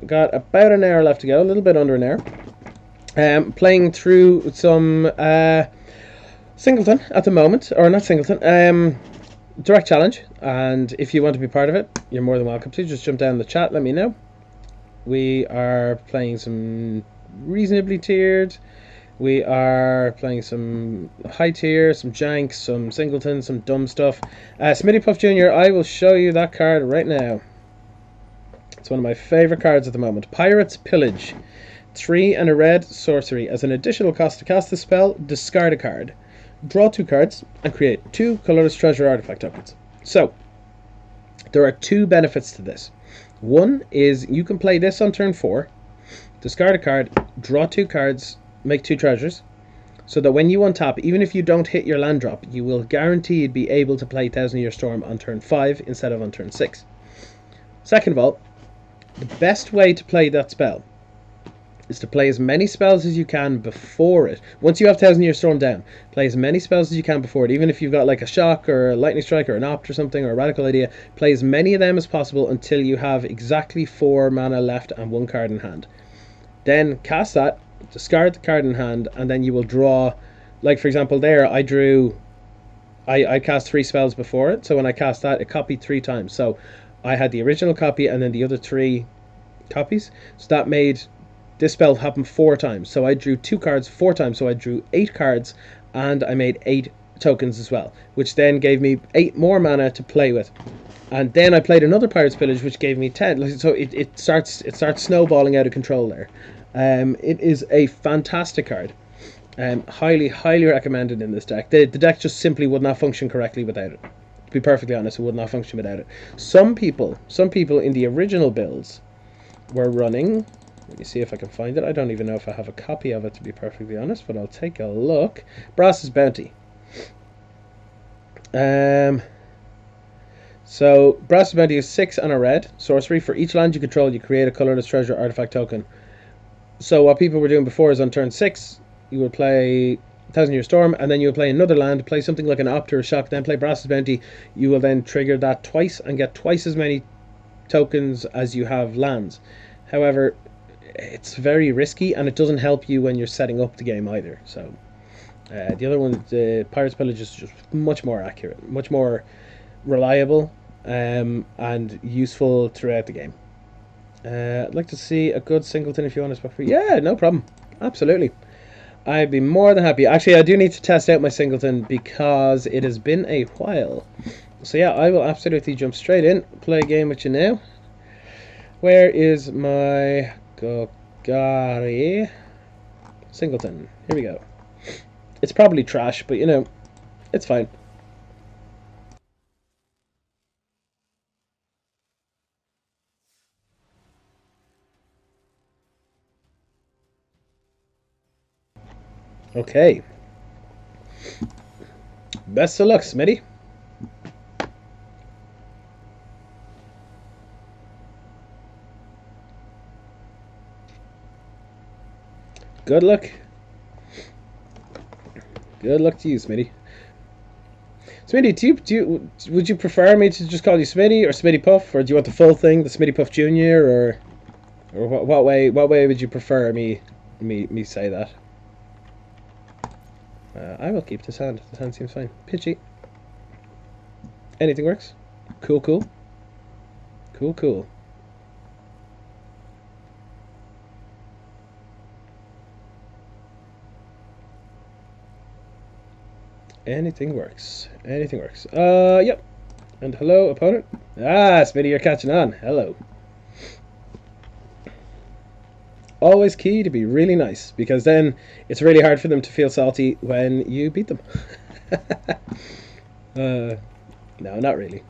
Got about an hour left to go, a little bit under an hour. Playing through some Singleton at the moment, or not Singleton, Direct Challenge. And if you want to be part of it, you're more than welcome to. Just jump down in the chat, let me know. We are playing some reasonably tiered. We are playing some high tier, some Jank, some Singleton, some dumb stuff. Smitty Puff Jr., I will show you that card right now. It's one of my favourite cards at the moment. Pirate's Pillage. 3 and a red sorcery. As an additional cost to cast the spell, discard a card. Draw 2 cards and create 2 colorless treasure artifact tokens. So, there are 2 benefits to this. One is you can play this on turn 4, discard a card, draw 2 cards, make 2 treasures, so that when you untap, even if you don't hit your land drop, you will guaranteed be able to play Thousand Year Storm on turn 5 instead of on turn 6. Second of all, the best way to play that spell is to play as many spells as you can before it. Once you have Thousand Year Storm down, play as many spells as you can before it. Even if you've got like a Shock or a Lightning Strike or an Opt or something or a Radical Idea, play as many of them as possible until you have exactly 4 mana left and 1 card in hand. Then cast that, discard the card in hand, and then you will draw. Like for example there, I cast 3 spells before it, so when I cast that, it copied 3 times. So I had the original copy and then the other 3 copies. So that made this spell happen 4 times. So I drew 2 cards 4 times. So I drew 8 cards and I made 8 tokens as well, which then gave me 8 more mana to play with. And then I played another Pirate's Pillage, which gave me 10. So it starts snowballing out of control there. It is a fantastic card. Highly recommended in this deck. The deck just simply would not function correctly without it. To be perfectly honest, it would not function without it. Some people in the original builds were running. Let me see if I can find it. I don't even know if I have a copy of it, to be perfectly honest, but I'll take a look. Brass's Bounty. So Brass's Bounty is 6 and a red sorcery. For each land you control, you create a colorless treasure artifact token. So what people were doing before is on turn 6, you would play Thousand Year Storm, and then you would play another land, play something like an Opt or a Shock, then play Brass's Bounty. You will then trigger that twice and get twice as many tokens as you have lands. However, it's very risky and it doesn't help you when you're setting up the game either. So the other one, the Pirate's Pillage, is just much more accurate, much more reliable, and useful throughout the game. I'd like to see a good Singleton if you want to spec for. Yeah, no problem. Absolutely. I'd be more than happy. Actually, I do need to test out my Singleton because it has been a while. So yeah, I will absolutely jump straight in, play a game with you now. Where is my Gogari Singleton? Here we go. It's probably trash, but you know, it's fine. Okay. Best of luck, Smitty. Good luck. Good luck to you, Smitty. Smitty, would you prefer me to just call you Smitty or Smitty Puff, or do you want the full thing, the Smitty Puff Jr., or what way would you prefer me say that? I will keep this hand. This hand seems fine. Pitchy. Anything works. Cool. Anything works. Yep. And hello, opponent. Ah, Smitty, you're catching on. Hello. Always key to be really nice, because then it's really hard for them to feel salty when you beat them. No, not really.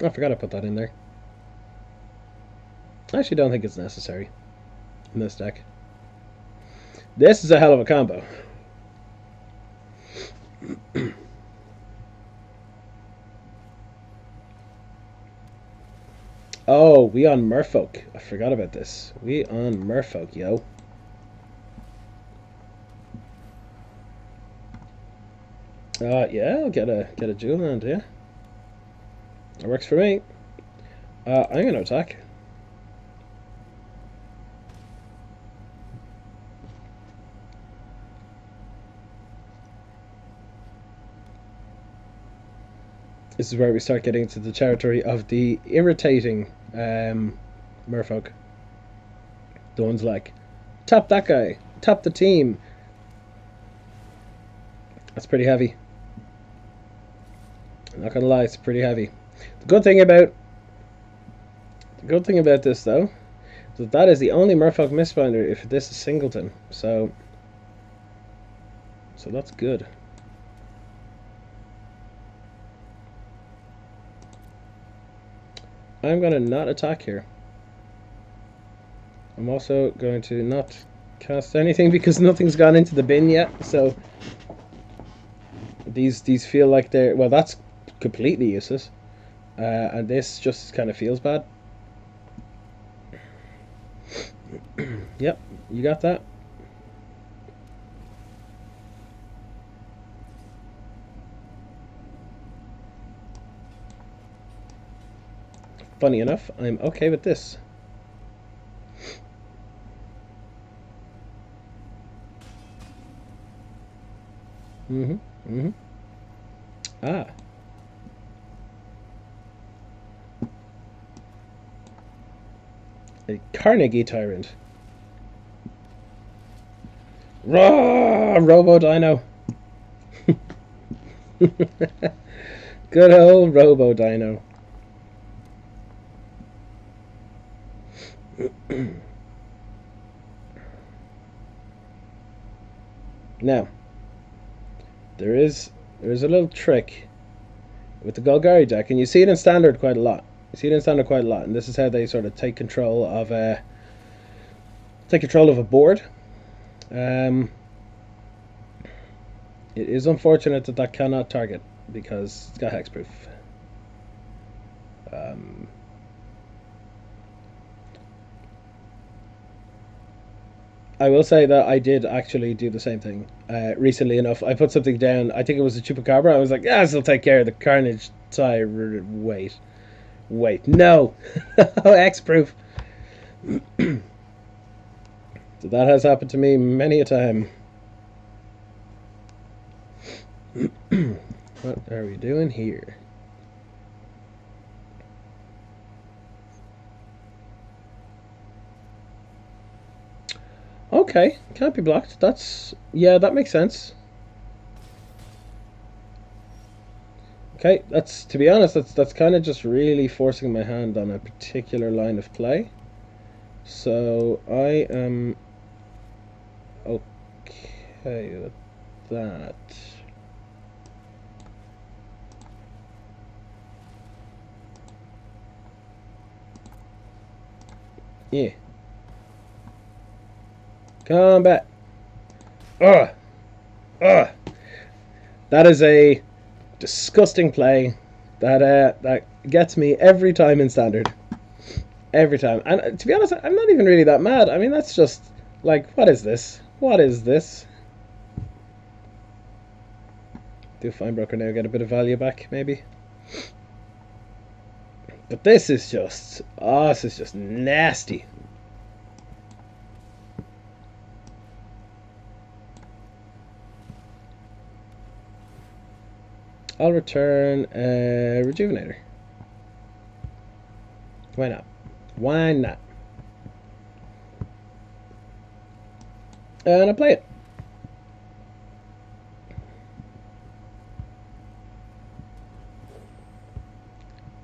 I forgot I put that in there. I actually don't think it's necessary in this deck. This is a hell of a combo. Oh, we on Merfolk. I forgot about this. We on Merfolk, yo. Yeah, I'll get a dual land, yeah. That works for me. I'm gonna attack. This is where we start getting into the territory of the irritating merfolk. The ones like, tap that guy, tap the team. That's pretty heavy. I'm not gonna lie, it's pretty heavy. The good thing about this though, is that is the only merfolk misfinder if this is singleton. So that's good. I'm going to not attack here. I'm also going to not cast anything because nothing's gone into the bin yet. So these feel like they're, well, that's completely useless. And this just kind of feels bad. Yep, you got that. Funny enough, I'm okay with this. Ah. A Carnegie Tyrant. Raw Robo Dino. Good old Robo Dino. Now, there is a little trick with the Golgari deck, and you see it in standard quite a lot. And this is how they sort of take control of a board. It is unfortunate that cannot target because it's got hexproof. I will say that I did actually do the same thing recently enough. I put something down. I think it was a Chupacabra. I was like, yeah, this will take care of the Carnage Tyrant. Wait, no, hexproof. So that has happened to me many a time. What are we doing here? Okay, can't be blocked. Yeah, that makes sense. Okay, to be honest, that's kind of just really forcing my hand on a particular line of play. So I am okay with that. Yeah. Combat. Ugh. Ugh. That is a disgusting play that gets me every time in standard. Every time. And to be honest, I'm not even really that mad. I mean, that's just like, what is this? What is this? Do Fine Broker now, get a bit of value back, maybe. But this is just nasty. I'll return a Rejuvenator. Why not? Why not? And I play it.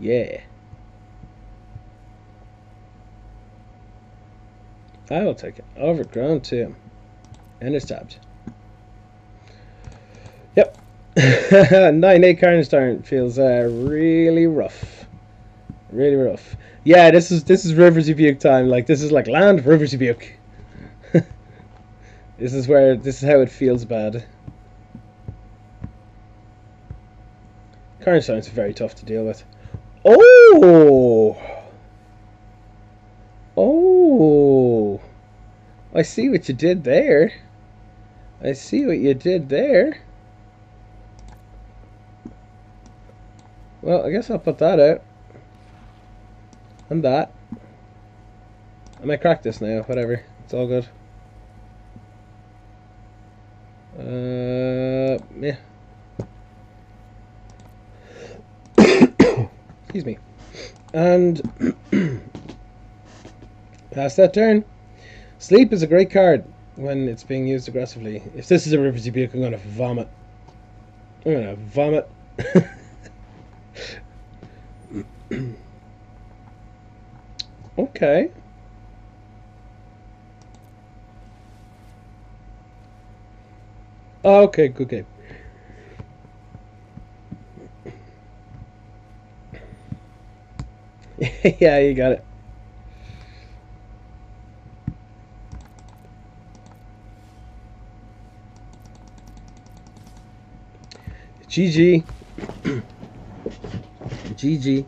Yeah. I will take it. Overgrown too. And it's tapped. Yep. 9-8 Carnage Tyrant feels really rough. Really rough. Yeah, this is Rivers Rebuke time. Like, this is like land Rivers Rebuke. This is how it feels bad. Carnage Giant's very tough to deal with. Oh! Oh! I see what you did there. I see what you did there. Well, I guess I'll put that out. And that. I might crack this now, whatever. It's all good. Yeah. Excuse me. And pass that turn. Sleep is a great card when it's being used aggressively. If this is a Rivers Rebuke, I'm gonna vomit. I'm gonna vomit. Okay. Okay, good game. Yeah, you got it. GG. GG.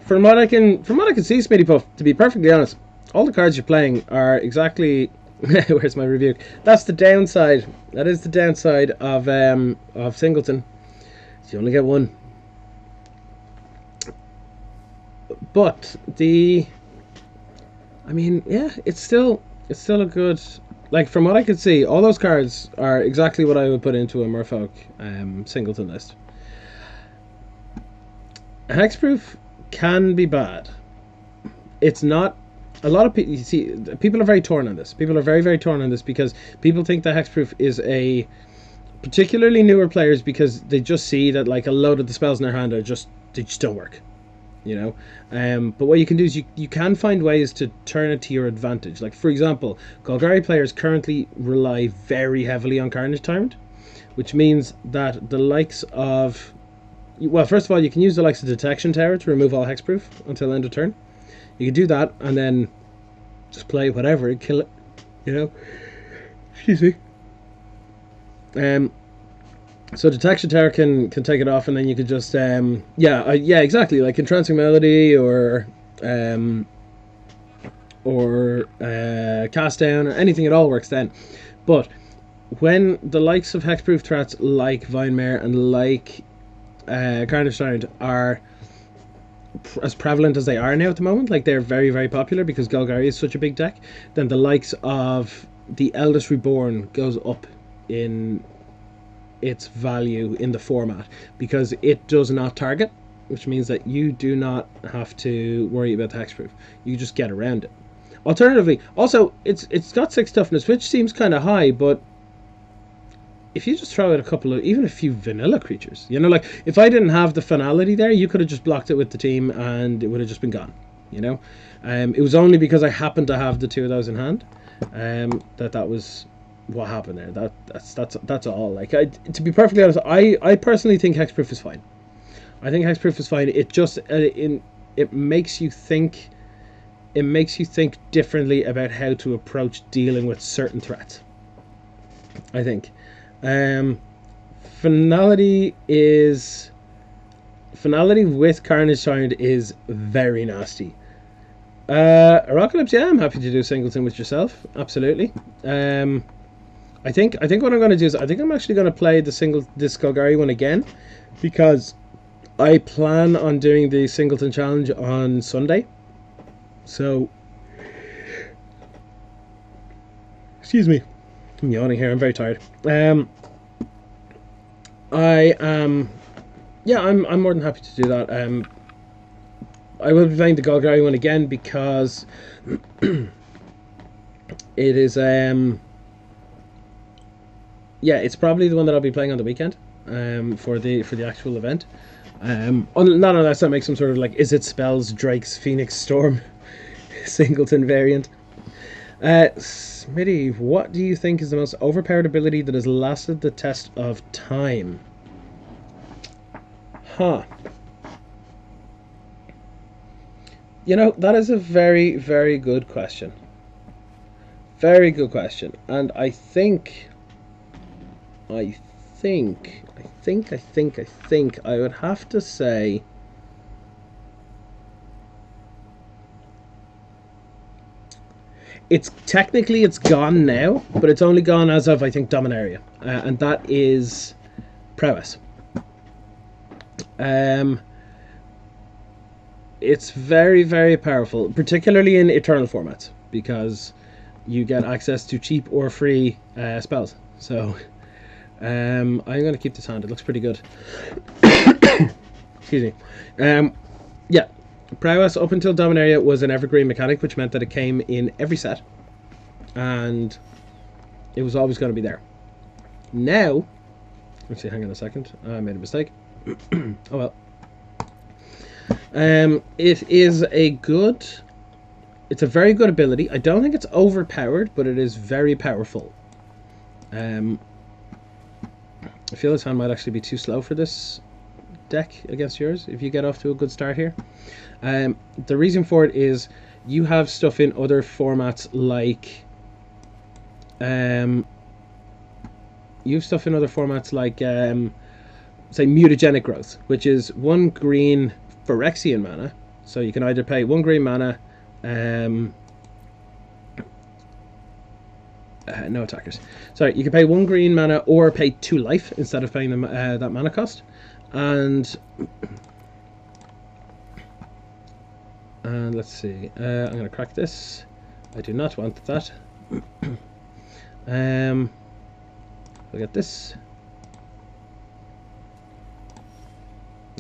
From what I can see, Smitty Puff, to be perfectly honest, all the cards you're playing are exactly. Where's my review? That's the downside. That is the downside of Singleton. You only get one. But I mean, yeah, it's still a good. Like, from what I could see, all those cards are exactly what I would put into a Merfolk Singleton list. Hexproof can be bad. It's not. A lot of people, you see, people are very torn on this. People are very, very torn on this because people think that Hexproof is a, particularly newer players, because they just see that like a load of the spells in their hand they just don't work, you know. But what you can do is you can find ways to turn it to your advantage. Like, for example, Golgari players currently rely very heavily on Carnage Tyrant, which means that the likes of, well, first of all, you can use the likes of Detection Tower to remove all Hexproof until end of turn. You can do that and then just play whatever and kill it, you know. Excuse me. So Detection Tower can take it off, and then you could just yeah, exactly, like Entrancing Melody or Cast Down or anything. It all works then. But when the likes of Hexproof threats like Vinemare and like Carnage Tyrant are as prevalent as they are now at the moment, like they're very, very popular because Golgari is such a big deck, then the likes of the Eldest Reborn goes up in its value in the format because it does not target, which means that you do not have to worry about the Hexproof. You just get around it. Alternatively, also, it's got 6 toughness, which seems kind of high, but if you just throw out even a few vanilla creatures, you know, like if I didn't have the finality there, you could have just blocked it with the team and it would have just been gone, you know. It was only because I happened to have the 2 of those in hand that was what happened there. That's all. Like, to be perfectly honest, I personally think Hexproof is fine. I think Hexproof is fine. It just it makes you think. It makes you think differently about how to approach dealing with certain threats, I think. Finality with Carnage Tyrant is very nasty. Apocalypse, yeah, I'm happy to do Singleton with yourself. Absolutely. I think what I'm going to do is I think I'm actually going to play this Golgari one again, because I plan on doing the Singleton challenge on Sunday. So, excuse me, I'm yawning here. I'm very tired. I am, yeah, I'm more than happy to do that. I will be playing the Golgari one again because it is yeah, it's probably the one that I'll be playing on the weekend for the actual event. Not unless I make some sort of like Is It Spells Drake's Phoenix Storm Singleton variant. Smitty, what do you think is the most overpowered ability that has lasted the test of time? Huh. You know, that is a very, very good question. Very good question. And I think I would have to say it's technically it's gone now, but it's only gone as of I think Dominaria, and that is prowess. It's very, very powerful, particularly in Eternal formats, because you get access to cheap or free spells. So I'm going to keep this hand. It looks pretty good. Excuse me. Yeah, prowess up until Dominaria was an evergreen mechanic, which meant that it came in every set, and it was always going to be there. Now, actually, hang on a second. I made a mistake. Oh well. It is a good. It's a very good ability. I don't think it's overpowered, but it is very powerful. I feel this hand might actually be too slow for this deck against yours if you get off to a good start here. The reason for it is you have stuff in other formats like say mutagenic growth, which is 1 green Phyrexian mana. So you can either pay 1 green mana, no attackers. Sorry, you can pay 1 green mana or pay 2 life instead of paying them that mana cost. And let's see. I'm going to crack this. I do not want that. I'll get this.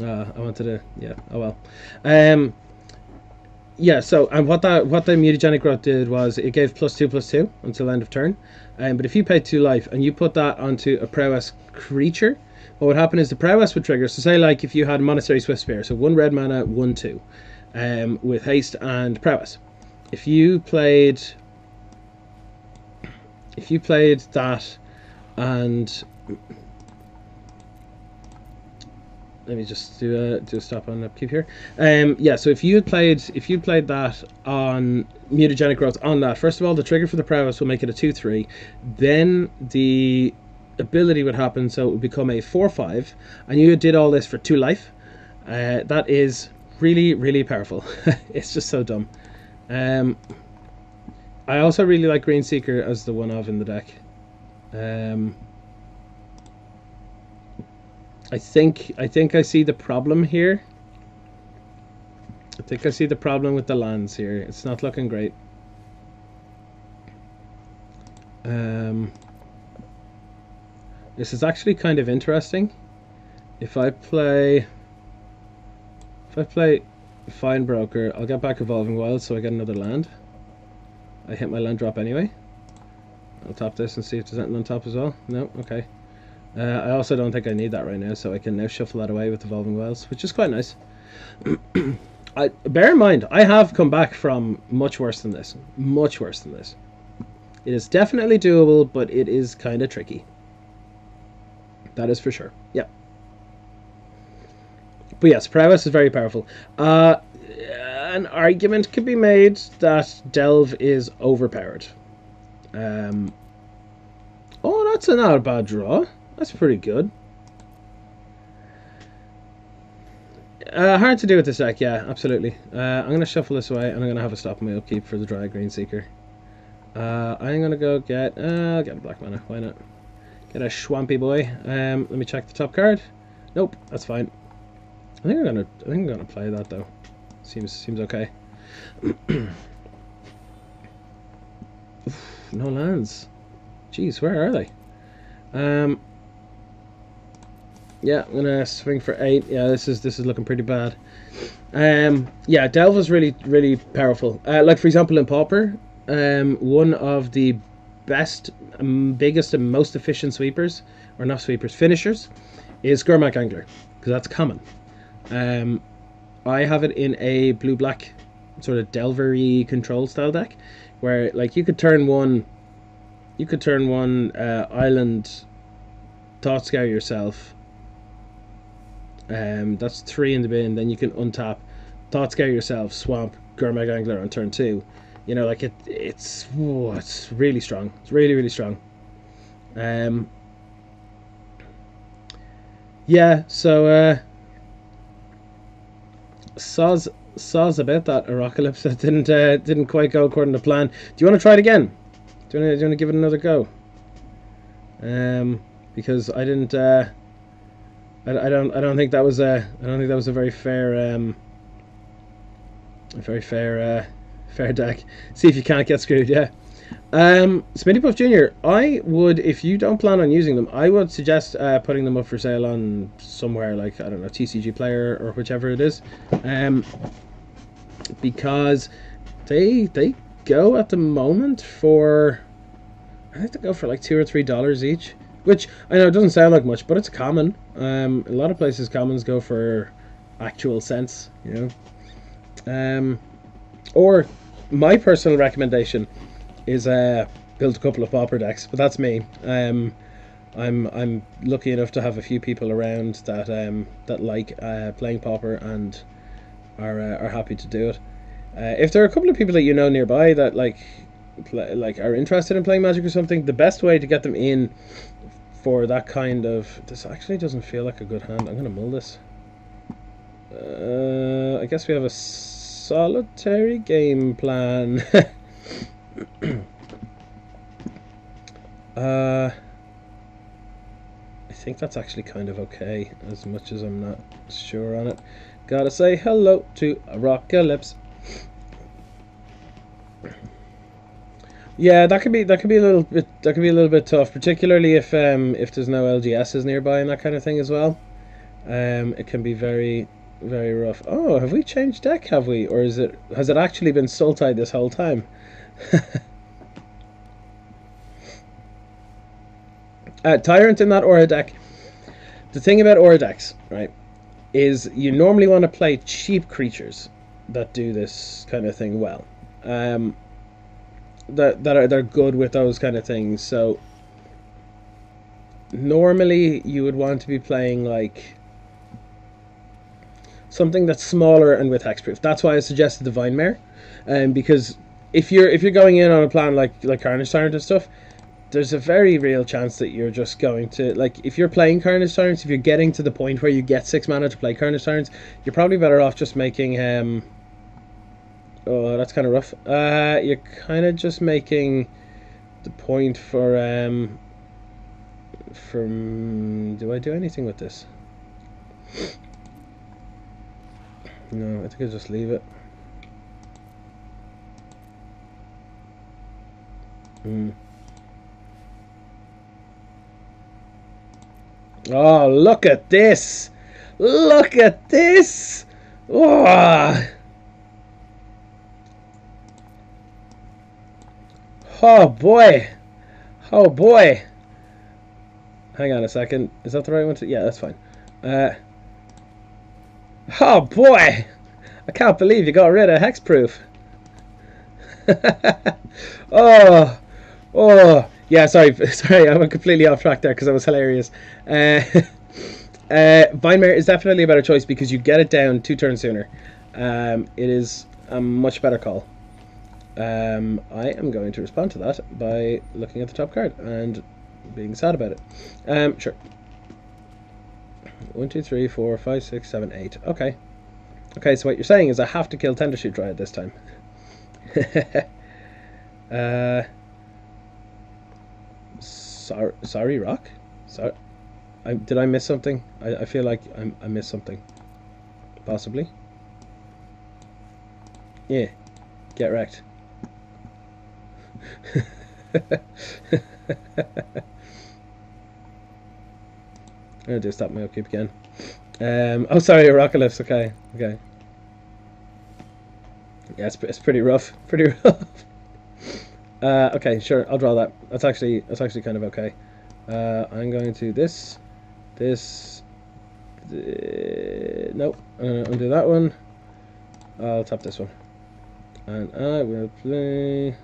I wanted to, yeah. Oh well. Yeah. So, and what the mutagenic growth did was it gave +2/+2 until end of turn. But if you paid 2 life and you put that onto a prowess creature, what would happen is the prowess would trigger. So, say like if you had Monastery Swift Spear, so 1 red mana, 1/2, with haste and prowess. If you played that, and let me just do a stop on upkeep here. Yeah, so if you played that on mutagenic growth on that, first of all, the trigger for the prowess will make it a 2/3. Then the ability would happen, so it would become a 4/5, and you did all this for 2 life. That is really, really powerful. It's just so dumb. I also really like Green Seeker as the one of in the deck. I think I see the problem here. I think I see the problem with the lands here. It's not looking great. This is actually kind of interesting. If I play Fine Broker, I'll get back Evolving Wilds, so I get another land. I hit my land drop anyway. I'll tap this and see if there's anything on top as well. No, okay. I also don't think I need that right now, so I can now shuffle that away with Evolving Wilds, which is quite nice. Bear in mind, I have come back from much worse than this. Much worse than this. It is definitely doable, but it is kind of tricky. That is for sure. Yeah. But yes, prowess is very powerful. An argument could be made that Delve is overpowered. Oh, that's not a bad draw. That's pretty good. Hard to do with this deck, yeah, absolutely. I'm going to shuffle this away, and I'm going to have a stop on my upkeep for the Dry Green Seeker. I'm going to go get a black mana. Why not? Get a swampy boy. Let me check the top card. Nope, that's fine. I think I'm gonna play that though. Seems okay. Oof, no lands. Jeez, where are they? Yeah, I'm gonna swing for 8. Yeah, this is looking pretty bad. Yeah, Delve is really powerful. Like for example in Pauper, one of the best, biggest and most efficient sweepers, or not sweepers, finishers, is Gurmak Angler, because that's common. I have it in a blue-black sort of Delvery control style deck, where like you could turn one island Thought Scour yourself, That's 3 in the bin. Then you can untap Thought Scare Yourself, Swamp, Gourmet Angler on turn 2. You know, like it's really strong. It's really, really strong. Yeah, so saws about that Apocalypse. It didn't quite go according to plan. Do you want to try it again? Do you want to give it another go? Because I didn't. I don't think that was a very fair fair deck. See if you can't get screwed. Yeah. Smitty Puff Jr., I would, if you don't plan on using them, I would suggest putting them up for sale on somewhere like, I don't know, TCG Player or whichever it is, because they go at the moment for, I think they go for like $2 or $3 each, which I know it doesn't sound like much, but it's common. A lot of places commons go for actual cents, you know. Or my personal recommendation is build a couple of pauper decks, but that's me. I'm lucky enough to have a few people around that that like playing pauper and are happy to do it. If there are a couple of people that you know nearby that like are interested in playing Magic or something, the best way to get them in for that kind of, this actually doesn't feel like a good hand. I'm gonna mull this. I guess we have a solitary game plan. I think that's actually kind of okay, as much as I'm not sure on it. Gotta say hello to Apocalypse. Yeah, that could be a little bit tough, particularly if there's no LGSs nearby and that kind of thing as well. It can be very, very rough. Oh, have we changed deck? Have we, or has it actually been Sultai this whole time? Tyrant in that Aura deck. The thing about Aura decks, right, is you normally want to play cheap creatures that do this kind of thing well. They're good with those kind of things. So normally you would want to be playing like something that's smaller and with hexproof. That's why I suggested the Vine Mare, because if you're going in on a plan like Carnage Tyrant and stuff, there's a very real chance that you're just going to, like, if you're playing Carnage Tyrants, if you're getting to the point where you get 6 mana to play Carnage Tyrants, you're probably better off just making oh, that's kind of rough. You're kind of just making the point for do I do anything with this? No, I think I'll just leave it. Oh, look at this! Look at this! Oh, oh boy! Oh boy! Hang on a second. Is that the right one? Yeah, that's fine. Oh boy! I can't believe you got rid of hexproof. Oh, oh. Yeah, sorry, I went completely off track there because that was hilarious. Vine Mare is definitely a better choice because you get it down 2 turns sooner. It is a much better call. I am going to respond to that by looking at the top card and being sad about it. Sure. 1, 2, 3, 4, 5, 6, 7, 8. Okay. Okay, so what you're saying is I have to kill Tendershoot Dryad this time. Sorry, Rock? Sorry. Did I miss something? I feel like I missed something. Possibly. Yeah. Get wrecked. I'm gonna do stop my upkeep again. Oh, sorry, Apocalypse. Okay, okay. Yeah, it's pretty rough. Pretty rough. Okay, sure. I'll draw that. That's actually kind of okay. I'm going to this. Nope. I'm gonna undo that one. I'll tap this one, and I will play.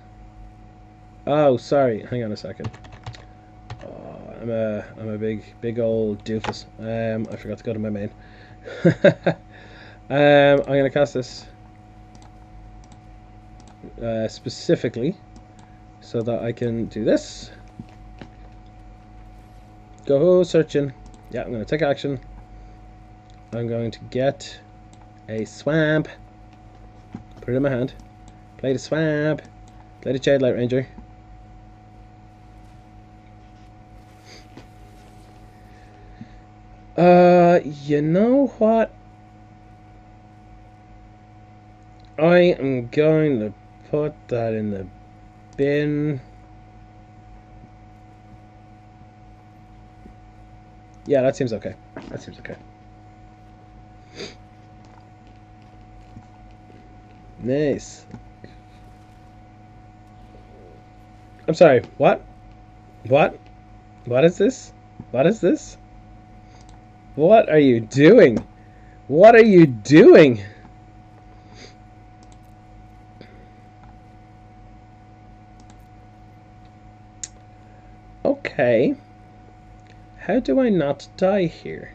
Oh, sorry. Hang on a second. Oh, I'm a big old doofus. I forgot to go to my main. I'm gonna cast this specifically so that I can do this. Go searching. Yeah, I'm gonna take action. I'm going to get a swamp. Put it in my hand. Play the swamp. Play the Jade Light Ranger. You know what? I am going to put that in the bin. Yeah, that seems okay. That seems okay. Nice. I'm sorry, what? What? What is this? What is this? What are you doing? What are you doing? Okay. How do I not die here?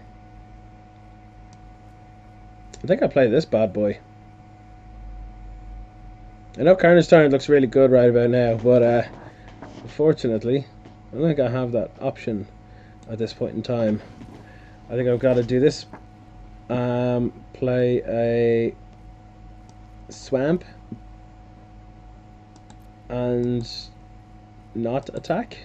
I think I'll play this bad boy. I know Carnage Tyrant looks really good right about now, but unfortunately, I don't think I have that option at this point in time. I think I've got to do this. Play a swamp and not attack.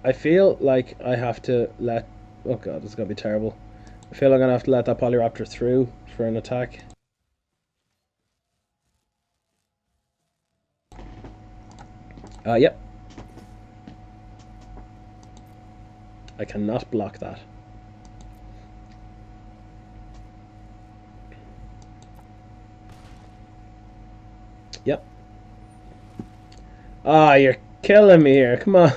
I feel like I have to let... Oh god, this is going to be terrible. I feel I'm going to have to let that Polyraptor through for an attack. Yep. I cannot block that. Yep. Ah, you're killing me here. Come on.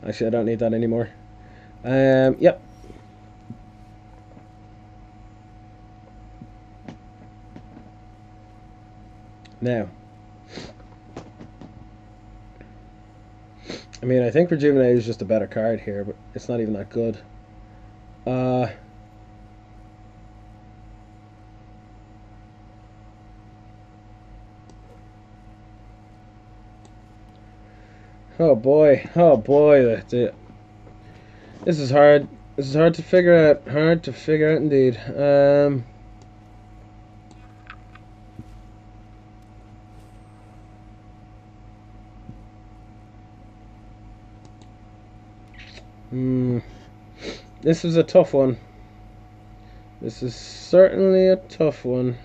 Actually, I don't need that anymore. Yep. Now. I mean, I think Rejuvenate is just a better card here, but it's not even that good. Oh boy, this is hard. This is hard to figure out. Hard to figure out indeed. This is a tough one. This is certainly a tough one.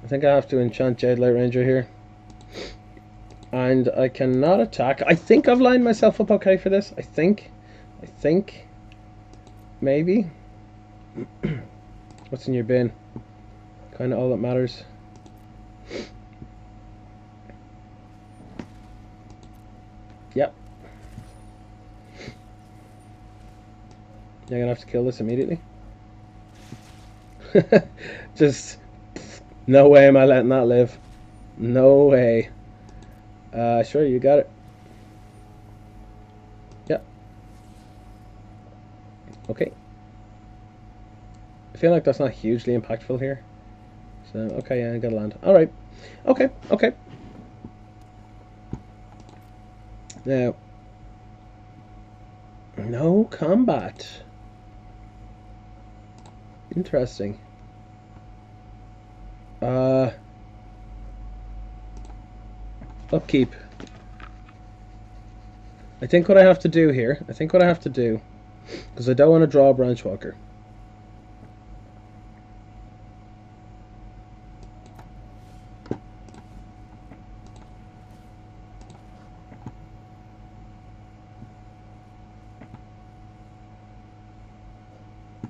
I think I have to enchant Jade Light Ranger here. And I cannot attack. I think I've lined myself up okay for this. I think. Maybe. What's in your bin? Kind of all that matters. Yep. You're gonna have to kill this immediately. Just no way am I letting that live. No way. Sure, you got it. Yep. Okay. I feel like that's not hugely impactful here. So, okay, yeah, I gotta land. Alright. Okay. Now. No combat. Interesting. Upkeep. I think what I have to do here, because I don't want to draw a Branchwalker.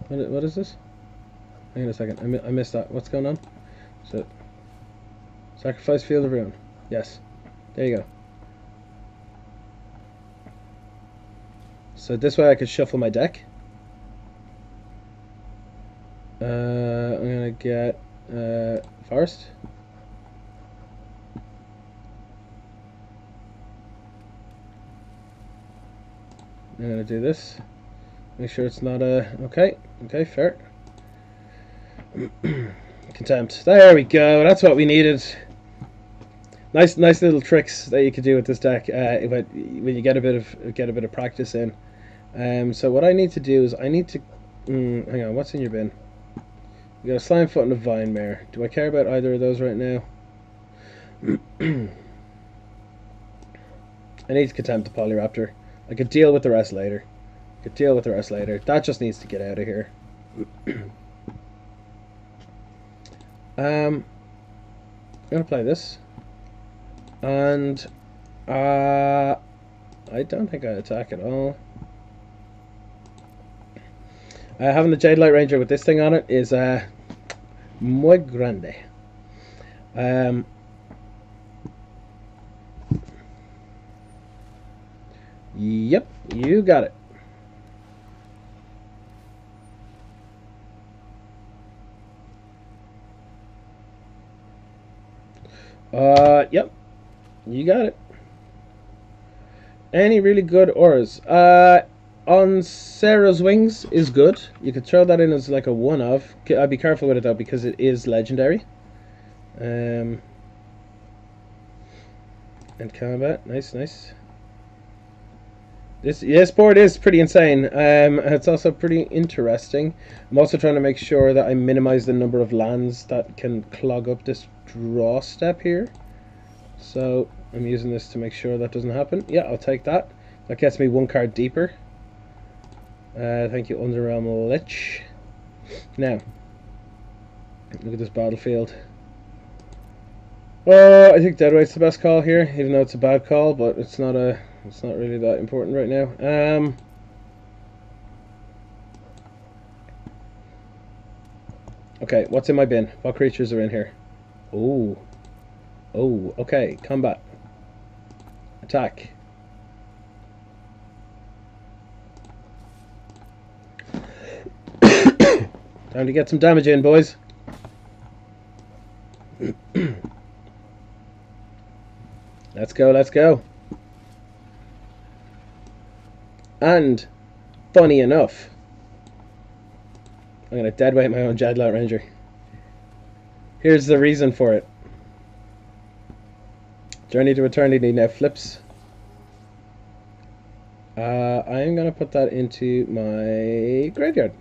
What is this? Hang on a second, I missed that. What's going on? So, sacrifice Field of Ruin. Yes. There you go. So this way I could shuffle my deck. I'm gonna get forest. I'm gonna do this. Make sure it's not a okay. Okay, fair. Contempt. There we go. That's what we needed. Nice little tricks that you could do with this deck when you get a bit of practice in. So what I need to do is I need to hang on. What's in your bin? You got a slime foot and a vine mare. Do I care about either of those right now? I need to contempt the Polyraptor. I could deal with the rest later. That just needs to get out of here. I'm gonna play this, and I don't think I attack at all. Having the Jade Light Ranger with this thing on it is muy grande. Yep, you got it. Yep, you got it. Any really good auras? On Sarah's Wings is good. You could throw that in as like a one-of. I'd be careful with it though because it is legendary. And combat, nice. This board is pretty insane. It's also pretty interesting. I'm also trying to make sure that I minimize the number of lands that can clog up this draw step here. So I'm using this to make sure that doesn't happen. Yeah, I'll take that. That gets me one card deeper. Thank you, Underrealm Lich. Now, look at this battlefield. I think Deadweight's the best call here, even though it's a bad call, but it's not really that important right now. Okay, what's in my bin? What creatures are in here? Oh, okay. Combat. Attack. Time to get some damage in, boys. Let's go. And, funny enough, I'm going to deadweight my own Jade Light Ranger. Here's the reason for it. Journey to Eternity now flips. I'm going to put that into my graveyard.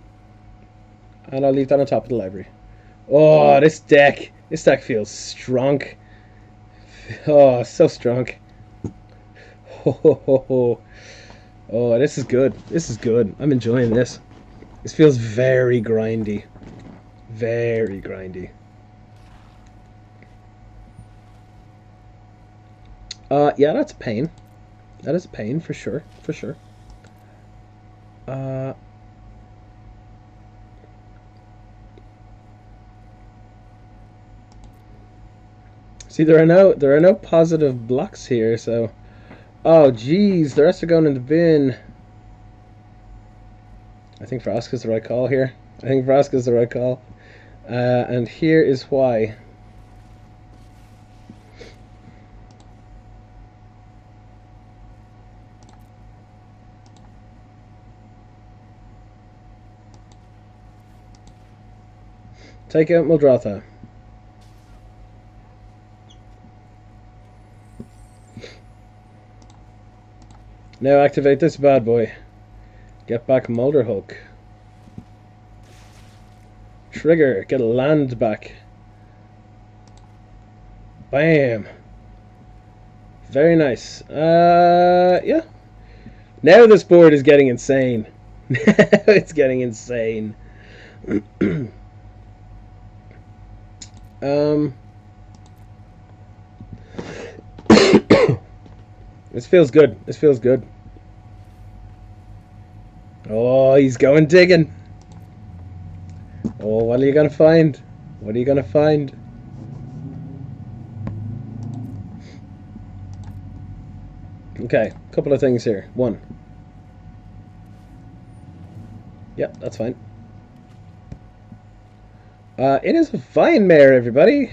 And I'll leave that on top of the library. Oh, this deck feels strong. Oh, so strong. Oh, this is good. I'm enjoying this. This feels very grindy. Very grindy. Yeah, that's a pain. That is a pain for sure. See, there are no positive blocks here, so. Oh, geez, the rest are going in the bin. I think Vraska's the right call here. And here is why. Take out Muldrotha. Now activate this bad boy. Get back Mulder Hulk. Trigger. Get a land back. Bam. Very nice. Yeah. Now this board is getting insane. It's getting insane. This feels good. Oh, he's going digging. Oh, what are you gonna find? Okay, couple of things here. One, Yep, that's fine. It is a fine mare, everybody.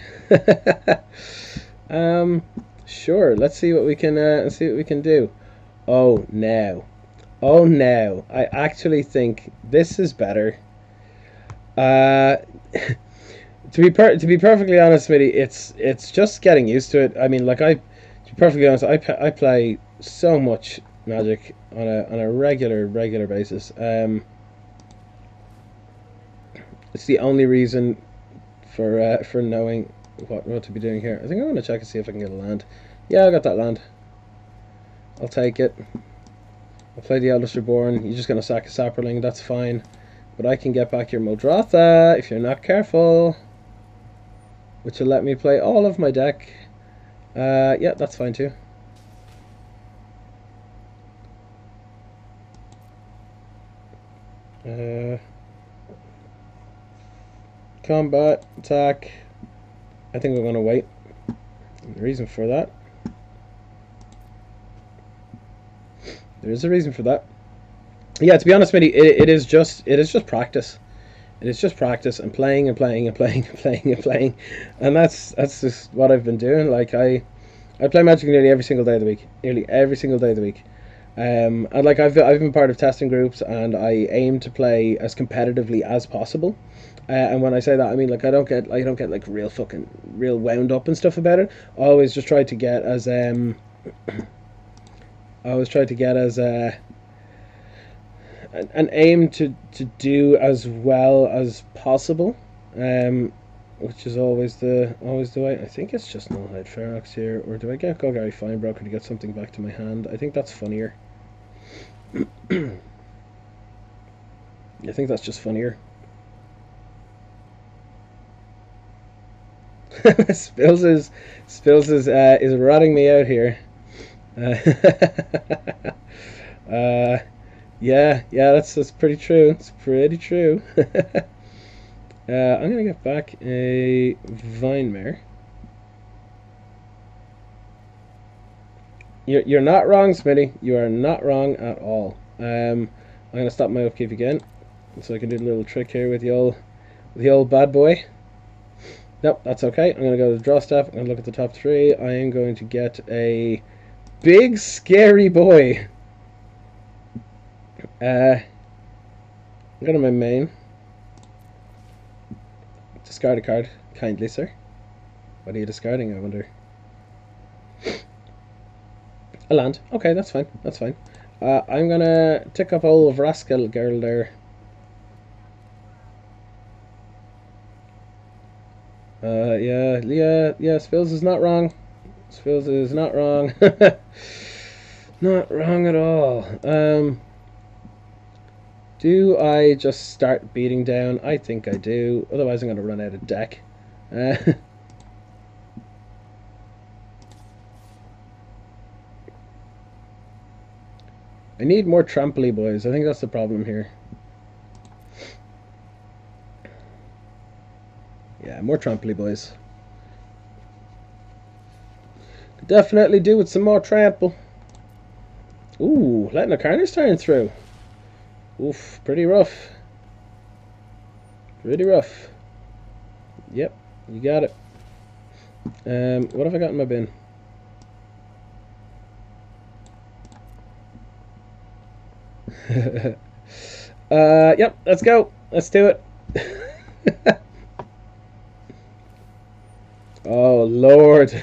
Sure. Let's see what we can. See what we can do. Oh no! Oh no! I actually think this is better. Uh, to be perfectly honest, Smitty, it's just getting used to it. I mean, like to be perfectly honest, I play so much Magic on a regular basis. It's the only reason for knowing what to be doing here. I think I want to check and see if I can get a land. Yeah, I got that land. I'll take it. I'll play the Eldest Reborn. You're just gonna sack a Saproling. That's fine. But I can get back your Modratha if you're not careful, which will let me play all of my deck. Yeah, that's fine too. Combat, attack. I think we're going to wait. And the reason for that. There is a reason for that. Yeah, to be honest, Smitty, it is just practice. It is just practice and playing and playing and playing and playing and playing, and that's just what I've been doing. Like I play Magic nearly every single day of the week, nearly every single day of the week. And like I've been part of testing groups, and I aim to play as competitively as possible. And when I say that, I mean like I don't get like real wound up and stuff about it. I always just try to get as I always try to get as an aim to do as well as possible, which is always the way. I think it's just Nullhide Ferox here, or do I get Golgari Finebroker to get something back to my hand? I think that's funnier. I think that's just funnier. Spills is ratting me out here. Yeah, that's pretty true. It's pretty true. I'm gonna get back a Vinemare. You're not wrong, Smitty. You are not wrong at all. I'm gonna stop my upkeep again, so I can do a little trick here with the old bad boy. Nope, that's okay. I'm going to go to the draw step. I'm going to look at the top three. I am going to get a big scary boy. I'm going to my main. Discard a card, kindly, sir. What are you discarding, I wonder? A land. Okay, that's fine. That's fine. I'm going to tick up old Rascal Girl there. Yeah, Spills is not wrong. Spills is not wrong. Not wrong at all. Do I just start beating down? I think I do. Otherwise I'm going to run out of deck. I need more trampoline boys. I think that's the problem here. Yeah, more trampoline boys. Could definitely do with some more trample. Ooh, letting a Carnage turn through. Oof, pretty rough. Pretty rough. Yep, you got it. What have I got in my bin? Yep, let's go. Let's do it. Oh, Lord.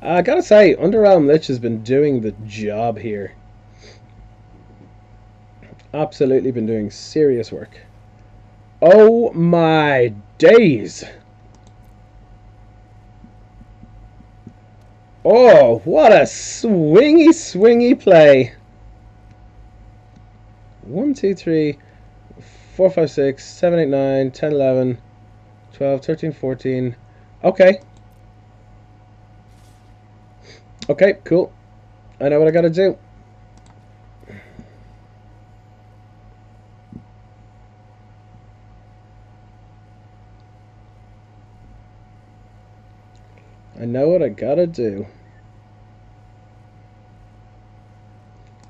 I gotta say, Underrealm Lich has been doing the job here. Absolutely been doing serious work. Oh my days! Oh, what a swingy play! 1, 2, 3, 4, 5, 6, 7, 8, 9, 10, 11, 12, 13, 14. Okay. Okay, cool. I know what I gotta do.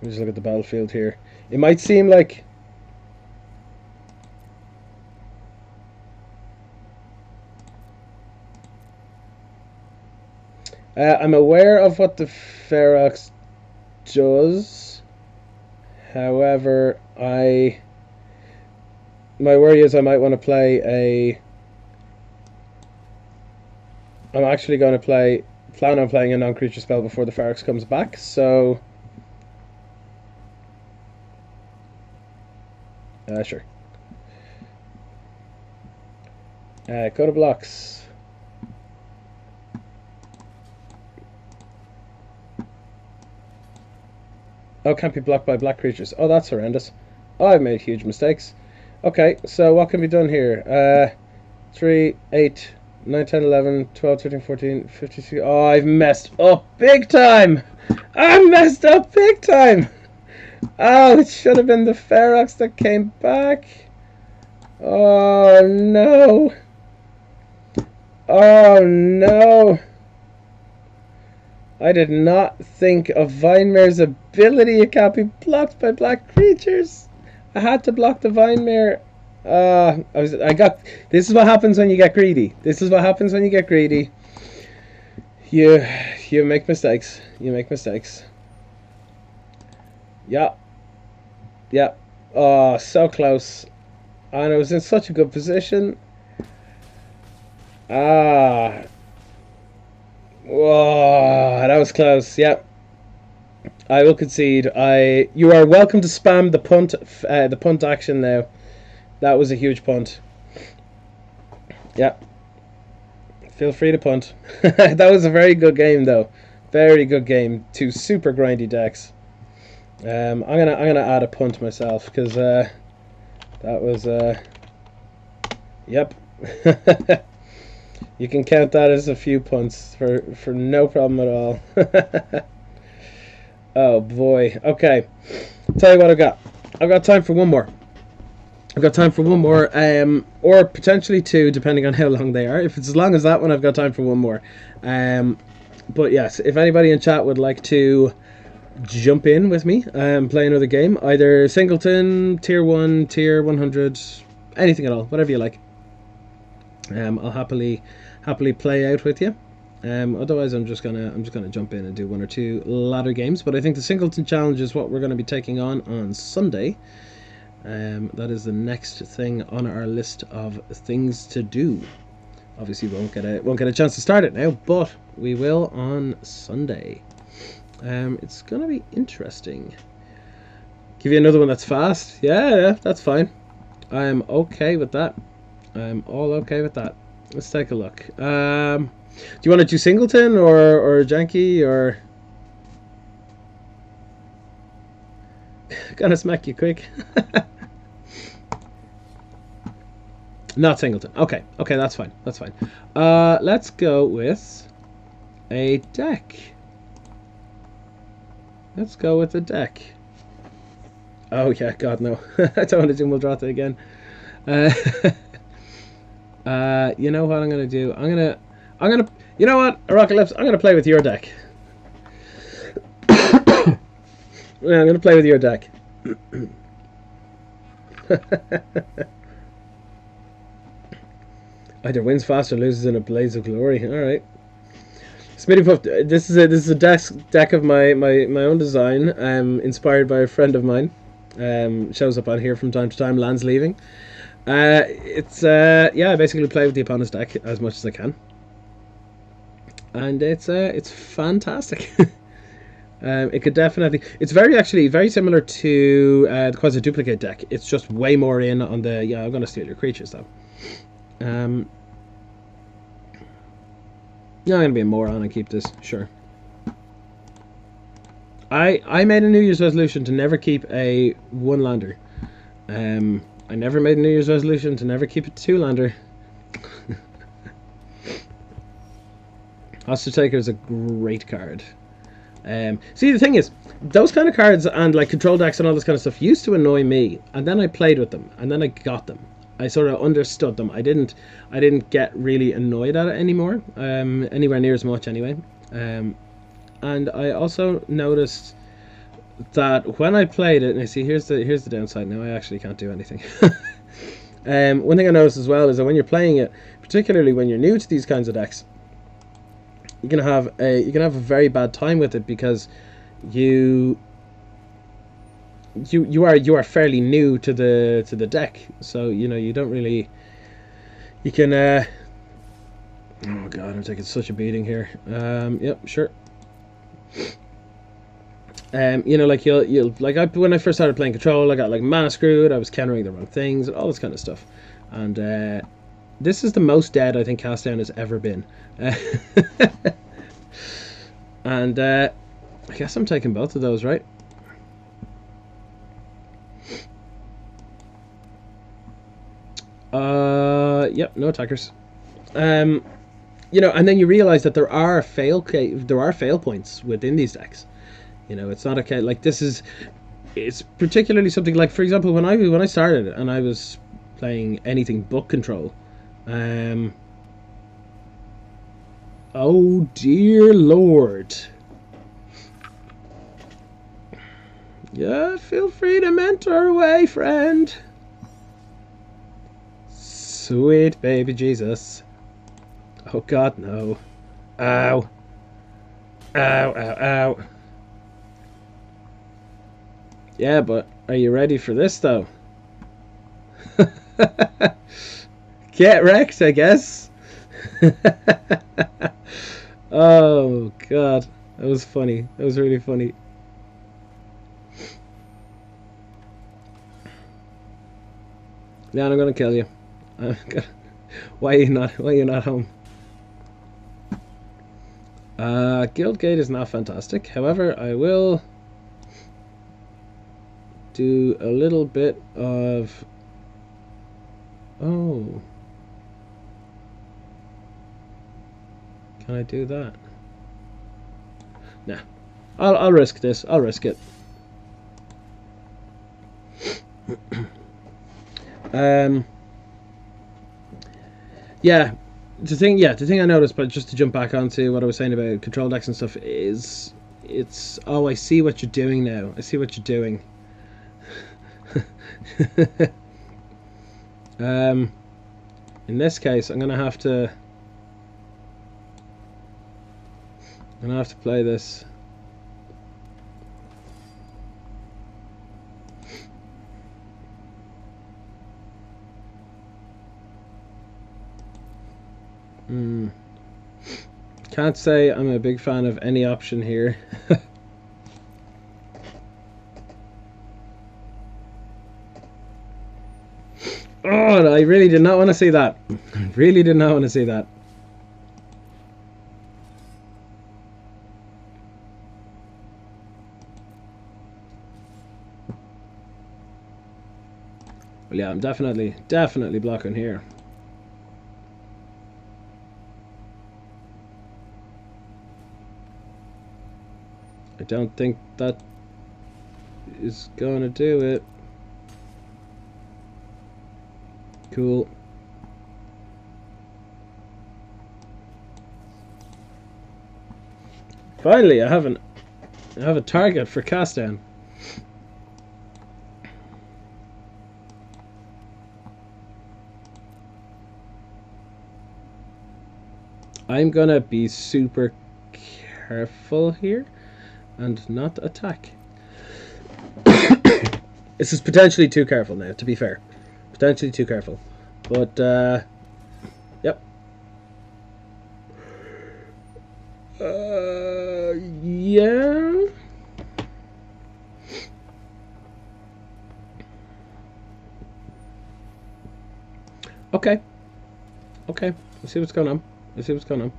me just look at the battlefield here. It might seem like... I'm aware of what the Ferox does. However, my worry is I might want to play a... I'm actually going to plan on playing a non-creature spell before the Ferox comes back, so... Sure. Go to blocks. Oh, can't be blocked by black creatures. Oh, that's horrendous. Oh, I've made huge mistakes. Okay, so what can be done here? 3, 8, 9, 10, 11, 12, 13, 14, 15... Oh, I've messed up big time! I messed up big time! Oh, it should have been the Ferox that came back. Oh, no. Oh, no. I did not think of Vinemir's ability. It can't be blocked by black creatures. I had to block the Vinemir. This is what happens when you get greedy. This is what happens when you get greedy. You make mistakes. You make mistakes. Yeah. Yeah. Oh, so close. And I was in such a good position. Ah. Whoa, that was close. Yep. I will concede. You are welcome to spam the punt action now. That was a huge punt. Yep. Feel free to punt. That was a very good game, though. Very good game. 2 super grindy decks. I'm gonna add a punt myself because that was yep. You can count that as a few punts for no problem at all. Oh boy. Okay. Tell you what I've got. I've got time for one more. I've got time for one more, or potentially 2, depending on how long they are. If it's as long as that one, I've got time for one more. But yes, if anybody in chat would like to jump in with me and play another game, either singleton, tier 1, tier 100, anything at all, whatever you like. I'll happily play out with you. Otherwise, I'm just gonna jump in and do 1 or 2 ladder games. But I think the singleton challenge is what we're going to be taking on Sunday. That is the next thing on our list of things to do. Obviously, won't get a chance to start it now, but we will on Sunday. It's gonna be interesting. Give you another one that's fast. Yeah, that's fine. I'm okay with that. I'm all okay with that. Let's take a look. Do you want to do singleton or janky or? Gonna smack you quick. Not singleton. Okay, that's fine. That's fine. Let's go with a deck. Let's go with a deck. Oh yeah, God no. I don't want to do Muldrata again. You know what I'm gonna do? I'm gonna. You know what, Rocket Lips? I'm gonna play with your deck. Yeah, I'm gonna play with your deck. Either wins fast or loses in a blaze of glory. All right. Smitty Puff. This is a deck of my own design. Inspired by a friend of mine. Shows up on here from time to time. Lands leaving. It's yeah. I basically play with the opponent's deck as much as I can, and it's fantastic. It could definitely. It's very similar to the Quasi Duplicate deck. It's just way more in on the. Yeah, I'm gonna steal your creatures though. No, I'm gonna be a moron and keep this. Sure. I made a New Year's resolution to never keep a 1-lander. I never made a New Year's resolution to never keep a 2-lander. Hostage Taker is a great card. See, the thing is, those kind of cards and like control decks and all this kind of stuff used to annoy me, and then I played with them, and then I got them. I sort of understood them. I didn't get really annoyed at it anymore, anywhere near as much anyway. And I also noticed that when I played it, and you see, here's the downside. Now I actually can't do anything. One thing I noticed as well is that when you're playing it, particularly when you're new to these kinds of decks, you can have a very bad time with it because you are fairly new to the deck, so you know you don't really you can. Oh god, I'm taking such a beating here. Yep, sure. You know, like you'll like when I first started playing Control, I got like mana screwed. I was countering the wrong things, all this kind of stuff. And this is the most dead I think Cast Down has ever been. And I guess I'm taking both of those, right? Yep, no attackers. You know, and then you realize that there are fail points within these decks. You know, it's not okay. Like it's particularly something like, for example, when I started and I was playing anything but Control. Oh dear Lord. Yeah, feel free to mentor away, friend. Sweet baby Jesus. Oh god, no. Ow. Ow, ow, ow. Yeah, but are you ready for this, though? Get wrecked, I guess. Oh, God. That was funny. That was really funny. Leon, I'm gonna kill you. Why are you not home? Guildgate is not fantastic. However, I will do a little bit of... Oh. Can I do that? Nah. I'll risk this. I'll risk it. Yeah. The thing I noticed, but just to jump back onto what I was saying about control decks and stuff, is I see what you're doing now. I see what you're doing. In this case, I'm gonna have to play this. Can't say I'm a big fan of any option here. Oh, I really did not want to see that. Really did not want to see that. Well, yeah, I'm definitely blocking here. I don't think that is gonna do it. Cool. Finally, I have a target for cast down. I'm gonna be super careful here and not attack. This is potentially too careful now, to be fair. Potentially too careful. But, yep. Yeah. Okay. Okay. Let's see what's going on. Let's see what's going on.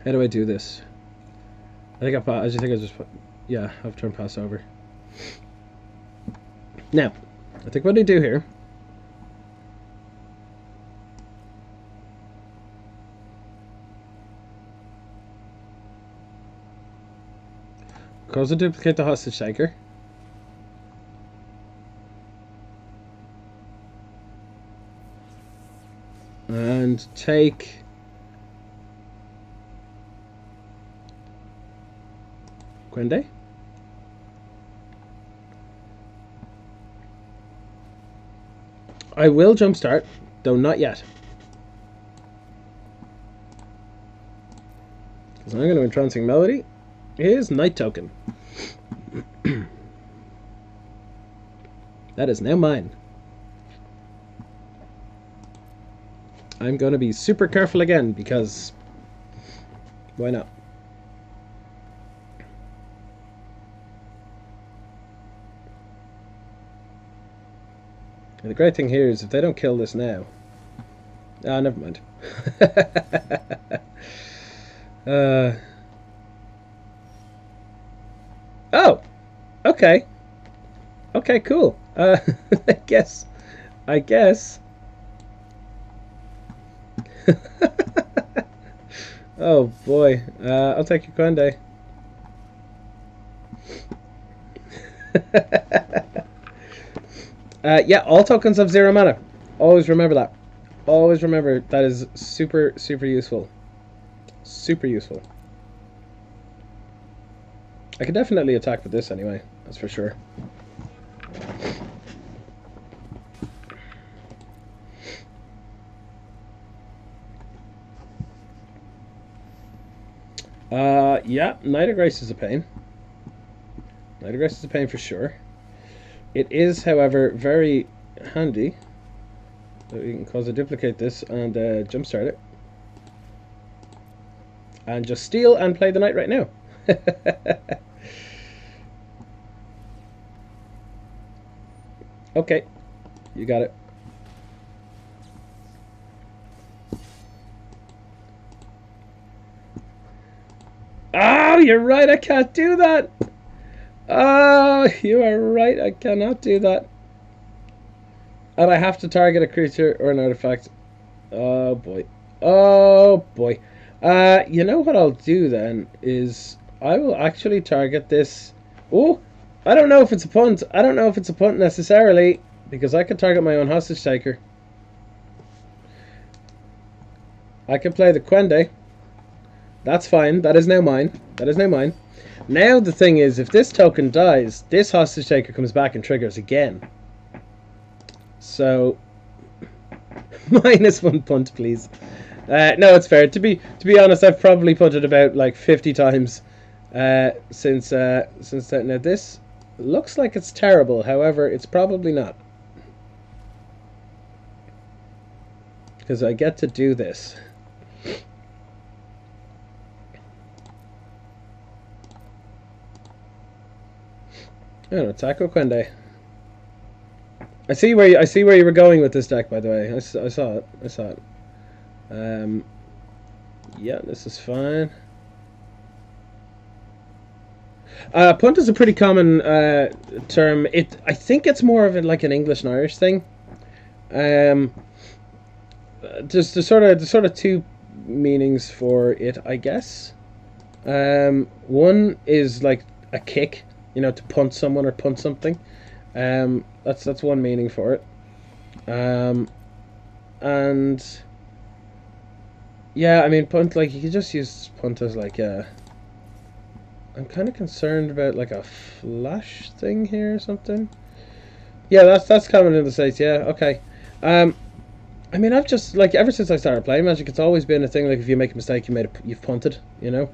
How do I do this? I just put, yeah, I've turned pass over. Now, I think what I do here, cause I duplicate the hostage taker. take... Quende? I will jumpstart, though not yet. Because I'm going to Entrancing Melody. Here's Night Token. That is now mine. I'm going to be super careful again, because... why not? And the great thing here is if they don't kill this now... ah, never mind. Oh! Okay. Okay, cool. I guess. Oh boy. I'll take your Quende. Yeah, all tokens have 0 mana. Always remember that. Always remember that is super, super useful. Super useful. I could definitely attack with this anyway, that's for sure. Yeah, Night of Grace is a pain. Night of Grace is a pain for sure. It is, however, very handy that we can cause a duplicate this and jumpstart it. And just steal and play the knight right now. Okay, you got it. Oh, you're right, I can't do that. Oh, you are right, I cannot do that. And I have to target a creature or an artifact. Oh boy. Oh boy. You know what I'll do then is I will actually target this. Oh, I don't know if it's a punt. I don't know if it's a punt necessarily, because I could target my own hostage taker. I can play the Quende. That's fine. That is now mine. That is now mine. Now the thing is, if this token dies, this hostage taker comes back and triggers again. So, -1 punt, please. No, it's fair. To be honest, I've probably punted about like 50 times since that. Now this looks like it's terrible. However, it's probably not, because I get to do this. I don't know, Taco Quende. I see where you were going with this deck, by the way. I saw it. I saw it. Yeah, this is fine. Punt is a pretty common term. I think it's more of like an English and Irish thing. There's sort of two meanings for it, I guess. One is like a kick, you know, to punt someone or punt something. That's one meaning for it. And yeah, I mean, punt, like, you could just use punt as like a... I'm kind of concerned about like a flash thing here or something. Yeah, that's common in the States. Yeah, okay. I mean, I've just, like, ever since I started playing Magic, it's always been a thing, like, if you make a mistake, you've punted, you know.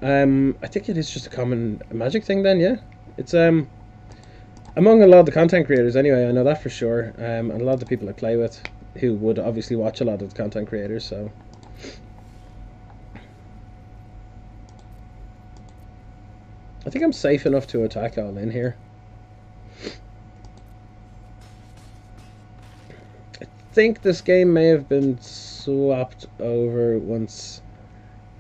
I think it is just a common Magic thing then, yeah. It's among a lot of the content creators anyway, I know that for sure. And a lot of the people I play with who would obviously watch a lot of the content creators, so... I think I'm safe enough to attack all in here. I think this game may have been swapped over once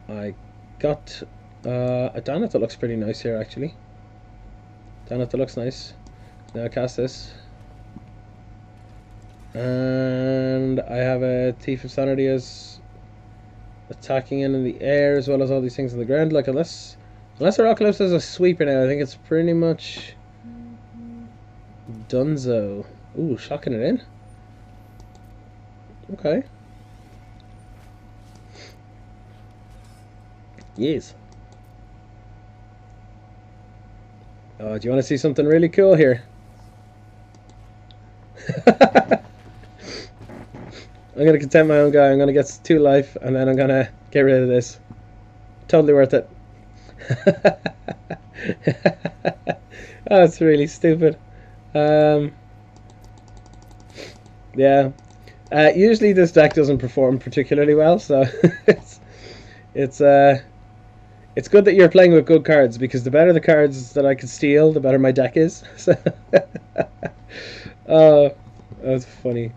I got a Danith that looks pretty nice here, actually. Danith that looks nice. Now I cast this. And I have a Thief of Sanity as attacking in the air, as well as all these things on the ground. Like, unless Apocalypse has a sweeper now, I think it's pretty much donezo. Ooh, shocking it in. Okay. Yes. Oh, do you want to see something really cool here? I'm going to content my own guy. I'm going to get 2 life, and then I'm going to get rid of this. Totally worth it. Oh, it's really stupid. Yeah. Usually this deck doesn't perform particularly well, so it's good that you're playing with good cards, because the better the cards that I can steal, the better my deck is. So oh, that's funny.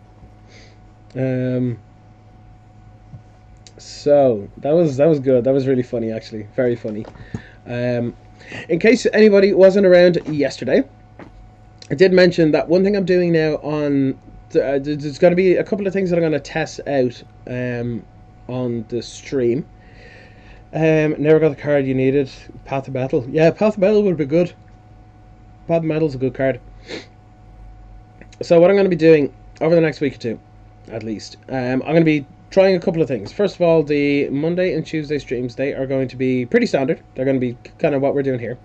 So that was good. That was really funny, actually, very funny. In case anybody wasn't around yesterday, I did mention that one thing I'm doing now on there's going to be a couple of things that I'm going to test out on the stream. Never got the card you needed. Path of Battle. Yeah, Path of Battle would be good. Path of Battle's a good card. So what I'm going to be doing over the next week or two, at least, I'm going to be trying a couple of things. First of all, the Monday and Tuesday streams, they are going to be pretty standard. They're going to be kind of what we're doing here.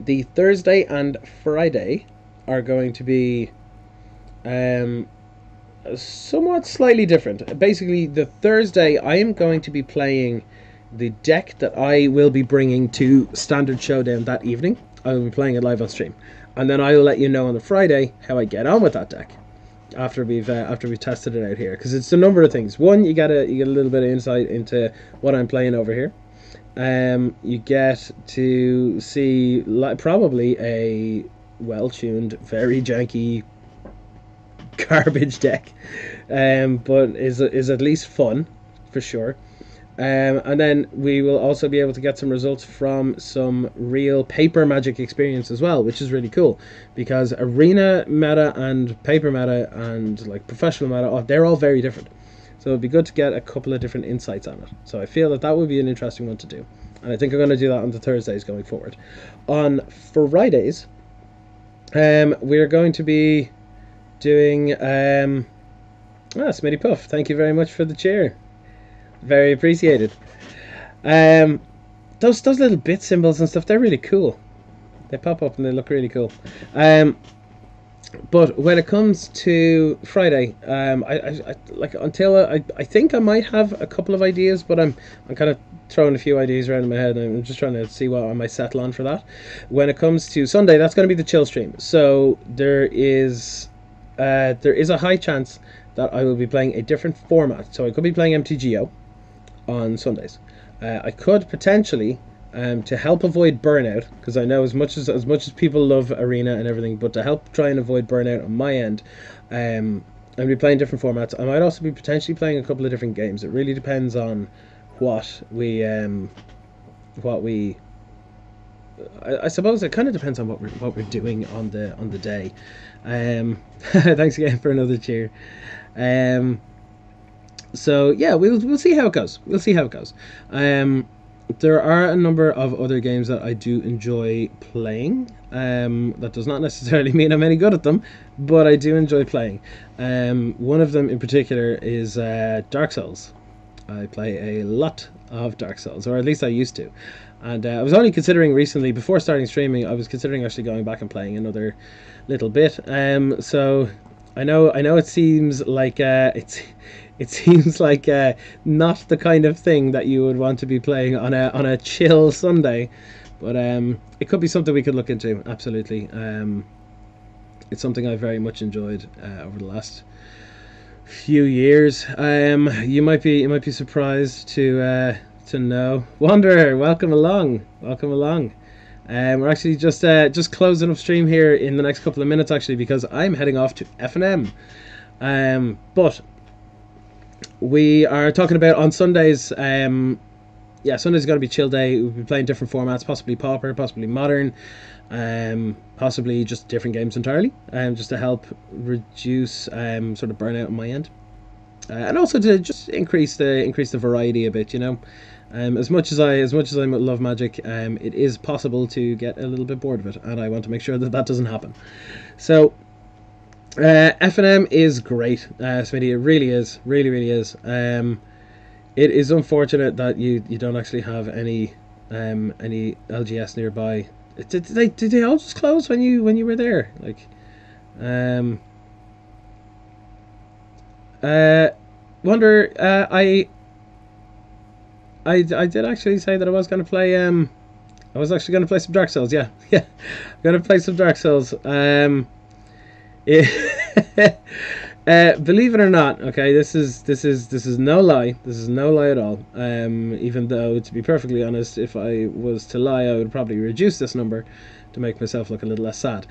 The Thursday and Friday are going to be somewhat slightly different. Basically, the Thursday I am going to be playing the deck that I will be bringing to Standard Showdown that evening. I will be playing it live on stream, and then I will let you know on the Friday how I get on with that deck after we've tested it out here, because it's a number of things. One, you get a little bit of insight into what I'm playing over here. You get to see probably a well-tuned, very janky garbage deck, but is at least fun for sure. And then we will also be able to get some results from some real paper Magic experience as well, which is really cool, because arena meta and paper meta and like professional meta, they're all very different. So it'd be good to get a couple of different insights on it. So I feel that would be an interesting one to do, and I think I'm going to do that on the Thursdays going forward. On Fridays, we're going to be doing Smitty Puff, thank you very much for the cheer, very appreciated. Those little bit symbols and stuff, they're really cool. They pop up and they look really cool. But when it comes to Friday, I think I might have a couple of ideas, but I'm kind of throwing a few ideas around in my head, and I'm just trying to see what I might settle on for that. When it comes to Sunday, that's going to be the chill stream. So there is a high chance that I will be playing a different format. So I could be playing MTGO on Sundays. I could potentially, to help avoid burnout, because I know as much as people love Arena and everything, but to help try and avoid burnout on my end, I'll be playing different formats. I might also be potentially playing a couple of different games. It really depends on what we I suppose it kind of depends on what we're doing on the day. Thanks again for another cheer. So yeah, we'll see how it goes. There are a number of other games that I do enjoy playing. That does not necessarily mean I'm any good at them, but I do enjoy playing. One of them in particular is Dark Souls. I play a lot of Dark Souls, or at least I used to. And I was only considering recently, before starting streaming, I was considering actually going back and playing another little bit. So I know it seems like it seems like not the kind of thing that you would want to be playing on a chill Sunday, but it could be something we could look into. Absolutely, it's something I very much enjoyed over the last few years. You might be surprised to know. Wanderer, welcome along. We're actually just closing up stream here in the next couple of minutes, actually, because I'm heading off to F&M. But we are talking about on Sundays. Sunday's going to be chill day. We'll be playing different formats, possibly Pauper, possibly Modern, possibly just different games entirely, just to help reduce sort of burnout on my end, and also to just increase the variety a bit. As much as I love Magic, it is possible to get a little bit bored of it, and I want to make sure that doesn't happen. So F&M is great, Smitty. It really is, really is. it is unfortunate that you don't actually have any LGS nearby. Did they all just close when you were there? Like, wonder. I did actually say that I was going to play. I was actually going to play some Dark Souls. Yeah, yeah, I'm going to play some Dark Souls. Believe it or not, okay, this is no lie. This is no lie at all. Even though, to be perfectly honest, if I was to lie, I would probably reduce this number to make myself look a little less sad.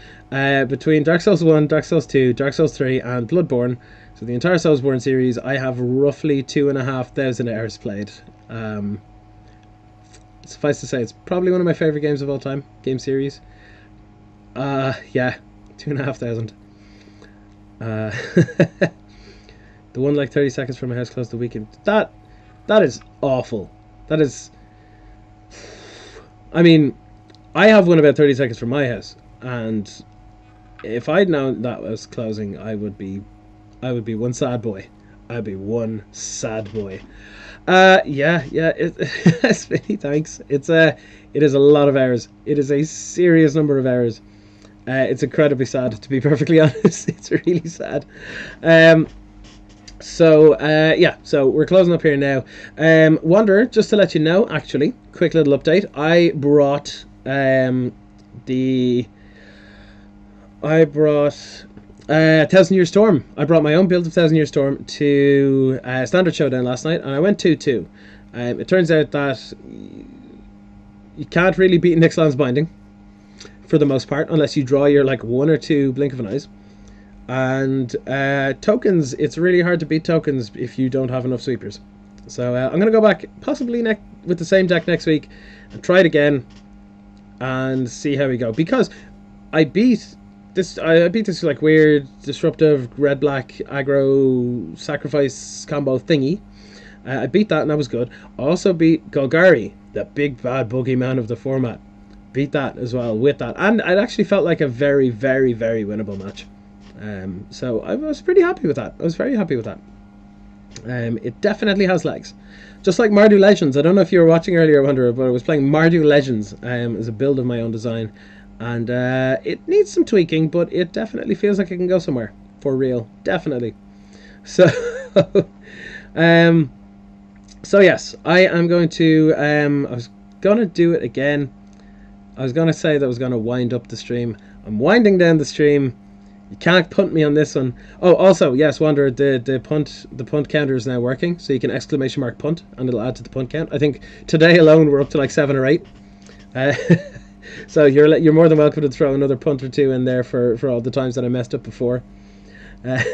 Between Dark Souls 1, Dark Souls 2, Dark Souls 3, and Bloodborne, so the entire Soulsborne series, I have roughly 2,500 hours played. Suffice to say, it's probably one of my favorite games of all time, game series. Yeah, 2,500. The one like 30 seconds from my house closed the weekend. That is awful. That is. I mean, I have one about 30 seconds from my house, and if I'd known that was closing, I would be one sad boy. I'd be one sad boy. Yeah. Many thanks. It is a lot of hours. It is a serious number of hours. It's incredibly sad, to be perfectly honest. It's really sad. So we're closing up here now. Wanderer, just to let you know, actually, quick little update. I brought Thousand Year Storm. I brought my own build of Thousand Year Storm to Standard Showdown last night, and I went 2-2. It turns out that you can't really beat Nixlan's Binding, for the most part, unless you draw your like 1 or 2 blink of an eyes. And tokens, it's really hard to beat tokens if you don't have enough sweepers. So I'm going to go back possibly with the same deck next week and try it again and see how we go. Because I beat this like weird disruptive red black aggro sacrifice combo thingy. I beat that and that was good. I also beat Golgari, the big bad boogeyman of the format. Beat that as well with that, and it actually felt like a very, very, very winnable match. So I was pretty happy with that. I was very happy with that. It definitely has legs, just like Mardu Legends. I don't know if you were watching earlier, Wanderer, but I was playing Mardu Legends as a build of my own design, and it needs some tweaking, but it definitely feels like it can go somewhere for real, definitely. So, so yes, I am going to. I was gonna do it again. I was going to say that I was going to wind up the stream. I'm winding down the stream. You can't punt me on this one. Oh, also, yes, Wanderer, the punt counter is now working, so you can exclamation mark punt, and it'll add to the punt count. I think today alone we're up to like 7 or 8. So you're more than welcome to throw another punt or 2 in there for all the times that I messed up before. But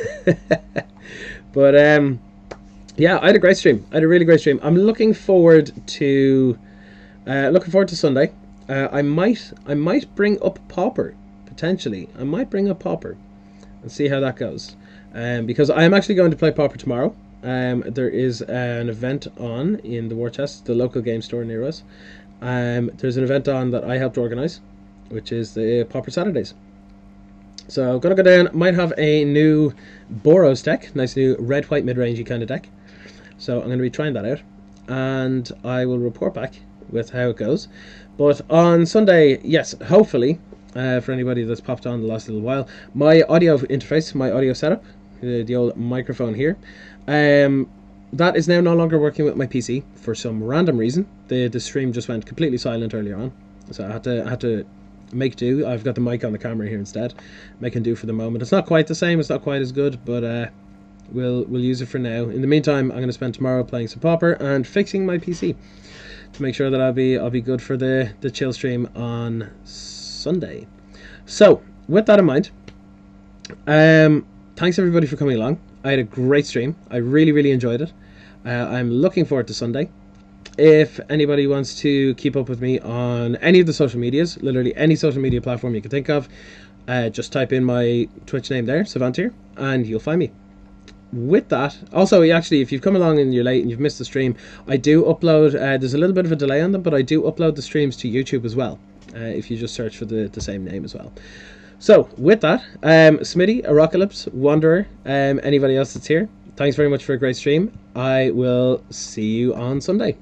yeah, I had a great stream. I had a really great stream. I'm looking forward to Sunday. I might bring up Pauper, potentially. I might bring up Pauper and see how that goes. Because I am actually going to play Pauper tomorrow. There is an event on in the War Chest, the local game store near us. There's an event on that I helped organise, which is the Pauper Saturdays. So I'm going to go down, might have a new Boros deck, nice new red-white mid-rangey kind of deck. So I'm going to be trying that out, and I will report back with how it goes. But on Sunday, yes, hopefully, for anybody that's popped on the last little while, my audio interface, my audio setup, the old microphone here, that is now no longer working with my PC for some random reason. The stream just went completely silent earlier on, so I had to make do. I've got the mic on the camera here instead, making do for the moment. It's not quite the same, it's not quite as good, but we'll use it for now. In the meantime, I'm going to spend tomorrow playing some Pauper and fixing my PC to make sure that I'll be good for the chill stream on Sunday. So with that in mind, thanks everybody for coming along. I had a great stream. I really enjoyed it. I'm looking forward to Sunday. If anybody wants to keep up with me on any of the social medias, literally any social media platform you can think of, just type in my Twitch name there, Syvantir, and you'll find me. With that, also, actually, if you've come along and you're late and you've missed the stream, I do upload, there's a little bit of a delay on them, but I do upload the streams to YouTube as well, if you just search for the same name as well. So, with that, Smitty, Arocalypse, Wanderer, anybody else that's here, thanks very much for a great stream. I will see you on Sunday.